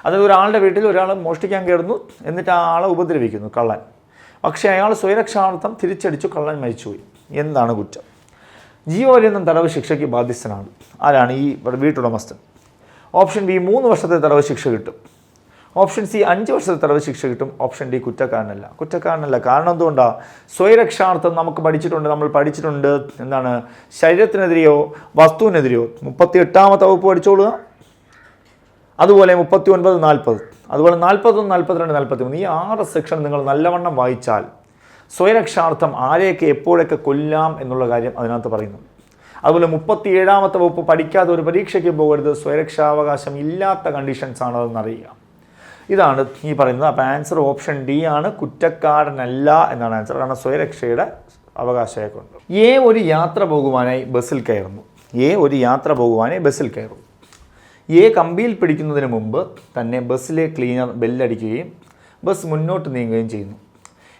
അതായത് ഒരാളുടെ വീട്ടിൽ ഒരാൾ മോഷ്ടിക്കാൻ കയറുന്നു, എന്നിട്ട് ആ ആളെ ഉപദ്രവിക്കുന്നു കള്ളൻ. പക്ഷേ അയാൾ സ്വയരക്ഷാർത്ഥം തിരിച്ചടിച്ചു, കള്ളൻ മരിച്ചുപോയി. എന്താണ് കുറ്റം? ജീവപര്യന്തം തടവ് ശിക്ഷയ്ക്ക് ബാധ്യസ്ഥനാണ്. ആരാണ്? ഈ വീട്ടുടമസ്ഥൻ. ഓപ്ഷൻ ബി 3 വർഷത്തെ തടവ് ശിക്ഷ കിട്ടും. ഓപ്ഷൻ സി 5 വർഷത്തെ തടവ് ശിക്ഷ കിട്ടും. ഓപ്ഷൻ ഡി കുറ്റക്കാരനല്ല. കാരണം എന്തുകൊണ്ടാണ്? സ്വയരക്ഷാർത്ഥം നമ്മൾ പഠിച്ചിട്ടുണ്ട് എന്താണ്? ശരീരത്തിനെതിരെയോ വസ്തുവിനെതിരെയോ 38ാമത്തെ വകുപ്പ് പഠിച്ചോളുക. അതുപോലെ 39, 40, അതുപോലെ 41, 42, 43 ഈ 6 സെക്ഷൻ നിങ്ങൾ നല്ലവണ്ണം വായിച്ചാൽ സ്വയരക്ഷാർത്ഥം ആരെയൊക്കെ എപ്പോഴൊക്കെ കൊല്ലാം എന്നുള്ള കാര്യം അതിനകത്ത് പറയുന്നു. അതുപോലെ 37ാമത്തെ വകുപ്പ് പഠിക്കാതെ ഒരു പരീക്ഷയ്ക്ക് പോകരുത്. സ്വയരക്ഷാവകാശം ഇല്ലാത്ത കണ്ടീഷൻസ് ആണ് അതെന്നറിയുക. ഇതാണ് ഈ പറയുന്നത്. അപ്പോൾ ആൻസർ ഓപ്ഷൻ ഡി ആണ്, കുറ്റക്കാരനല്ല എന്നാണ് ആൻസർ. കാരണം സ്വയരക്ഷയുടെ അവകാശമൊക്കെ ഉണ്ട്. എ ഒരു യാത്ര പോകുവാനായി ബസ്സിൽ കയറുന്നു. എ കമ്പിയിൽ പിടിക്കുന്നതിന് മുമ്പ് തന്നെ ബസ്സിലെ ക്ലീനർ ബെല്ലടിക്കുകയും ബസ് മുന്നോട്ട് നീങ്ങുകയും ചെയ്യുന്നു.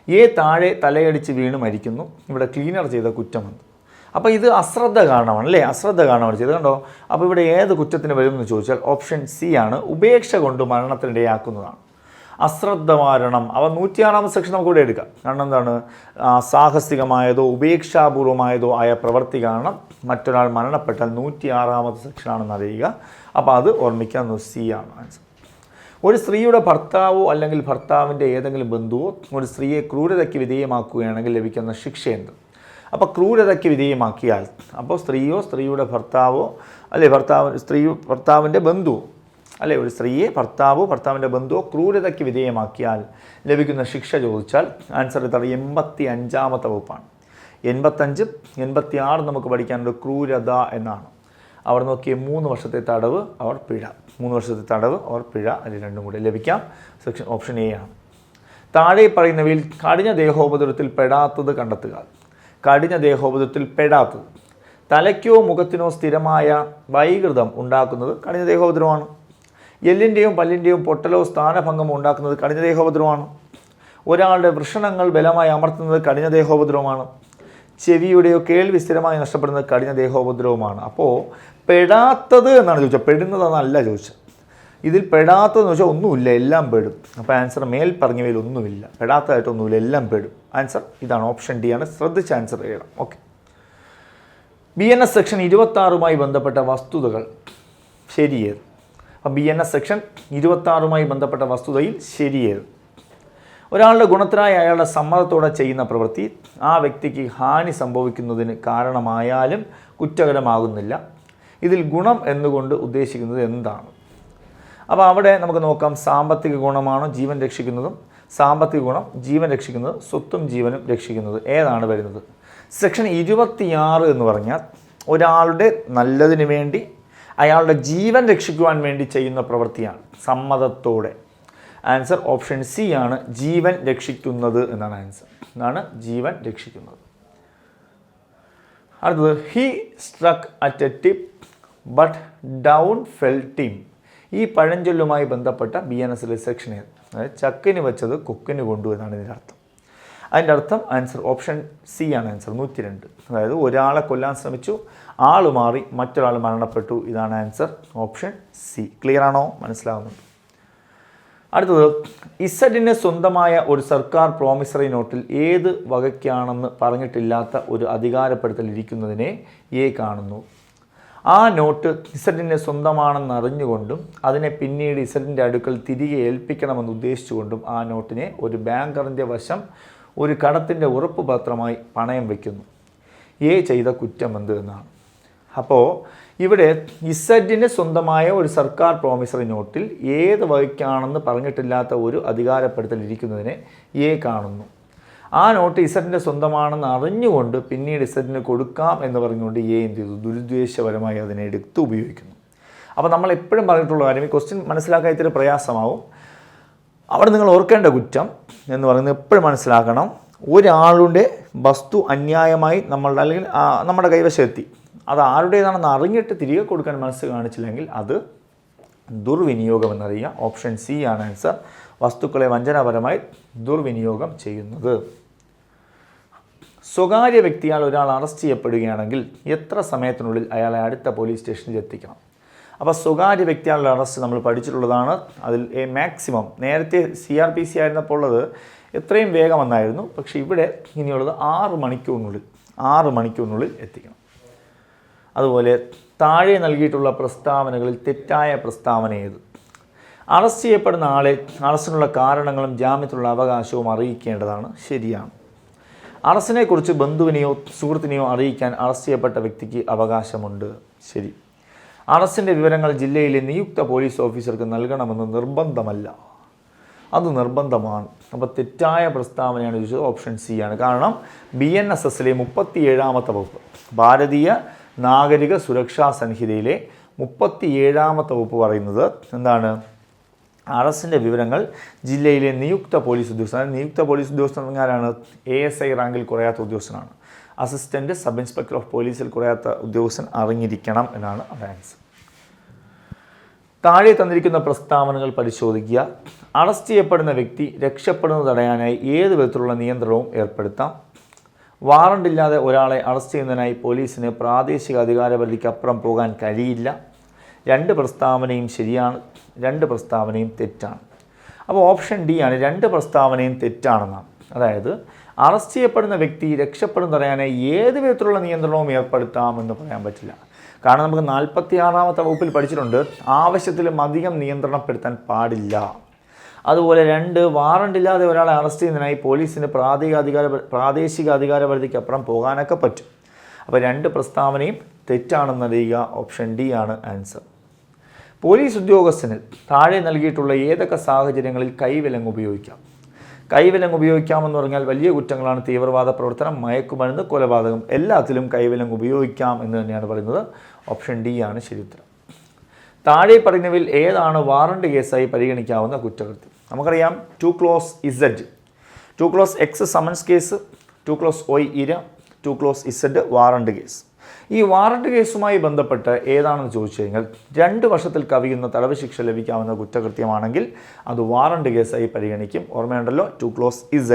എ താഴെ തലയടിച്ച് വീണ് മരിക്കുന്നു. ഇവിടെ ക്ലീനർ ചെയ്ത കുറ്റമെന്ന്. അപ്പോൾ ഇത് അശ്രദ്ധ കാരണമാണ് അല്ലേ? അശ്രദ്ധ കാരണമാണ് ചെയ്തത്, കണ്ടോ? അപ്പോൾ ഇവിടെ ഏത് കുറ്റത്തിന് വരും എന്ന് ചോദിച്ചാൽ ഓപ്ഷൻ സി ആണ്, ഉപേക്ഷ കൊണ്ട് മരണത്തിനിടയാക്കുന്നതാണ്. അശ്രദ്ധ മരണം. അവ 106ാമത്തെ സെക്ഷൻ നമുക്ക് ഇവിടെ എടുക്കാം. കാരണം എന്താണ്? സാഹസികമായതോ ഉപേക്ഷാപൂർവമായതോ ആയ പ്രവൃത്തി കാരണം മറ്റൊരാൾ മരണപ്പെട്ടാൽ 106ാമത്തെ സെക്ഷനാണെന്ന് അറിയുക. അപ്പോൾ അത് ഓർമ്മിക്കാൻ സി ആണ് ആൻസർ. ഒരു സ്ത്രീയുടെ ഭർത്താവോ അല്ലെങ്കിൽ ഭർത്താവിൻ്റെ ഏതെങ്കിലും ബന്ധുവോ ഒരു സ്ത്രീയെ ക്രൂരതയ്ക്ക് വിധേയമാക്കുകയാണെങ്കിൽ ലഭിക്കുന്ന ശിക്ഷ എന്ത്? അപ്പോൾ ക്രൂരതയ്ക്ക് വിധേയമാക്കിയാൽ, അപ്പോൾ സ്ത്രീയോ സ്ത്രീയുടെ ഭർത്താവോ അല്ലെ ഭർത്താവിൻ്റെ ബന്ധുവോ അല്ലെ, ഒരു സ്ത്രീയെ ഭർത്താവിൻ്റെ ബന്ധുവോ ക്രൂരതയ്ക്ക് വിധേയമാക്കിയാൽ ലഭിക്കുന്ന ശിക്ഷ ചോദിച്ചാൽ ആൻസർ ഇതാണ് 85ാമത്തെ വകുപ്പാണ്. 85, 86 നമുക്ക് പഠിക്കാനുണ്ട് ക്രൂരത എന്നാണ്. അവിടെ നോക്കിയ 3 വർഷത്തെ തടവ് അവർ പിഴ, 3 വർഷത്തെ തടവ് അവർ പിഴ, അതിൽ രണ്ടും കൂടി ലഭിക്കാം. സെക്ഷൻ ഓപ്ഷൻ എ ആണ്. താഴെ പറയുന്നവയിൽ കഠിന ദേഹോപദ്രവത്തിൽ പെടാത്തത് കണ്ടെത്തുക. കഠിന ദേഹോപദ്രവത്തിൽ പെടാത്തത്, തലയ്ക്കോ മുഖത്തിനോ സ്ഥിരമായ വൈകൃതം ഉണ്ടാക്കുന്നത് കഠിന ദേഹോപദ്രവമാണ്. എല്ലിൻ്റെയും പല്ലിൻ്റെയും പൊട്ടലോ സ്ഥാനഭംഗമോ ഉണ്ടാക്കുന്നത് കഠിന ദേഹോപദ്രവമാണ്. ഒരാളുടെ വൃഷണങ്ങൾ ബലമായി അമർത്തുന്നത് കഠിന ദേഹോപദ്രവമാണ്. ചെവിയുടെയോ കേൾവി സ്ഥിരമായി നഷ്ടപ്പെടുന്നത് കഠിന ദേഹോപദ്രവമാണ്. അപ്പോൾ പെടാത്തത് എന്നാണ് ചോദിച്ചത്, പെടുന്നതെന്നല്ല ചോദിച്ചത്. ഇതിൽ പെടാത്തതെന്ന് വെച്ചാൽ ഒന്നുമില്ല, എല്ലാം പെടും. അപ്പോൾ ആൻസർ മേൽ പറഞ്ഞവയിൽ ഒന്നുമില്ല, പെടാത്തതായിട്ടൊന്നുമില്ല, എല്ലാം പെടും. ആൻസർ ഇതാണ്, ഓപ്ഷൻ ഡി ആണ്. ശ്രദ്ധിച്ച് ആൻസർ ചെയ്യണം. ഓക്കെ. BNS സെക്ഷൻ 26മായി ബന്ധപ്പെട്ട വസ്തുതകൾ ശരിയേത്? അപ്പം BNS സെക്ഷൻ 26മായി ബന്ധപ്പെട്ട വസ്തുതയിൽ ശരിയേത്? ഒരാളുടെ ഗുണത്തിനായി അയാളുടെ സമ്മതത്തോടെ ചെയ്യുന്ന പ്രവൃത്തി ആ വ്യക്തിക്ക് ഹാനി സംഭവിക്കുന്നതിന് കാരണമായാലും കുറ്റകരമാകുന്നില്ല. ഇതിൽ ഗുണം എന്നുകൊണ്ട് ഉദ്ദേശിക്കുന്നത് എന്താണ്? അപ്പോൾ അവിടെ നമുക്ക് നോക്കാം, സാമ്പത്തിക ഗുണമാണോ ജീവൻ രക്ഷിക്കുന്നതും? സാമ്പത്തിക ഗുണം ജീവൻ രക്ഷിക്കുന്നത്, സ്വത്തും ജീവനും രക്ഷിക്കുന്നത്, ഏതാണ് വരുന്നത്? സെക്ഷൻ 26 എന്ന് പറഞ്ഞാൽ ഒരാളുടെ നല്ലതിന് വേണ്ടി അയാളുടെ ജീവൻ രക്ഷിക്കുവാൻ വേണ്ടി ചെയ്യുന്ന പ്രവൃത്തിയാണ്, സമ്മതത്തോടെ. ആൻസർ ഓപ്ഷൻ സി ആണ്, ജീവൻ രക്ഷിക്കുന്നത് എന്നാണ് ആൻസർ. എന്നാണ് ജീവൻ രക്ഷിക്കുന്നത്. അടുത്തത്, he struck at a tip but down fell Tim. ഈ പഴഞ്ചൊല്ലുമായി ബന്ധപ്പെട്ട BNSലെ സെക്ഷൻ ഏത്? അതായത് ചക്കിന് വെച്ചത് കൊക്കിന് കൊണ്ടു എന്നാണ് ഇതിൻ്റെ അർത്ഥം. അതിൻ്റെ അർത്ഥം ആൻസർ ഓപ്ഷൻ സി ആണ് ആൻസർ 102. അതായത് ഒരാളെ കൊല്ലാൻ ശ്രമിച്ചു, ആൾ മാറി, മറ്റൊരാൾ മരണപ്പെട്ടു. ഇതാണ് ആൻസർ ഓപ്ഷൻ സി. ക്ലിയർ ആണോ? മനസ്സിലാവുന്നുണ്ട്. അടുത്തത്, ഇസഡിന് സ്വന്തമായ ഒരു സർക്കാർ പ്രോമിസറി നോട്ടിൽ ഏത് വകയ്ക്കാണെന്ന് പറഞ്ഞിട്ടില്ലാത്ത ഒരു അധികാരപ്പെടുത്തൽ ഇരിക്കുന്നതിനെ എ കാണുന്നു. ആ നോട്ട് ഇസഡിന് സ്വന്തമാണെന്ന് അറിഞ്ഞുകൊണ്ടും അതിനെ പിന്നീട് ഇസഡിൻ്റെ അടുക്കൽ തിരികെ ഏൽപ്പിക്കണമെന്ന് ഉദ്ദേശിച്ചുകൊണ്ടും ആ നോട്ടിനെ ഒരു ബാങ്കറിൻ്റെ വശം ഒരു കടത്തിൻ്റെ ഉറപ്പ് പത്രമായി പണയം വയ്ക്കുന്നു. എ ചെയ്ത കുറ്റം എന്ത് എന്നാണ്. അപ്പോൾ ഇവിടെ ഇസഡിന് സ്വന്തമായ ഒരു സർക്കാർ പ്രോമിസറി നോട്ടിൽ ഏത് വകയ്ക്കാണെന്ന് പറഞ്ഞിട്ടില്ലാത്ത ഒരു അധികാരപ്പെടുത്തൽ ഇരിക്കുന്നതിനെ എ കാണുന്നു. ആ നോട്ട് ഇസഡിൻ്റെ സ്വന്തമാണെന്ന് അറിഞ്ഞുകൊണ്ട് പിന്നീട് ഇസഡിന് കൊടുക്കാം എന്ന് പറഞ്ഞുകൊണ്ട് എ എന്ത് ചെയ്തു? ദുരുദ്ദേശപരമായി അതിനെ എടുത്ത് ഉപയോഗിക്കുന്നു. അപ്പോൾ നമ്മൾ എപ്പോഴും പറഞ്ഞിട്ടുള്ള കാര്യം, ഈ ക്വസ്റ്റ്യൻ മനസ്സിലാക്കാൻ ഇത്തിരി പ്രയാസമാവും. അവിടെ നിങ്ങൾ ഓർക്കേണ്ട കുറ്റം എന്ന് പറയുന്നത് എപ്പോഴും മനസ്സിലാക്കണം, ഒരാളുടെ വസ്തു അന്യായമായി നമ്മളുടെ അല്ലെങ്കിൽ നമ്മുടെ കൈവശമെത്തി, അത് ആരുടേതാണെന്ന് അറിഞ്ഞിട്ട് തിരികെ കൊടുക്കാൻ മനസ്സ് കാണിച്ചില്ലെങ്കിൽ അത് ദുർവിനിയോഗം എന്നറിയുക. ഓപ്ഷൻ സി ആണ് ആൻസർ. വസ്തുക്കളെ വഞ്ചനാപരമായി ദുർവിനിയോഗം ചെയ്യുന്നത്. സ്വകാര്യ വ്യക്തിയാൽ ഒരാൾ അറസ്റ്റ് ചെയ്യപ്പെടുകയാണെങ്കിൽ എത്ര സമയത്തിനുള്ളിൽ അയാളെ അടുത്ത പോലീസ് സ്റ്റേഷനിൽ എത്തിക്കണം? അപ്പോൾ സ്വകാര്യ വ്യക്തിയാലുള്ള അറസ്റ്റ് നമ്മൾ പഠിച്ചിട്ടുള്ളതാണ്. അതിൽ മാക്സിമം നേരത്തെ CRPC ആയിരുന്നപ്പോൾ ഉള്ളത് എത്രയും വേഗം വന്നായിരുന്നു. പക്ഷേ ഇവിടെ ഇനിയുള്ളത് 6 മണിക്കൂറിനുള്ളിൽ എത്തിക്കണം. അതുപോലെ താഴെ നൽകിയിട്ടുള്ള പ്രസ്താവനകളിൽ തെറ്റായ പ്രസ്താവന ഏത്? അറസ്റ്റ് ചെയ്യപ്പെടുന്ന ആളെ അറസ്റ്റിനുള്ള കാരണങ്ങളും ജാമ്യത്തിനുള്ള അവകാശവും അറിയിക്കേണ്ടതാണ്. ശരിയാണ്. അറസ്റ്റിനെക്കുറിച്ച് ബന്ധുവിനെയോ സുഹൃത്തിനെയോ അറിയിക്കാൻ അറസ്റ്റ് ചെയ്യപ്പെട്ട വ്യക്തിക്ക് അവകാശമുണ്ട്. ശരി. അറസ്റ്റിൻ്റെ വിവരങ്ങൾ ജില്ലയിലെ നിയുക്ത പോലീസ് ഓഫീസർക്ക് നൽകണമെന്ന് നിർബന്ധമല്ല. അത് നിർബന്ധമാണ്. അപ്പോൾ തെറ്റായ പ്രസ്താവനയാണ് ചോദിച്ചത്. ഓപ്ഷൻ സി ആണ്. കാരണം BNSSലെ 37ാമത്തെ വകുപ്പ്, ഭാരതീയ നാഗരിക സുരക്ഷാ സംഹിതയിലെ 37ാമത്തെ വകുപ്പ് പറയുന്നത് എന്താണ്? അറസ്റ്റിൻ്റെ വിവരങ്ങൾ ജില്ലയിലെ നിയുക്ത പോലീസ് ഉദ്യോഗസ്ഥൻ. നിയുക്ത പോലീസ് ഉദ്യോഗസ്ഥൻ ആരാണ്? ASI റാങ്കിൽ കുറയാത്ത ഉദ്യോഗസ്ഥനാണ്. അസിസ്റ്റൻറ്റ് സബ് ഇൻസ്പെക്ടർ ഓഫ് പോലീസിൽ കുറയാത്ത ഉദ്യോഗസ്ഥൻ അറിഞ്ഞിരിക്കണം എന്നാണ് അവിടെ ആൻസർ. താഴെ തന്നിരിക്കുന്ന പ്രസ്താവനകൾ പരിശോധിക്കുക. അറസ്റ്റ് ചെയ്യപ്പെടുന്ന വ്യക്തി രക്ഷപ്പെടുന്നത് തടയാനായി ഏത് വിധത്തിലുള്ള നിയന്ത്രണവും ഏർപ്പെടുത്താം. വാറണ്ട് ഇല്ലാതെ ഒരാളെ അറസ്റ്റ് ചെയ്യുന്നതിനായി പോലീസിന് പ്രാദേശിക അധികാരപരിധിക്ക് അപ്പുറം പോകാൻ കഴിയില്ല. 2 പ്രസ്താവനയും ശരിയാണ്, 2 പ്രസ്താവനയും തെറ്റാണ്. അപ്പോൾ ഓപ്ഷൻ ഡി ആണ്, 2 പ്രസ്താവനയും തെറ്റാണെന്നാണ്. അതായത് അറസ്റ്റ് ചെയ്യപ്പെടുന്ന വ്യക്തി രക്ഷപ്പെടുന്നത് തടയാനായി ഏത് വിധത്തിലുള്ള നിയന്ത്രണവും ഏർപ്പെടുത്താമെന്ന് പറയാൻ പറ്റില്ല. കാരണം നമുക്ക് 46ാമത്തെ വകുപ്പിൽ പഠിച്ചിട്ടുണ്ട്, ആവശ്യത്തിലും അധികം നിയന്ത്രണപ്പെടുത്താൻ പാടില്ല. അതുപോലെ 2, വാറണ്ട് ഇല്ലാതെ ഒരാളെ അറസ്റ്റ് ചെയ്യുന്നതിനായി പോലീസിന് പ്രാദേശിക അധികാരപരിധിക്ക് അപ്പുറം പോകാനൊക്കെ പറ്റും. അപ്പോൾ 2 പ്രസ്താവനയും തെറ്റാണെന്നറിയുക. ഓപ്ഷൻ ഡി ആണ് ആൻസർ. പോലീസ് ഉദ്യോഗസ്ഥന് താഴെ നൽകിയിട്ടുള്ള ഏതൊക്കെ സാഹചര്യങ്ങളിൽ കൈവിലങ്ങ് ഉപയോഗിക്കാം? കൈവിലങ്ങ് ഉപയോഗിക്കാമെന്ന് പറഞ്ഞാൽ വലിയ കുറ്റങ്ങളാണ്, തീവ്രവാദ പ്രവർത്തനം, മയക്കുമരുന്ന്, കൊലപാതകം, എല്ലാത്തിലും കൈവിലങ്ങ് ഉപയോഗിക്കാം എന്ന് തന്നെയാണ് പറയുന്നത്. ഓപ്ഷൻ ഡി ആണ് ശരി ഉത്തരം. താഴെ പറയുന്നവയിൽ ഏതാണ് വാറണ്ട് കേസായി പരിഗണിക്കാവുന്ന കുറ്റകൃത്യം? നമുക്കറിയാം 2 Clause X summons case, 2 OI ഇര, 2 Z വാറണ്ട് കേസ്. ഈ വാറണ്ട് കേസുമായി ബന്ധപ്പെട്ട് ഏതാണെന്ന് ചോദിച്ചു കഴിഞ്ഞാൽ 2 വർഷത്തിൽ കവിയുന്ന തടവ് ശിക്ഷ ലഭിക്കാവുന്ന കുറ്റകൃത്യമാണെങ്കിൽ അത് വാറണ്ട് കേസായി പരിഗണിക്കും. ഓർമ്മയുണ്ടല്ലോ 2 Z.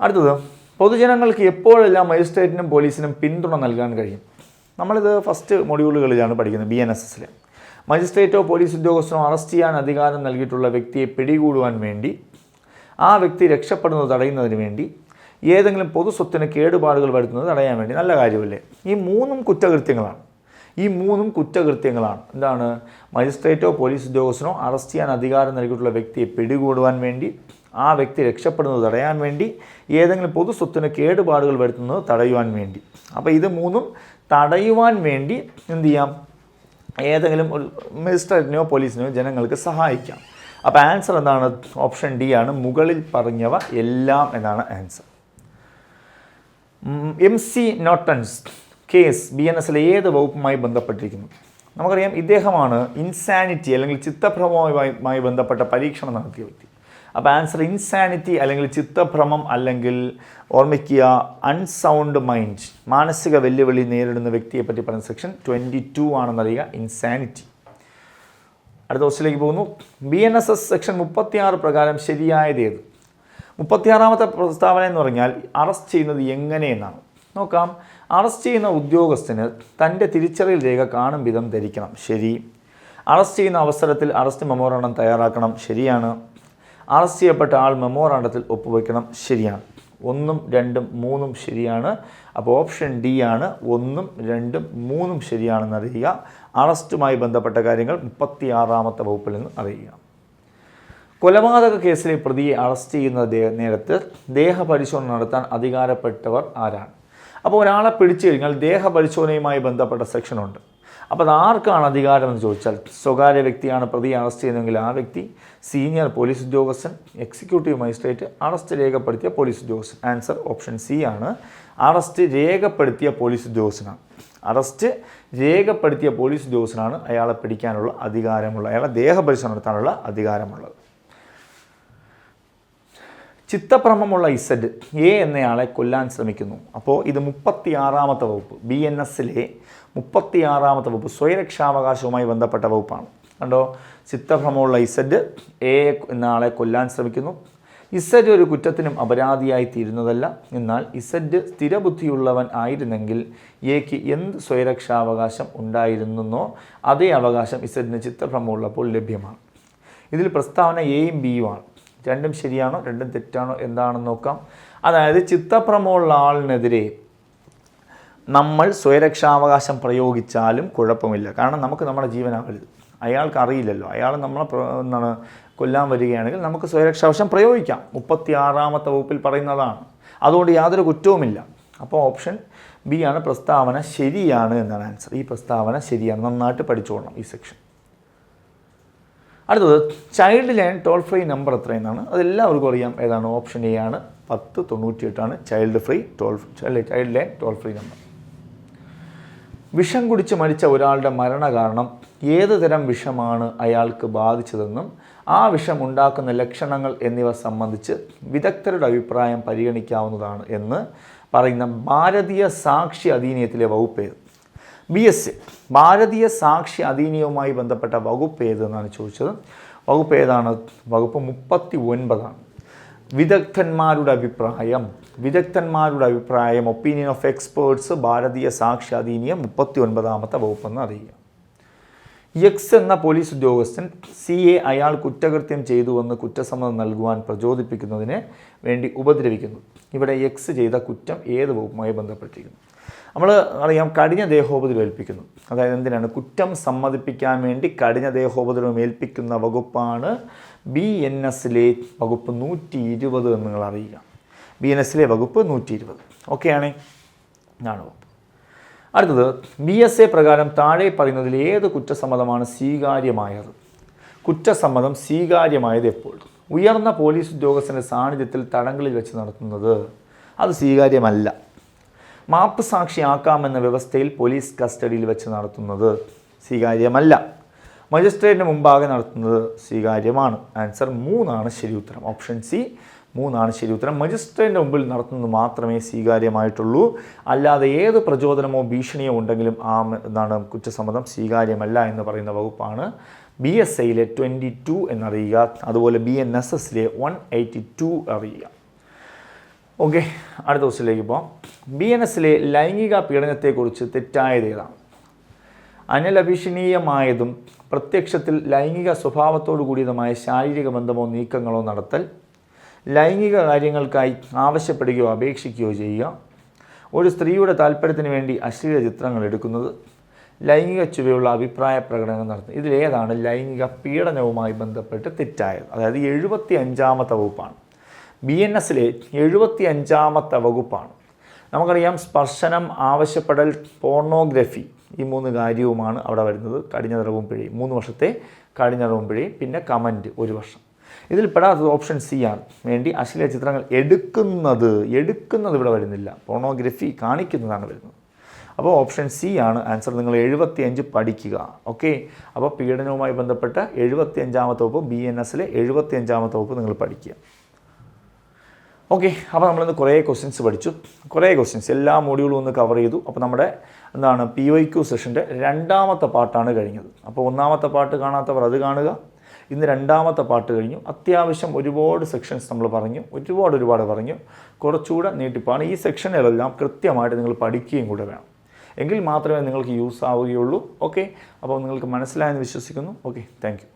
അടുത്തത്, പൊതുജനങ്ങൾക്ക് എപ്പോഴെല്ലാം മജിസ്ട്രേറ്റിനും പോലീസിനും പിന്തുണ നൽകാൻ കഴിയും? നമ്മളിത് ഫസ്റ്റ് മൊഡ്യൂളുകളിലാണ് പഠിക്കുന്നത്. BNSSലെ മജിസ്ട്രേറ്റോ പോലീസ് ഉദ്യോഗസ്ഥനോ അറസ്റ്റ് ചെയ്യാൻ അധികാരം നൽകിയിട്ടുള്ള വ്യക്തിയെ പിടികൂടുവാൻ വേണ്ടി, ആ വ്യക്തി രക്ഷപ്പെടുന്നത് തടയുന്നതിന് വേണ്ടി, ഏതെങ്കിലും പൊതുസ്വത്തിന് കേടുപാടുകൾ വരുത്തുന്നത് തടയാൻ വേണ്ടി. നല്ല കാര്യമല്ലേ? ഈ 3 കുറ്റകൃത്യങ്ങളാണ്. എന്താണ്? മജിസ്ട്രേറ്റോ പോലീസ് ഉദ്യോഗസ്ഥനോ അറസ്റ്റ് ചെയ്യാൻ അധികാരം നൽകിയിട്ടുള്ള വ്യക്തിയെ പിടികൂടുവാൻ വേണ്ടി, ആ വ്യക്തി രക്ഷപ്പെടുന്നത് തടയാൻ വേണ്ടി, ഏതെങ്കിലും പൊതുസ്വത്തിന് കേടുപാടുകൾ വരുത്തുന്നത് തടയുവാൻ വേണ്ടി. അപ്പോൾ ഇത് 3 തടയുവാൻ വേണ്ടി എന്ത് ചെയ്യാം? ഏതെങ്കിലും ഒരു മജിസ്ട്രേറ്റിനെയോ പോലീസിനെയോ ജനങ്ങൾക്ക് സഹായിക്കാം. അപ്പോൾ ആൻസർ എന്താണ്? ഓപ്ഷൻ ഡി ആണ്. മുകളിൽ പറഞ്ഞവ എല്ലാം എന്നാണ് ആൻസർ. MC നോട്ടൻസ് കേസ് BNSലെ ഏത് വകുപ്പുമായി ബന്ധപ്പെട്ടിരിക്കുന്നു? നമുക്കറിയാം ഇദ്ദേഹമാണ് ഇൻസാനിറ്റി അല്ലെങ്കിൽ ചിത്തഭ്രമവുമായി ബന്ധപ്പെട്ട പരീക്ഷണം നടത്തിയ വ്യക്തി. അപ്പോൾ ആൻസർ ഇൻസാനിറ്റി അല്ലെങ്കിൽ ചിത്തഭ്രമം, അല്ലെങ്കിൽ ഓർമ്മിക്കുക അൺസൗണ്ട് മൈൻഡ്, മാനസിക വെല്ലുവിളി നേരിടുന്ന വ്യക്തിയെ പറ്റി പറയുന്ന സെക്ഷൻ 22 ആണെന്നറിയുക, ഇൻസാനിറ്റി. അടുത്ത ക്വസ്റ്റ്യനിലേക്ക് പോകുന്നു. BNSS സെക്ഷൻ 36 പ്രകാരം ശരിയായത് ഏത്? 36ാമത്തെ പ്രസ്താവന എന്ന് പറഞ്ഞാൽ അറസ്റ്റ് ചെയ്യുന്നത് എങ്ങനെയെന്നാണ്. നോക്കാം. അറസ്റ്റ് ചെയ്യുന്ന ഉദ്യോഗസ്ഥന് തൻ്റെ തിരിച്ചറിയൽ രേഖ കാണും വിധം ധരിക്കണം. ശരി. അറസ്റ്റ് ചെയ്യുന്ന അവസരത്തിൽ അറസ്റ്റ് മെമ്മോറാണ്ടം തയ്യാറാക്കണം. ശരിയാണ്. അറസ്റ്റ് ചെയ്യപ്പെട്ട ആൾ മെമ്മോറാണ്ടത്തിൽ ഒപ്പുവയ്ക്കണം. ശരിയാണ്. 1, 2, 3 ശരിയാണ്. അപ്പോൾ ഓപ്ഷൻ ഡി ആണ് 1, 2, 3 ശരിയാണെന്ന് അറിയുക. അറസ്റ്റുമായി ബന്ധപ്പെട്ട കാര്യങ്ങൾ 36ാമത്തെ വകുപ്പിൽ നിന്ന് അറിയുക. കൊലപാതക കേസിലെ പ്രതിയെ അറസ്റ്റ് ചെയ്യുന്ന നേരത്ത് ദേഹപരിശോധന നടത്താൻ അധികാരപ്പെട്ടവർ ആരാണ്? അപ്പോൾ ഒരാളെ പിടിച്ചു കഴിഞ്ഞാൽ ദേഹപരിശോധനയുമായി ബന്ധപ്പെട്ട സെക്ഷനുണ്ട്. അപ്പോൾ അത് ആർക്കാണ് അധികാരം എന്ന് ചോദിച്ചാൽ സ്വകാര്യ വ്യക്തിയാണ് പ്രതിയെ അറസ്റ്റ് ചെയ്യുന്നതെങ്കിൽ ആ വ്യക്തി, സീനിയർ പോലീസ് ഉദ്യോഗസ്ഥൻ, എക്സിക്യൂട്ടീവ് മജിസ്ട്രേറ്റ്, അറസ്റ്റ് രേഖപ്പെടുത്തിയ പോലീസ് ഉദ്യോഗസ്ഥൻ. ആൻസർ ഓപ്ഷൻ സി ആണ്. അറസ്റ്റ് രേഖപ്പെടുത്തിയ പോലീസ് ഉദ്യോഗസ്ഥനാണ്. അറസ്റ്റ് രേഖപ്പെടുത്തിയ പോലീസ് ഉദ്യോഗസ്ഥനാണ് അയാളെ പിടിക്കാനുള്ള അധികാരമുള്ള, അയാളെ ദേഹപരിശോധന നടത്താനുള്ള അധികാരമുള്ളത്. ചിത്തഭ്രമമുള്ള ഇസഡ് എ എന്നയാളെ കൊല്ലാൻ ശ്രമിക്കുന്നു. അപ്പോൾ ഇത് 36ാമത്തെ വകുപ്പ്, BNSലെ 36ാമത്തെ വകുപ്പ് സ്വയരക്ഷാവകാശവുമായി ബന്ധപ്പെട്ട വകുപ്പാണ്. കണ്ടോ, ചിത്തഭ്രമമുള്ള ഇസഡ് എ എന്ന ആളെ കൊല്ലാൻ ശ്രമിക്കുന്നു. ഇസഡ് ഒരു കുറ്റത്തിനും അപരാധിയായി തീരുന്നതല്ല. എന്നാൽ ഇസഡ് സ്ഥിരബുദ്ധിയുള്ളവൻ ആയിരുന്നെങ്കിൽ എക്ക് എന്ത് സ്വയരക്ഷാവകാശം ഉണ്ടായിരുന്നോ അതേ അവകാശം ഇസഡിന് ചിത്തഭ്രമമുള്ളപ്പോൾ ലഭ്യമാണ്. ഇതിൽ പ്രസ്താവന എയും ബിയും ആണ്. രണ്ടും ശരിയാണോ രണ്ടും തെറ്റാണോ എന്താണെന്ന് നോക്കാം. അതായത് ചിത്തഭ്രമമുള്ള ആളിനെതിരെ നമ്മൾ സ്വയരക്ഷാവകാശം പ്രയോഗിച്ചാലും കുഴപ്പമില്ല. കാരണം നമുക്ക് നമ്മുടെ ജീവനാകരുത്. അയാൾക്ക് അറിയില്ലല്ലോ, അയാൾ നമ്മളെ കൊല്ലാൻ വരികയാണെങ്കിൽ നമുക്ക് സ്വയരക്ഷാവകാശം പ്രയോഗിക്കാം. 36ാമത്തെ വകുപ്പിൽ പറയുന്നതാണ്. അതുകൊണ്ട് യാതൊരു കുറ്റവുമില്ല. അപ്പോൾ ഓപ്ഷൻ ബി ആണ് പ്രസ്താവന ശരിയാണ് എന്നാണ് ആൻസർ. ഈ പ്രസ്താവന ശരിയാണ്. നന്നായിട്ട് പഠിച്ചോളണം ഈ സെക്ഷൻ. അടുത്തത് child line toll free number എത്രയെന്നാണ്. അതെല്ലാവർക്കും അറിയാം. ഏതാണ്? ഓപ്ഷൻ എ ആണ്. 1098 ആണ് child line toll free number. വിഷം കുടിച്ച് മരിച്ച ഒരാളുടെ മരണകാരണം ഏത് തരം വിഷമാണ് അയാൾക്ക് ബാധിച്ചതെന്നും ആ വിഷം ഉണ്ടാക്കുന്ന ലക്ഷണങ്ങൾ എന്നിവ സംബന്ധിച്ച് വിദഗ്ധരുടെ അഭിപ്രായം പരിഗണിക്കാവുന്നതാണ് എന്ന് പറയുന്ന ഭാരതീയ സാക്ഷി അധിനിയമത്തിലെ വകുപ്പ് ഏത്? BS ഭാരതീയ സാക്ഷി അധിനിയവുമായി ബന്ധപ്പെട്ട വകുപ്പ് ഏതെന്നാണ് ചോദിച്ചത്. വകുപ്പ് ഏതാണ്? വകുപ്പ് 39 ആണ്. വിദഗ്ധന്മാരുടെ അഭിപ്രായം ഒപ്പീനിയൻ ഓഫ് എക്സ്പേർട്സ് ഭാരതീയ സാക്ഷി അധിനിയം 39ാമത്തെ വകുപ്പെന്ന് അറിയുക. എക്സ് എന്ന പോലീസ് ഉദ്യോഗസ്ഥൻ CA അയാൾ കുറ്റകൃത്യം ചെയ്തുവെന്ന് കുറ്റസമ്മതം നൽകുവാൻ പ്രചോദിപ്പിക്കുന്നതിന് വേണ്ടി ഉപദ്രവിക്കുന്നു. ഇവിടെ എക്സ് ചെയ്ത കുറ്റം ഏത് വകുപ്പുമായി ബന്ധപ്പെട്ടിരിക്കുന്നു? നമ്മൾ അറിയാം, കഠിന ദേഹോപദ്രവം ഏൽപ്പിക്കുന്നു. അതായത് എന്തിനാണ്? കുറ്റം സമ്മതിപ്പിക്കാൻ വേണ്ടി കഠിന ദേഹോപദ്രവം ഏൽപ്പിക്കുന്ന വകുപ്പാണ് BNSലെ വകുപ്പ് 120 എന്ന് നിങ്ങൾ അറിയുക. BNSലെ വകുപ്പ് 120. ഓക്കെ ആണ്, ഇതാണ് വകുപ്പ്. അടുത്തത് BSA പ്രകാരം താഴെ പറയുന്നതിൽ ഏത് കുറ്റസമ്മതമാണ് സ്വീകാര്യമായത്? കുറ്റസമ്മതം സ്വീകാര്യമായത് എപ്പോൾ? ഉയർന്ന പോലീസ് ഉദ്യോഗസ്ഥൻ്റെ സാന്നിധ്യത്തിൽ തടങ്കലിൽ വെച്ച് നടത്തുന്നത് അത് സ്വീകാര്യമല്ല. മാപ്പ് സാക്ഷിയാക്കാമെന്ന വ്യവസ്ഥയിൽ പോലീസ് കസ്റ്റഡിയിൽ വെച്ച് നടത്തുന്നത് സ്വീകാര്യമല്ല. മജിസ്ട്രേറ്റിന് മുമ്പാകെ നടത്തുന്നത് സ്വീകാര്യമാണ്. ആൻസർ 3 ആണ് ശരി ഉത്തരം. ഓപ്ഷൻ സി 3 ആണ് ശരി ഉത്തരം. മജിസ്ട്രേറ്റിൻ്റെ മുമ്പിൽ നടത്തുന്നത് മാത്രമേ സ്വീകാര്യമായിട്ടുള്ളൂ. അല്ലാതെ ഏത് പ്രചോദനമോ ഭീഷണിയോ ഉണ്ടെങ്കിലും എന്താണ് കുറ്റസമ്മതം സ്വീകാര്യമല്ല എന്ന് പറയുന്ന വകുപ്പാണ് BSAയിലെ 22 എന്നറിയുക. അതുപോലെ BNSSലെ 182 അറിയുക. ഓക്കെ, അടുത്ത ക്വസ്റ്റ്യനിലേക്ക് പോകാം. BNSലെ ലൈംഗിക പീഡനത്തെക്കുറിച്ച് തെറ്റായത് ഏതാണ്? അനലഭിഷണീയമായതും പ്രത്യക്ഷത്തിൽ ലൈംഗിക സ്വഭാവത്തോടു കൂടിയതുമായ ശാരീരിക ബന്ധമോ നീക്കങ്ങളോ നടത്തൽ, ലൈംഗിക കാര്യങ്ങൾക്കായി ആവശ്യപ്പെടുകയോ അപേക്ഷിക്കുകയോ ചെയ്യുക, ഒരു സ്ത്രീയുടെ താല്പര്യത്തിന് വേണ്ടി അശ്ലീല ചിത്രങ്ങൾ എടുക്കുന്നത്, ലൈംഗിക ചുവയുള്ള അഭിപ്രായ പ്രകടനം നടത്തുന്നത്. ഇതിലേതാണ് ലൈംഗിക പീഡനവുമായി ബന്ധപ്പെട്ട് തെറ്റായത്? അതായത് 75ാമത്തെ വകുപ്പാണ്. BNSലെ 75ാമത്തെ വകുപ്പാണ്. നമുക്കറിയാം, സ്പർശനം, ആവശ്യപ്പെടൽ, പോർണോഗ്രഫി, ഈ 3 കാര്യവുമാണ് അവിടെ വരുന്നത്. കഠിനതടവും പിഴയും, 3 വർഷത്തെ കഠിനതടവും പിഴയും, പിന്നെ കമൻറ്റ് 1 വർഷം. ഇതിൽ പെടാത്തത് ഓപ്ഷൻ സി ആണ്. വേണ്ടി അശ്ലീല ചിത്രങ്ങൾ എടുക്കുന്നത് ഇവിടെ വരുന്നില്ല. പോർണോഗ്രഫി കാണിക്കുന്നതാണ് വരുന്നത്. അപ്പോൾ ഓപ്ഷൻ സി ആണ് ആൻസർ. നിങ്ങൾ 75 പഠിക്കുക. ഓക്കെ, അപ്പോൾ പീഡനവുമായി ബന്ധപ്പെട്ട 75ാമത്തെ വകുപ്പ്, BNSലെ 75ാമത്തെ വകുപ്പ് നിങ്ങൾ പഠിക്കുക. ഓക്കെ, അപ്പോൾ നമ്മളിന്ന് കുറേ ക്വസ്റ്റ്യൻസ് പഠിച്ചു. എല്ലാ മോഡ്യൂളും ഒന്ന് കവർ ചെയ്തു. അപ്പോൾ നമ്മുടെ എന്താണ് PYQ സെഷൻ്റെ 2ാമത്തെ പാർട്ടാണ് കഴിഞ്ഞത്. അപ്പോൾ 1ാമത്തെ പാർട്ട് കാണാത്തവർ അത് കാണുക. ഇന്ന് രണ്ടാമത്തെ പാർട്ട് കഴിഞ്ഞു. അത്യാവശ്യം ഒരുപാട് സെക്ഷൻസ് നമ്മൾ പറഞ്ഞു, ഒരുപാട് പറഞ്ഞു. കുറച്ചുകൂടെ നീട്ടിപ്പാണ്. ഈ സെക്ഷനുകളെല്ലാം കൃത്യമായിട്ട് നിങ്ങൾ പഠിക്കുകയും കൂടെ വേണം. എങ്കിൽ മാത്രമേ നിങ്ങൾക്ക് യൂസ് ആവുകയുള്ളൂ. ഓക്കെ, അപ്പോൾ നിങ്ങൾക്ക് മനസ്സിലായെന്ന് വിശ്വസിക്കുന്നു. Okay, thank you.